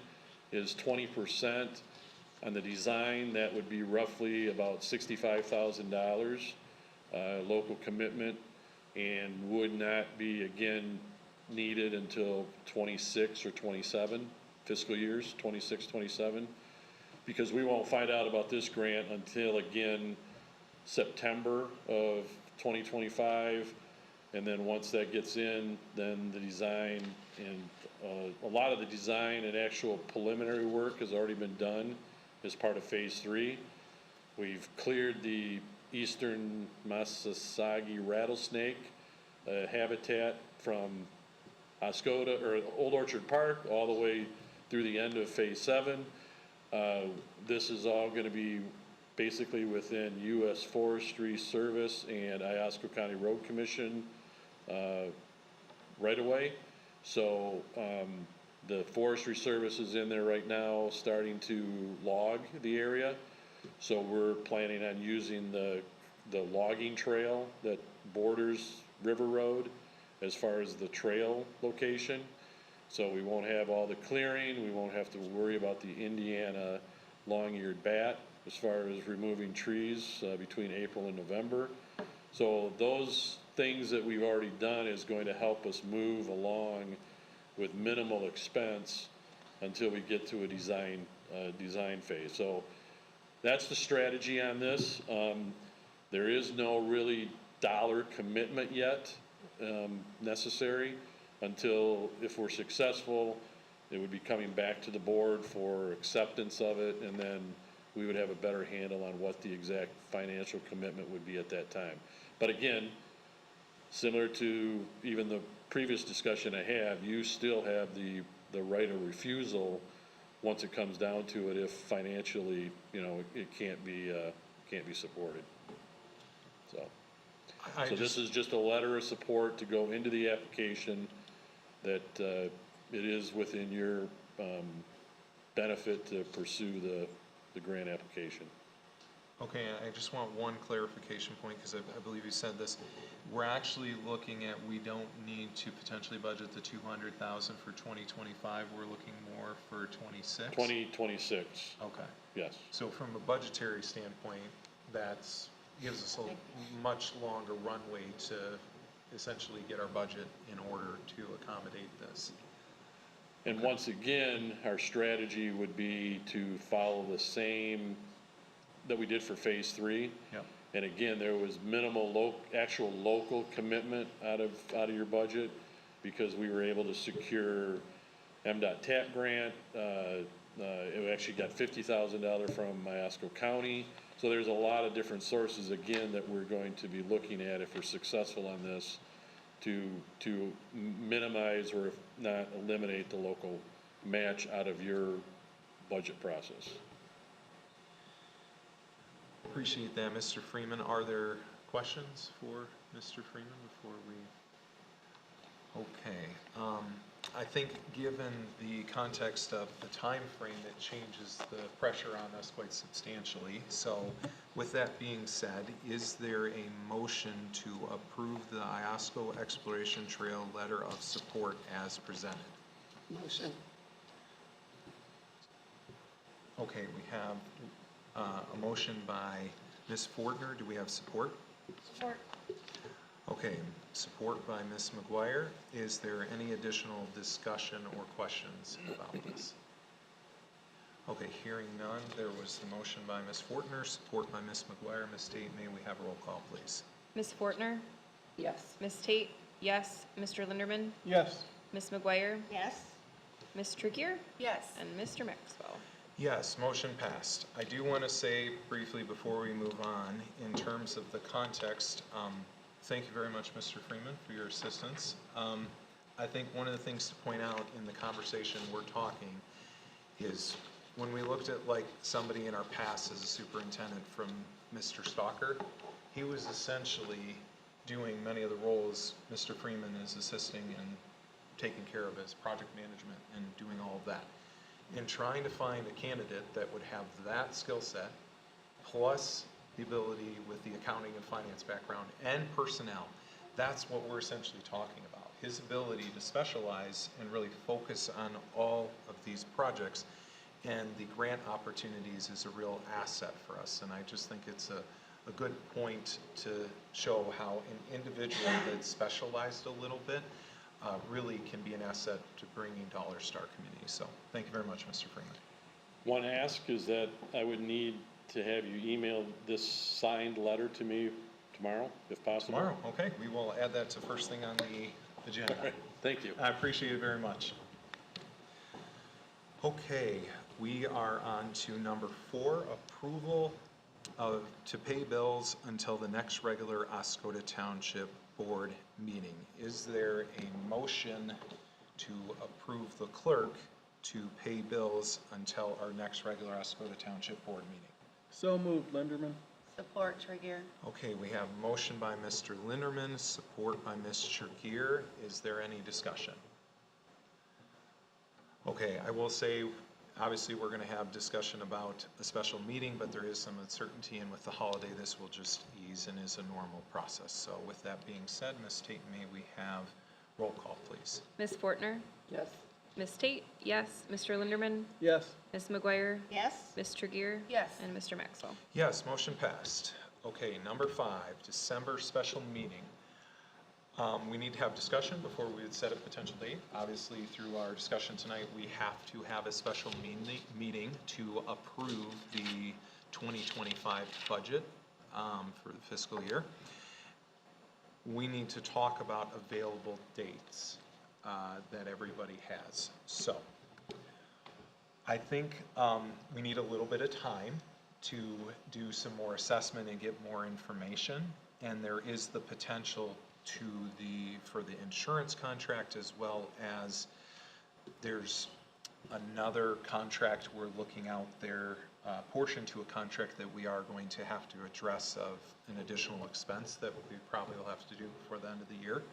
is 20%. On the design, that would be roughly about $65,000 local commitment, and would not be again needed until 26 or 27 fiscal years, 26, 27, because we won't find out about this grant until again September of 2025, and then once that gets in, then the design and a lot of the design and actual preliminary work has already been done as part of phase 3. We've cleared the eastern Massasauga rattlesnake habitat from Oscoda or Old Orchard Park all the way through the end of phase 7. This is all going to be basically within U.S. Forestry Service and Iosco County Road Commission right away. So the Forestry Service is in there right now starting to log the area. So we're planning on using the logging trail that borders River Road as far as the trail location. So we won't have all the clearing, we won't have to worry about the Indiana long-eared bat as far as removing trees between April and November. So those things that we've already done is going to help us move along with minimal expense until we get to a design phase. So that's the strategy on this. There is no really dollar commitment yet necessary until, if we're successful, it would be coming back to the board for acceptance of it, and then we would have a better handle on what the exact financial commitment would be at that time. But again, similar to even the previous discussion I have, you still have the right of refusal once it comes down to it if financially, it can't be supported. So this is just a letter of support to go into the application that it is within your benefit to pursue the grant application. Okay, I just want one clarification point, because I believe you said this. We're actually looking at, we don't need to potentially budget the 200,000 for 2025, we're looking more for 26? 2026, Okay, yes. so from a budgetary standpoint, that's, gives us a much longer runway to essentially get our budget in order to accommodate this. And once again, our strategy would be to follow the same that we did for phase 3. Yep. And again, there was minimal actual local commitment out of your budget, because we were able to secure MDOT TAP grant. It actually got $50,000 from Iosco County. So there's a lot of different sources, again, that we're going to be looking at if we're successful on this to minimize or if not eliminate the local match out of your budget process. Appreciate that, Mr. Freeman. Are there questions for Mr. Freeman before we? Okay, I think given the context of the time frame, it changes the pressure on us quite substantially. So with that being said, is there a motion to approve the Iosco Exploration Trail Letter of Support as presented? Motion. Okay, we have a motion by Ms. Fortner. Do we have support? Support. Okay, support by Ms. McGuire. Is there any additional discussion or questions about this? Okay, hearing none, there was the motion by Ms. Fortner, support by Ms. McGuire. Ms. Tate, may we have a roll call, please? Ms. Fortner, Yes. Ms. Tate, yes. Mr. Linderman, Yes. Ms. McGuire, Yes. Ms. Truggier, Yes. and Mr. Maxwell. Yes, motion passed. I do want to say briefly before we move on, in terms of the context, thank you very much, Mr. Freeman, for your assistance. I think one of the things to point out in the conversation we're talking is when we looked at like somebody in our past as a superintendent from Mr. Stalker, he was essentially doing many of the roles Mr. Freeman is assisting and taking care of as project management and doing all of that. In trying to find a candidate that would have that skill set, plus the ability with the accounting and finance background and personnel, that's what we're essentially talking about. His ability to specialize and really focus on all of these projects and the grant opportunities is a real asset for us. And I just think it's a good point to show how an individual that's specialized a little bit really can be an asset to bringing dollars to our community. So thank you very much, Mr. Freeman. One ask is that I would need to have you email this signed letter to me tomorrow, if possible. Tomorrow, okay, we will add that to first thing on the agenda. All right, thank you. I appreciate it very much. Okay, we are on to number 4, approval to pay bills until the next regular Oscoda Township Board meeting. Is there a motion to approve the clerk to pay bills until our next regular Oscoda Township Board meeting? So moved, Linderman. Support Trigger. Okay, we have a motion by Mr. Linderman, support by Ms. Truggier. Is there any discussion? Okay, I will say, obviously, we're gonna have discussion about a special meeting, but there is some uncertainty, and with the holiday, this will just ease and is a normal process. So with that being said, Ms. Tate, may we have roll call, please? Ms. Fortner, Yes. Ms. Tate, yes. Mr. Linderman, Yes. Ms. McGuire, Yes. Ms. Truggier, Yes. and Mr. Maxwell. Yes, motion passed. Okay, number 5, December special meeting. We need to have discussion before we would set a potential date. Obviously, through our discussion tonight, we have to have a special meeting to approve the 2025 budget for the fiscal year. We need to talk about available dates that everybody has. So, I think we need a little bit of time to do some more assessment and get more information, and there is the potential for the insurance contract, as well as there's another contract we're looking out there, portion to a contract that we are going to have to address of an additional expense that we probably will have to do before the end of the year.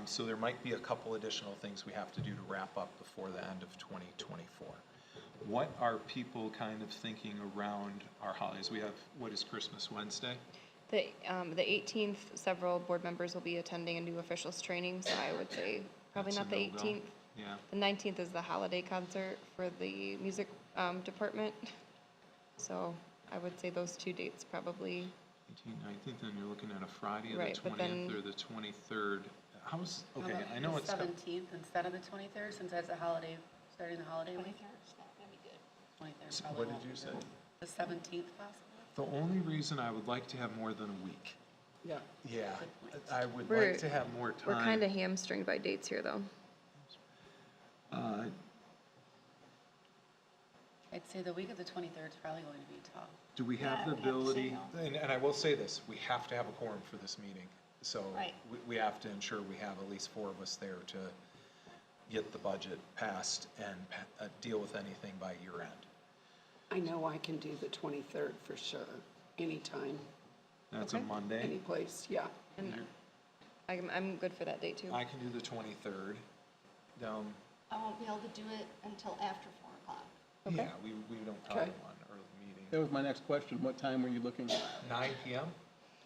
So there might be a couple additional things we have to do to wrap up before the end of 2024. What are people kind of thinking around our holidays? We have, what is Christmas Wednesday? The 18th, several board members will be attending a new officials training, so I would say probably That's not the a no-go. 18th. Yeah, The 19th is the holiday concert for the music department. So I would say those 2 dates probably. 18th, 19th, then you're looking at a Friday of Right, the but then- 20th or the 23rd. How's, okay, How about I know the it's, 17th instead of the 23rd, since that's a holiday, starting the holiday week. 23rd's not gonna be good. 23rd So probably what won't did you be say? good. The 17th possible? the only reason I would like to have more than a week. Yeah. Yeah, Good point. I would We're- like to have more time. We're kind of hamstringed by dates here, though. I'd say the week of the 23rd is probably going to be tough. Do we have the ability, and I will say this, we have to have a quorum for this meeting. So Right. we have to ensure we have at least 4 of us there to get the budget passed and deal with anything by year end. I know I can do the 23rd for sure, anytime, That's a Okay. Monday. any place, yeah. And I'm good for that date too. I can do the 23rd. I won't be able to do it until after 4 o'clock. Yeah, we don't probably Okay. want an early meeting. That was my next question. What time were you looking? 9 PM?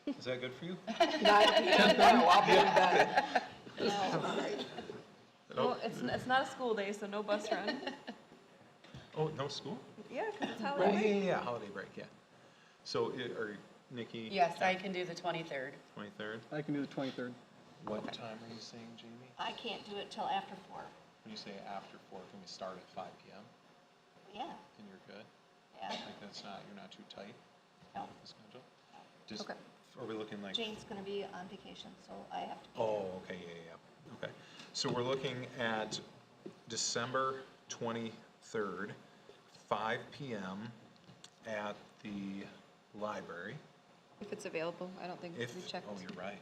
Is that good for you? 9 PM, no, I'll be in bed. Well, it's not a school day, so no bus run. Oh, no school? Yeah, because it's Oh, holiday. yeah, holiday break, yeah. So, or Nikki? Yes, I can do the 23rd. 23rd? I can do the 23rd. What time are you saying, Jamie? I can't do it till after 4. When you say after 4, can we start at 5 PM? Yeah, And you're good? yeah. Like you're not too tight No. with the schedule? Just, Okay. are we looking like? Jane's gonna be on vacation, so I have to be there. Oh, okay, yeah. Okay. So we're looking at December 23rd, 5 PM at the library. If it's available, I don't think we If, checked. oh, you're right.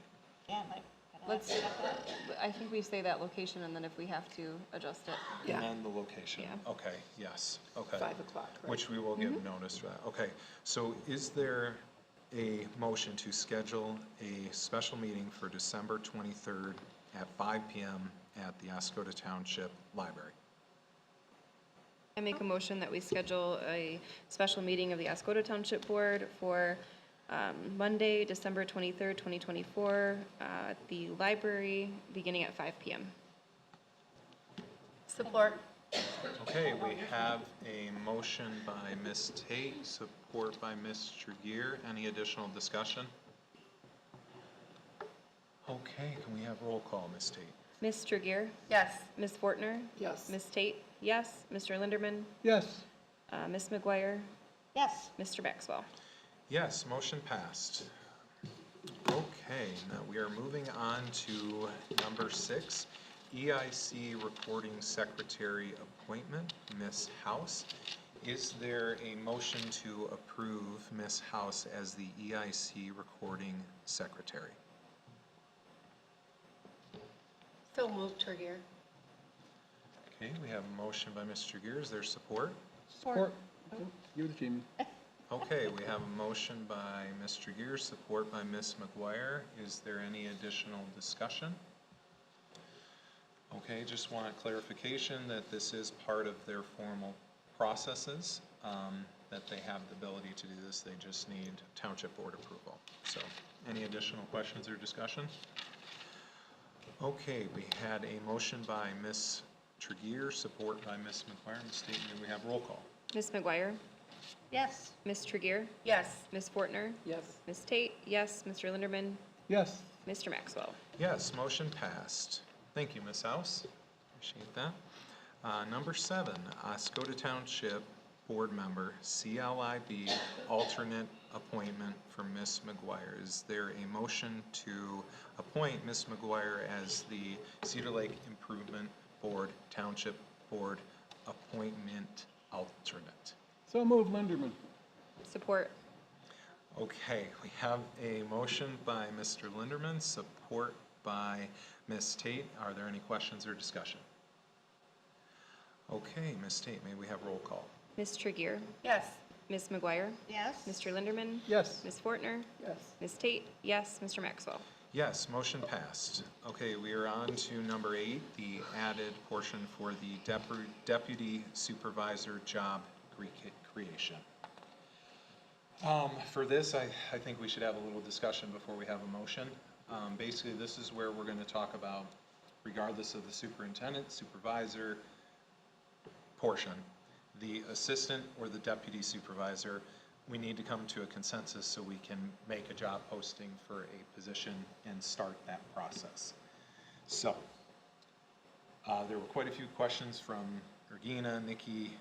Yeah, I gotta Let's, have to check that. I think we say that location, and then if we have to, adjust it. And Yeah. then the location. Yeah. Okay, yes, okay. 5 o'clock, right? Which we will give notice for that. Okay, so is there a motion to schedule a special meeting for December 23rd at 5 PM at the Oscoda Township Library? I make a motion that we schedule a special meeting of the Oscoda Township Board for Monday, December 23rd, 2024, at the library, beginning at 5 PM. Support. Okay, we have a motion by Ms. Tate, support by Ms. Tregear. Any additional discussion? Okay, can we have roll call, Ms. Tate? Ms. Tregear, Yes. Ms. Fortner, Yes. Ms. Tate, yes. Mr. Linderman, Yes. Ms. McGuire, Yes, Mr. Maxwell. Yes, motion passed. Okay, now we are moving on to number 6, EIC Recording Secretary Appointment, Ms. House. Is there a motion to approve Ms. House as the EIC Recording Secretary? So moved, Tregear. Okay, we have a motion by Mr. Gear. Is there support? Support. Give it to Jamie. Okay, we have a motion by Mr. Gear, support by Ms. McGuire. Is there any additional discussion? Okay, just want clarification that this is part of their formal processes, that they have the ability to do this, they just need township board approval. So, any additional questions or discussion? Okay, we had a motion by Ms. Tregear, support by Ms. McGuire. Ms. Staton, may we have roll call? Ms. McGuire, yes, Ms. Tregear, Yes. Ms. Fortner, Yes. Ms. Tate, yes. Mr. Linderman, Yes. Mr. Maxwell. Yes, motion passed. Thank you, Ms. House. Appreciate that. Number 7, Oscoda Township Board Member, CLIB, alternate appointment for Ms. McGuire. Is there a motion to appoint Ms. McGuire as the Cedar Lake Improvement Board Township Board appointment alternate? So move Linderman. Support. Okay, we have a motion by Mr. Linderman, support by Ms. Tate. Are there any questions or discussion? Okay, Ms. Tate, may we have roll call? Ms. Tregear, Yes. Ms. McGuire, yes. Mr. Linderman, Yes. Ms. Fortner, Yes. Ms. Tate, yes. Mr. Maxwell. Yes, motion passed. Okay, we are on to number 8, the added portion for the deputy supervisor job creation. For this, I think we should have a little discussion before we have a motion. Basically, this is where we're going to talk about, regardless of the superintendent, supervisor portion, the assistant or the deputy supervisor, we need to come to a consensus so we can make a job posting for a position and start that process. So, there were quite a few questions from Regina, Nikki,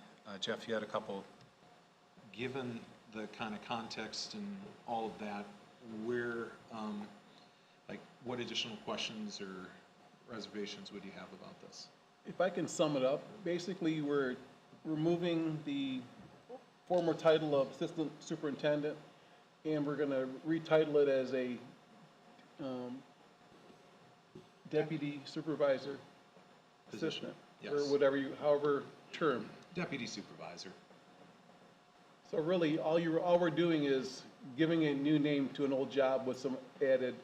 Jeff, you had a couple. Given the kind of context and all of that, where, what additional questions or reservations would you have about this? If I can sum it up, basically, we're removing the former title of assistant superintendent, and we're gonna retitle it as a deputy supervisor position, Yes. or whatever you, however term. Deputy supervisor. So really, all we're doing is giving a new name to an old job with some added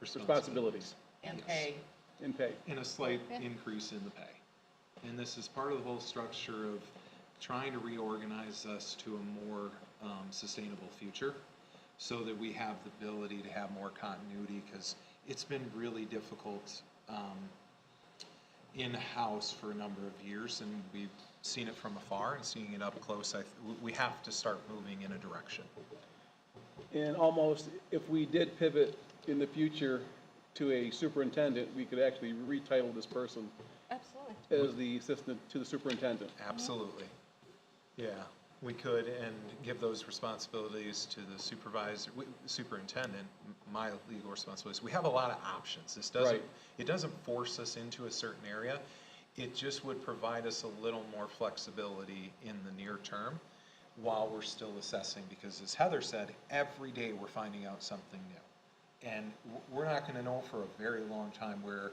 responsibilities And Yes. pay. and pay. And a slight increase in the pay. And this is part of the whole structure of trying to reorganize us to a more sustainable future so that we have the ability to have more continuity, because it's been really difficult in-house for a number of years, and we've seen it from afar and seeing it up close. We have to start moving in a direction. And almost, if we did pivot in the future to a superintendent, we could actually retitle this person Absolutely. as the assistant to the superintendent. Absolutely. Yeah, we could, and give those responsibilities to the superintendent, my legal responsibilities. We have a lot of options. This doesn't, Right. it doesn't force us into a certain area. It just would provide us a little more flexibility in the near term while we're still assessing, because as Heather said, every day we're finding out something new. And we're not gonna know for a very long time where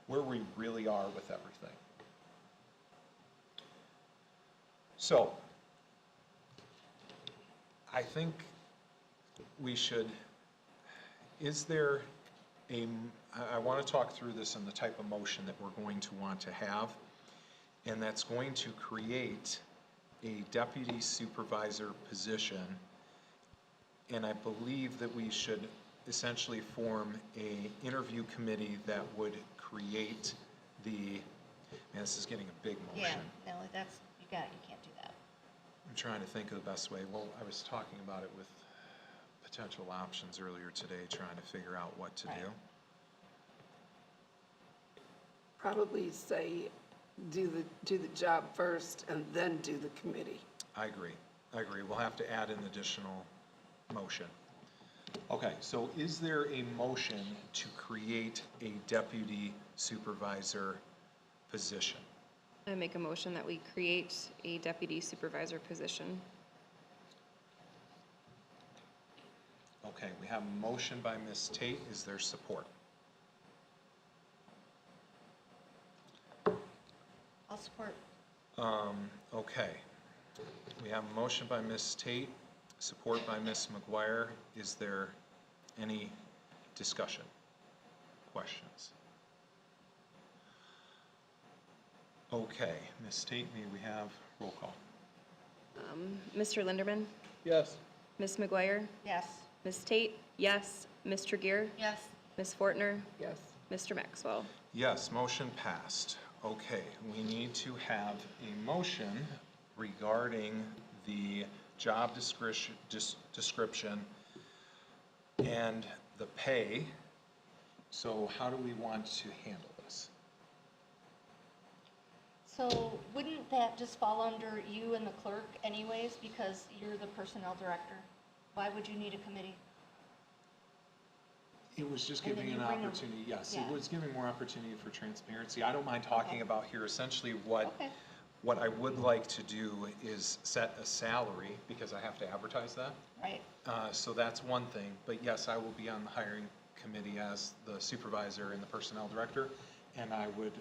we really are with everything. So, I think we should, I want to talk through this and the type of motion that we're going to want to have, and that's going to create a deputy supervisor position, and I believe that we should essentially form a interview committee that would create man, this is getting a big Yeah, motion. no, you can't do that. I'm trying to think of the best way. Well, I was talking about it with potential options earlier today, trying to figure out what to do. Probably say, do the job first and then do the committee. I agree. We'll have to add an additional motion. Okay, so is there a motion to create a deputy supervisor position? I make a motion that we create a deputy supervisor position. Okay, we have a motion by Ms. Tate. Is there support? I'll support. Okay. We have a motion by Ms. Tate, support by Ms. McGuire. Is there any discussion? Questions? Okay, Ms. Tate, may we have roll call? Mr. Linderman, Yes, Ms. McGuire, Yes. Ms. Tate, yes. Mr. Gear, Yes. Ms. Fortner, Yes. Mr. Maxwell. Yes, motion passed. Okay, we need to have a motion regarding the job description and the pay. So how do we want to handle this? So wouldn't that just fall under you and the clerk anyways, because you're the personnel director? Why would you need a committee? It was just And then giving an you bring 'em- opportunity, yes, it yeah. was giving more opportunity for transparency. I don't mind talking about here essentially Okay. what I would like to do is set a salary, because I have to advertise that. Right. So that's one thing, but yes, I will be on the hiring committee as the supervisor and the personnel director, and I would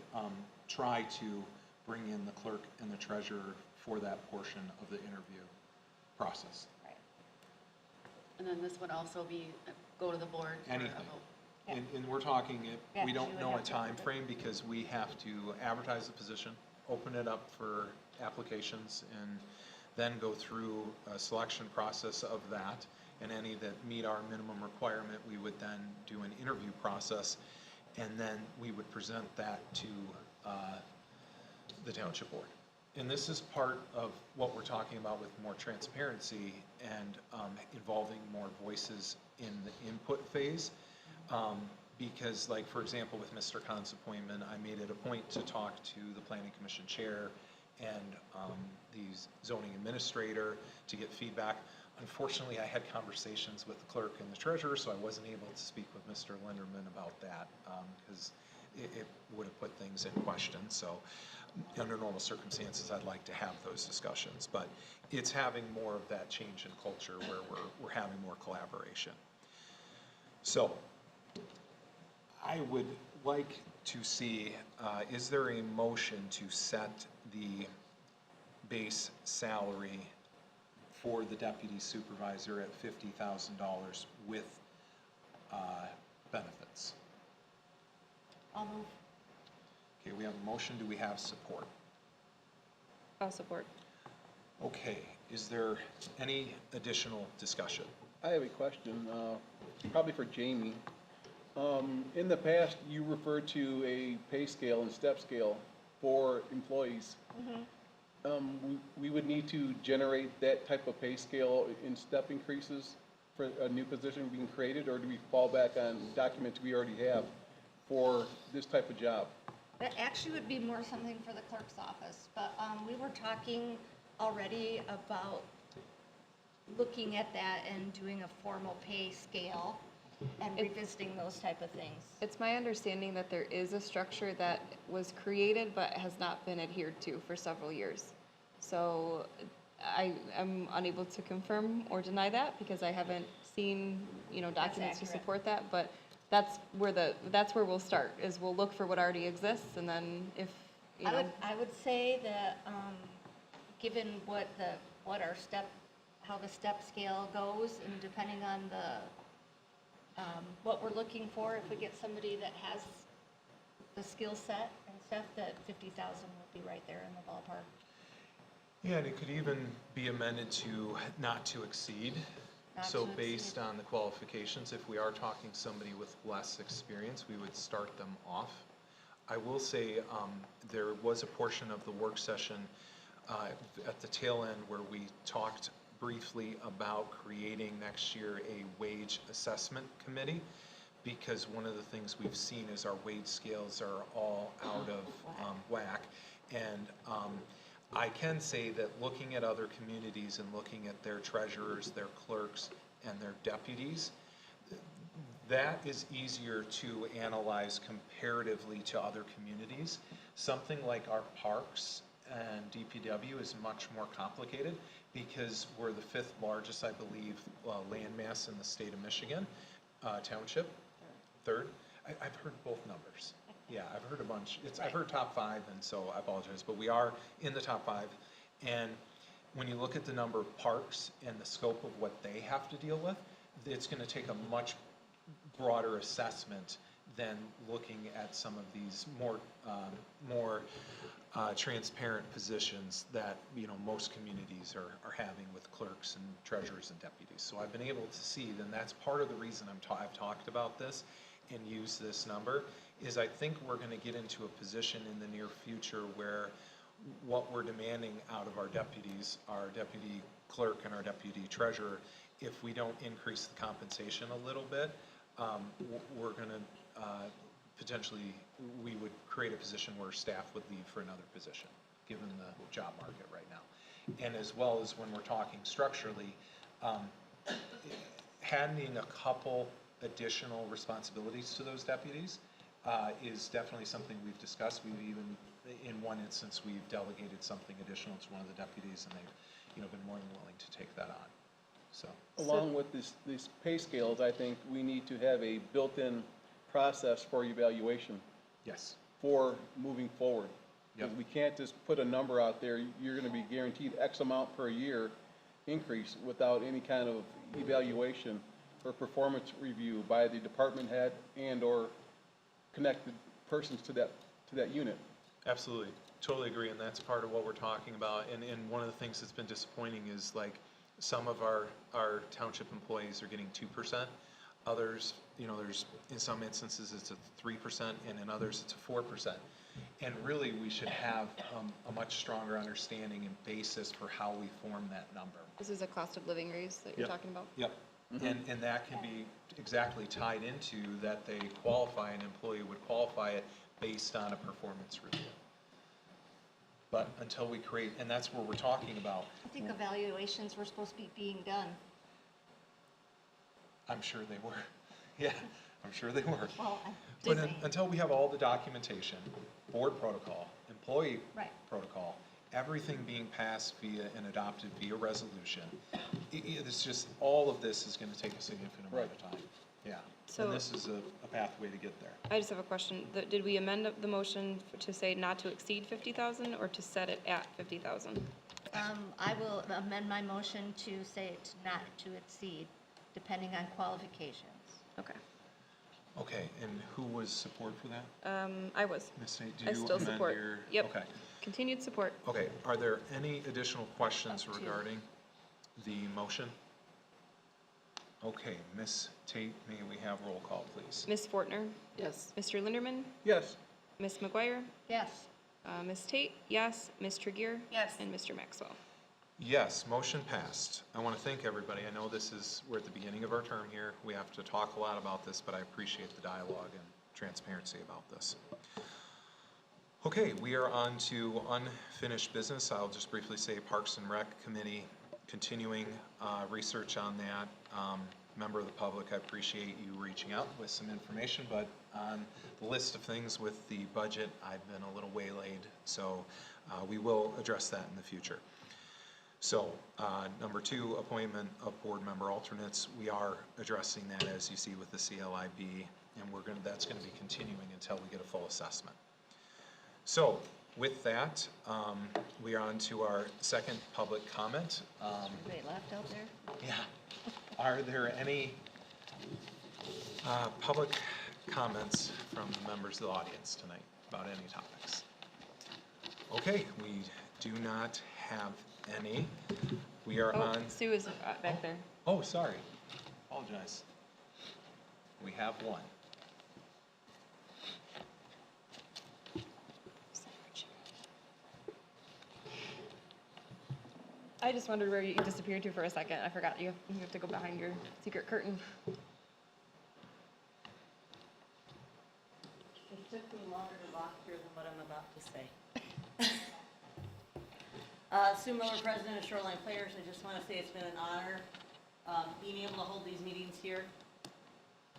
try to bring in the clerk and the treasurer for that portion of the interview process. Right. And then this would also be, go to the board for a Anything. vote. Yeah. And we're talking, Yeah, we you don't would know a have to time approve it. frame because we have to advertise the position, open it up for applications, and then go through a selection process of that. And any that meet our minimum requirement, we would then do an interview process, and then we would present that to the township board. And this is part of what we're talking about with more transparency and involving more voices in the input phase. Because like, for example, with Mr. Khan's appointment, I made it a point to talk to the planning commission chair and the zoning administrator to get feedback. Unfortunately, I had conversations with the clerk and the treasurer, so I wasn't able to speak with Mr. Linderman about that, because it would have put things in question. So under normal circumstances, I'd like to have those discussions, but it's having more of that change in culture where we're having more collaboration. So I would like to see, is there a motion to set the base salary for the deputy supervisor at $50,000 with benefits? I'll move. Okay, we have a motion. Do we have support? I'll support. Okay, is there any additional discussion? I have a question, probably for Jamie. In the past, you referred to a pay scale and step scale for employees. We would need to generate that type of pay scale in step increases for a new position being created, or do we fall back on documents we already have for this type of job? That actually would be more something for the clerk's office, but we were talking already about looking at that and doing a formal pay scale and revisiting those type of things. It's my understanding that there is a structure that was created but has not been adhered to for several years. So I am unable to confirm or deny that because I haven't seen, documents to accurate. support that, but that's where we'll start, is we'll look for what already exists, and then if, I would say that, given how the step scale goes, and depending on what we're looking for, if we get somebody that has the skill set and stuff, that 50,000 would be right there in the ballpark. Yeah, and it could even be amended to not to exceed. Not So to based exceed. on the qualifications, if we are talking somebody with less experience, we would start them off. I will say, there was a portion of the work session at the tail end where we talked briefly about creating next year a wage assessment committee, because one of the things we've seen is our wage scales are all out of whack. And I can say that looking at other communities and looking at their treasurers, their clerks, and their deputies, that is easier to analyze comparatively to other communities. Something like our parks and DPW is much more complicated because we're the 5th largest, I believe, landmass in the state of Michigan, township, 3rd. I've heard both numbers. Yeah, I've heard a bunch. I've heard top 5, and so I apologize, but we are in the top 5. And when you look at the number of parks and the scope of what they have to deal with, it's going to take a much broader assessment than looking at some of these more transparent positions that most communities are having with clerks and treasurers and deputies. So I've been able to see, and that's part of the reason I've talked about this and use this number, is I think we're going to get into a position in the near future where what we're demanding out of our deputies, our deputy clerk and our deputy treasurer, if we don't increase the compensation a little bit, we're going to potentially, we would create a position where staff would leave for another position, given the job market right now. And as well as when we're talking structurally, handing a couple additional responsibilities to those deputies is definitely something we've discussed. We've even, in one instance, we've delegated something additional to one of the deputies, and they've been more than willing to take that on. So Along with these pay scales, I think we need to have a built-in process for evaluation yes, for moving forward. Because Yep. we can't just put a number out there, you're gonna be guaranteed X amount per year increase without any kind of evaluation or performance review by the department head and/or connected persons to that unit. absolutely, totally agree, and that's part of what we're talking about. And one of the things that's been disappointing is like some of our township employees are getting 2%. Others, there's, in some instances, it's a 3%, and in others, it's a 4%. And really, we should have a much stronger understanding and basis for how we form that number. This is a cost of living raise that you're Yep. talking about? Yep. And that can be exactly tied into that an employee would qualify it based on a performance review. But until we create, and that's what we're talking about, I think evaluations were supposed to be being done. I'm sure they were. Yeah, I'm sure they were. Well, But until we have all the documentation, board protocol, employee Right. protocol, everything being passed via and adopted via resolution, it's just, all of this is gonna take a significant amount of time. Yeah. So And this is a pathway to get there. I just have a question. Did we amend the motion to say not to exceed 50,000 or to set it at 50,000? I will amend my motion to say it not to exceed, depending on qualifications. Okay. Okay, and who was support for that? I was. Ms. Nate, do I you still amend support. your? Yep. Okay. Continued support. Okay, are there any additional questions Up to. regarding the motion? Okay, Ms. Tate, may we have roll call, please? Ms. Fortner? Yes. Mr. Linderman? Yes. Ms. McGuire? Yes. Ms. Tate? Yes. Ms. Tregear? Yes. And Mr. Maxwell? Yes, motion passed. I want to thank everybody. I know we're at the beginning of our term here. We have to talk a lot about this, but I appreciate the dialogue and transparency about this. Okay, we are on to unfinished business. I'll just briefly say Parks and Rec Committee, continuing research on that. Member of the public, I appreciate you reaching out with some information, but on the list of things with the budget, I've been a little waylaid, so we will address that in the future. So, number 2, appointment of board member alternates. We are addressing that, as you see, with the CLIB, and that's gonna be continuing until we get a full assessment. So, with that, we are on to our second public comment. They left out there? Yeah. Are there any public comments from the members of the audience tonight about any topics? Okay, we do not have any. We are on. Sue is back there. Oh, sorry. Apologize. We have one. I just wondered where you disappeared to for a second. I forgot you have to go behind your secret curtain. It took me longer to walk here than what I'm about to say. Sue Miller, President of Shoreline Players. I just want to say it's been an honor being able to hold these meetings here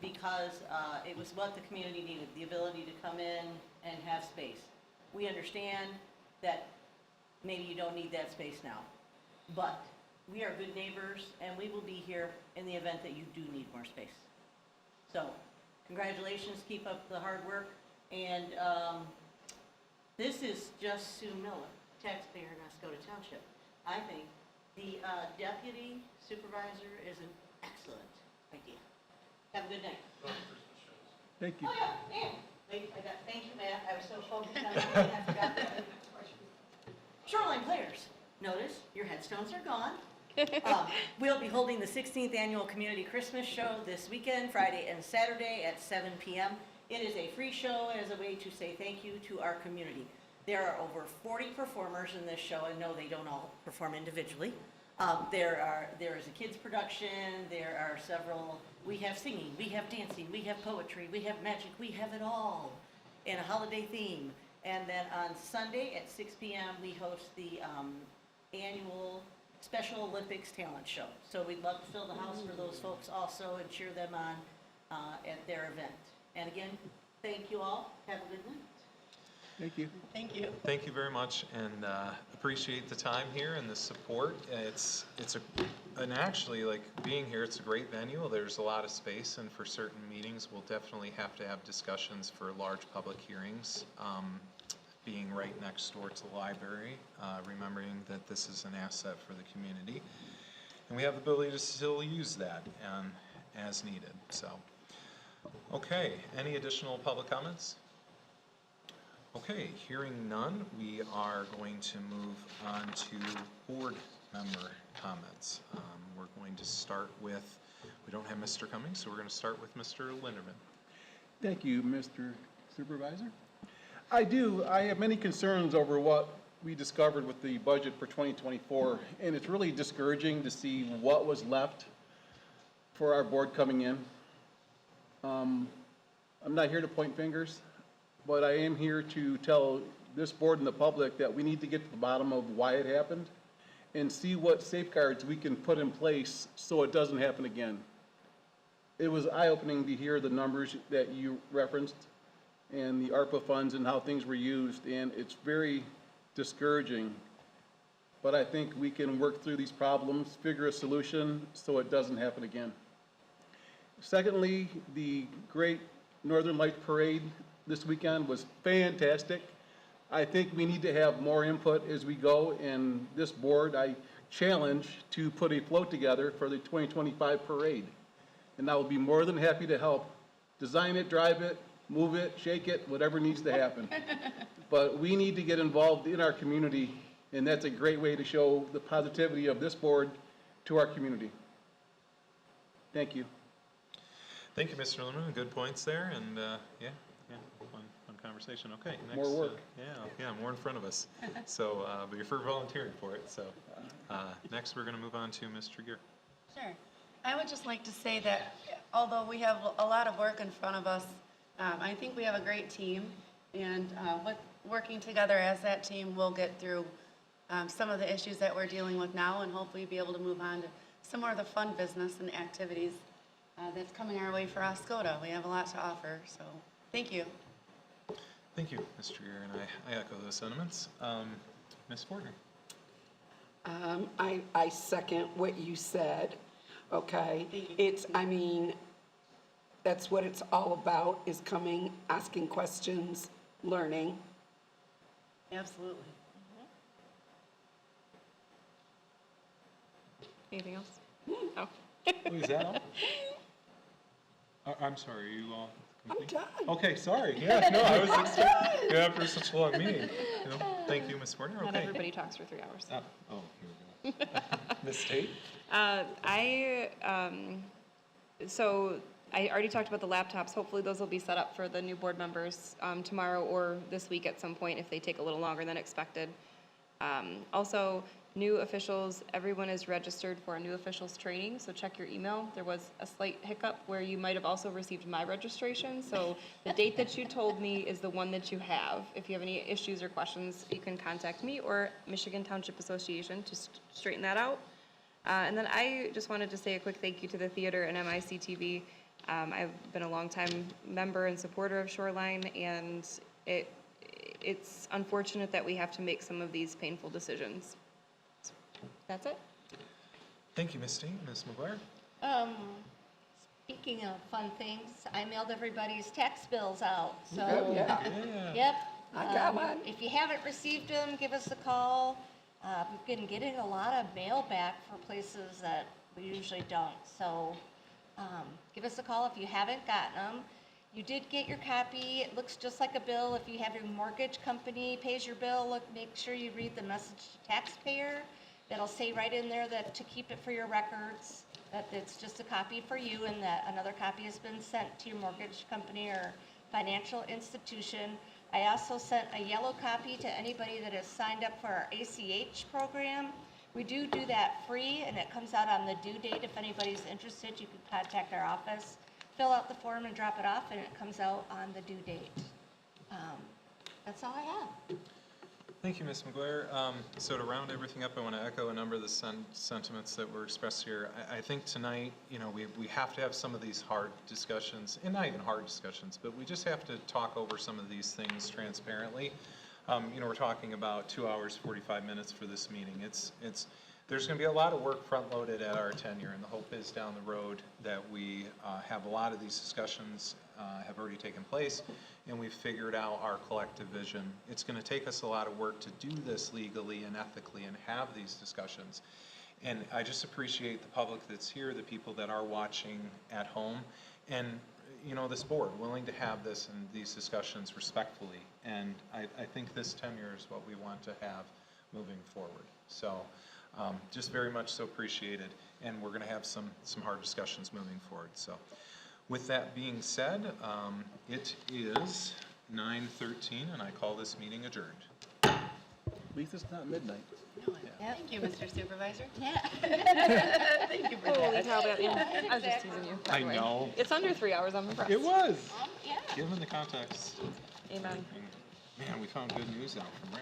because it was what the community needed, the ability to come in and have space. We understand that maybe you don't need that space now, but we are good neighbors and we will be here in the event that you do need more space. So, congratulations, keep up the hard work, and this is just Sue Miller, taxpayer in Oscoda Township. I think the deputy supervisor is an excellent idea. Have a good night. Thank you. Oh, yeah, and, wait, thank you, Matt, I was so focused on it, I forgot that. Shoreline Players, notice your headstones are gone. We'll be holding the 16th Annual Community Christmas Show this weekend, Friday and Saturday at 7 p.m. It is a free show as a way to say thank you to our community. There are over 40 performers in this show, and no, they don't all perform individually. There is a kids production, there are several, we have singing, we have dancing, we have poetry, we have magic, we have it all in a holiday theme. And then on Sunday at 6 p.m., we host the annual Special Olympics Talent Show. So we'd love to fill the house for those folks also and cheer them on at their event. And again, thank you all. Have a good night. Thank you. Thank you. Thank you very much, and appreciate the time here and the support. And actually, like, being here, it's a great venue. There's a lot of space, and for certain meetings, we'll definitely have to have discussions for large public hearings. Being right next door to the library, remembering that this is an asset for the community. And we have the ability to still use that as needed, so. Okay, any additional public comments? Okay, hearing none, we are going to move on to board member comments. We're going to start with, we don't have Mr. Cummings, so we're going to start with Mr. Linderman. Thank you, Mr. Supervisor. I have many concerns over what we discovered with the budget for 2024, and it's really discouraging to see what was left for our board coming in. I'm not here to point fingers, but I am here to tell this board and the public that we need to get to the bottom of why it happened and see what safeguards we can put in place so it doesn't happen again. It was eye-opening to hear the numbers that you referenced and the ARPA funds and how things were used, and it's very discouraging. But I think we can work through these problems, figure a solution so it doesn't happen again. Secondly, the Great Northern Lights Parade this weekend was fantastic. I think we need to have more input as we go, and this board, I challenge to put a float together for the 2025 parade. And I will be more than happy to help design it, drive it, move it, shake it, whatever needs to happen. But we need to get involved in our community, and that's a great way to show the positivity of this board to our community. Thank you. Thank you, Mr. Lerman. Good points there, and yeah, fun conversation. Okay, next. More work. Yeah, more in front of us. So, but you're for volunteering for it. So, next we're going to move on to Ms. Tregear. Sure. I would just like to say that although we have a lot of work in front of us, I think we have a great team, and working together as that team, we'll get through some of the issues that we're dealing with now, and hopefully be able to move on to some more of the fun business and activities that's coming our way for Oscoda. We have a lot to offer, so thank you. Thank you, Ms. Tregear, and I echo those sentiments. Ms. Fortner. I second what you said, okay? I mean, that's what it's all about, is coming, asking questions, learning. Absolutely. Anything else? Oh. Is that all? I'm sorry, are you all I'm complete? done. Okay, sorry. Yeah, no, I was expecting, after such a long meeting. Thank you, Ms. Fortner. Not Okay. everybody talks for 3 hours. Oh, here we go. Ms. Tate? So I already talked about the laptops. Hopefully those will be set up for the new board members tomorrow or this week at some point if they take a little longer than expected. Also, new officials, everyone is registered for a new officials training, so check your email. There was a slight hiccup where you might have also received my registration, so the date that you told me is the one that you have. If you have any issues or questions, you can contact me or Michigan Township Association to straighten that out. And then I just wanted to say a quick thank you to the theater and MICTV. I've been a longtime member and supporter of Shoreline, and it's unfortunate that we have to make some of these painful decisions. That's it. Thank you, Ms. Tate. Ms. McGuire? Speaking of fun things, I mailed everybody's tax bills out, so. Oh, yeah. Yeah. Yep. I got mine. If you haven't received them, give us a call. We've been getting a lot of mail back for places that we usually don't, so give us a call if you haven't gotten them. You did get your copy. It looks just like a bill. If you have your mortgage company pays your bill, make sure you read the message to taxpayer. That'll say right in there that to keep it for your records, that it's just a copy for you and that another copy has been sent to your mortgage company or financial institution. I also sent a yellow copy to anybody that has signed up for our ACH program. We do that free, and it comes out on the due date. If anybody's interested, you can contact our office, fill out the form and drop it off, and it comes out on the due date. That's all I have. Thank you, Ms. McGuire. So to round everything up, I want to echo a number of the sentiments that were expressed here. I think tonight, we have to have some of these hard discussions, and not even hard discussions, but we just have to talk over some of these things transparently. We're talking about 2 hours, 45 minutes for this meeting. There's going to be a lot of work front-loaded at our tenure, and the hope is down the road that we have a lot of these discussions have already taken place, and we've figured out our collective vision. It's going to take us a lot of work to do this legally and ethically and have these discussions. And I just appreciate the public that's here, the people that are watching at home, and this board willing to have this and these discussions respectfully. And I think this tenure is what we want to have moving forward. So just very much so appreciated. And we're going to have some hard discussions moving forward. So with that being said, it is 9:13 and I call this meeting adjourned. At least it's not midnight. Thank you, Mr. Supervisor. Yeah. Thank you for Holy that. cow, yeah. I was just teasing you. by I the way. know. It's under 3 hours, I'm impressed. It was, Yeah. given the context. Amen. Man, we found good news out from Rick.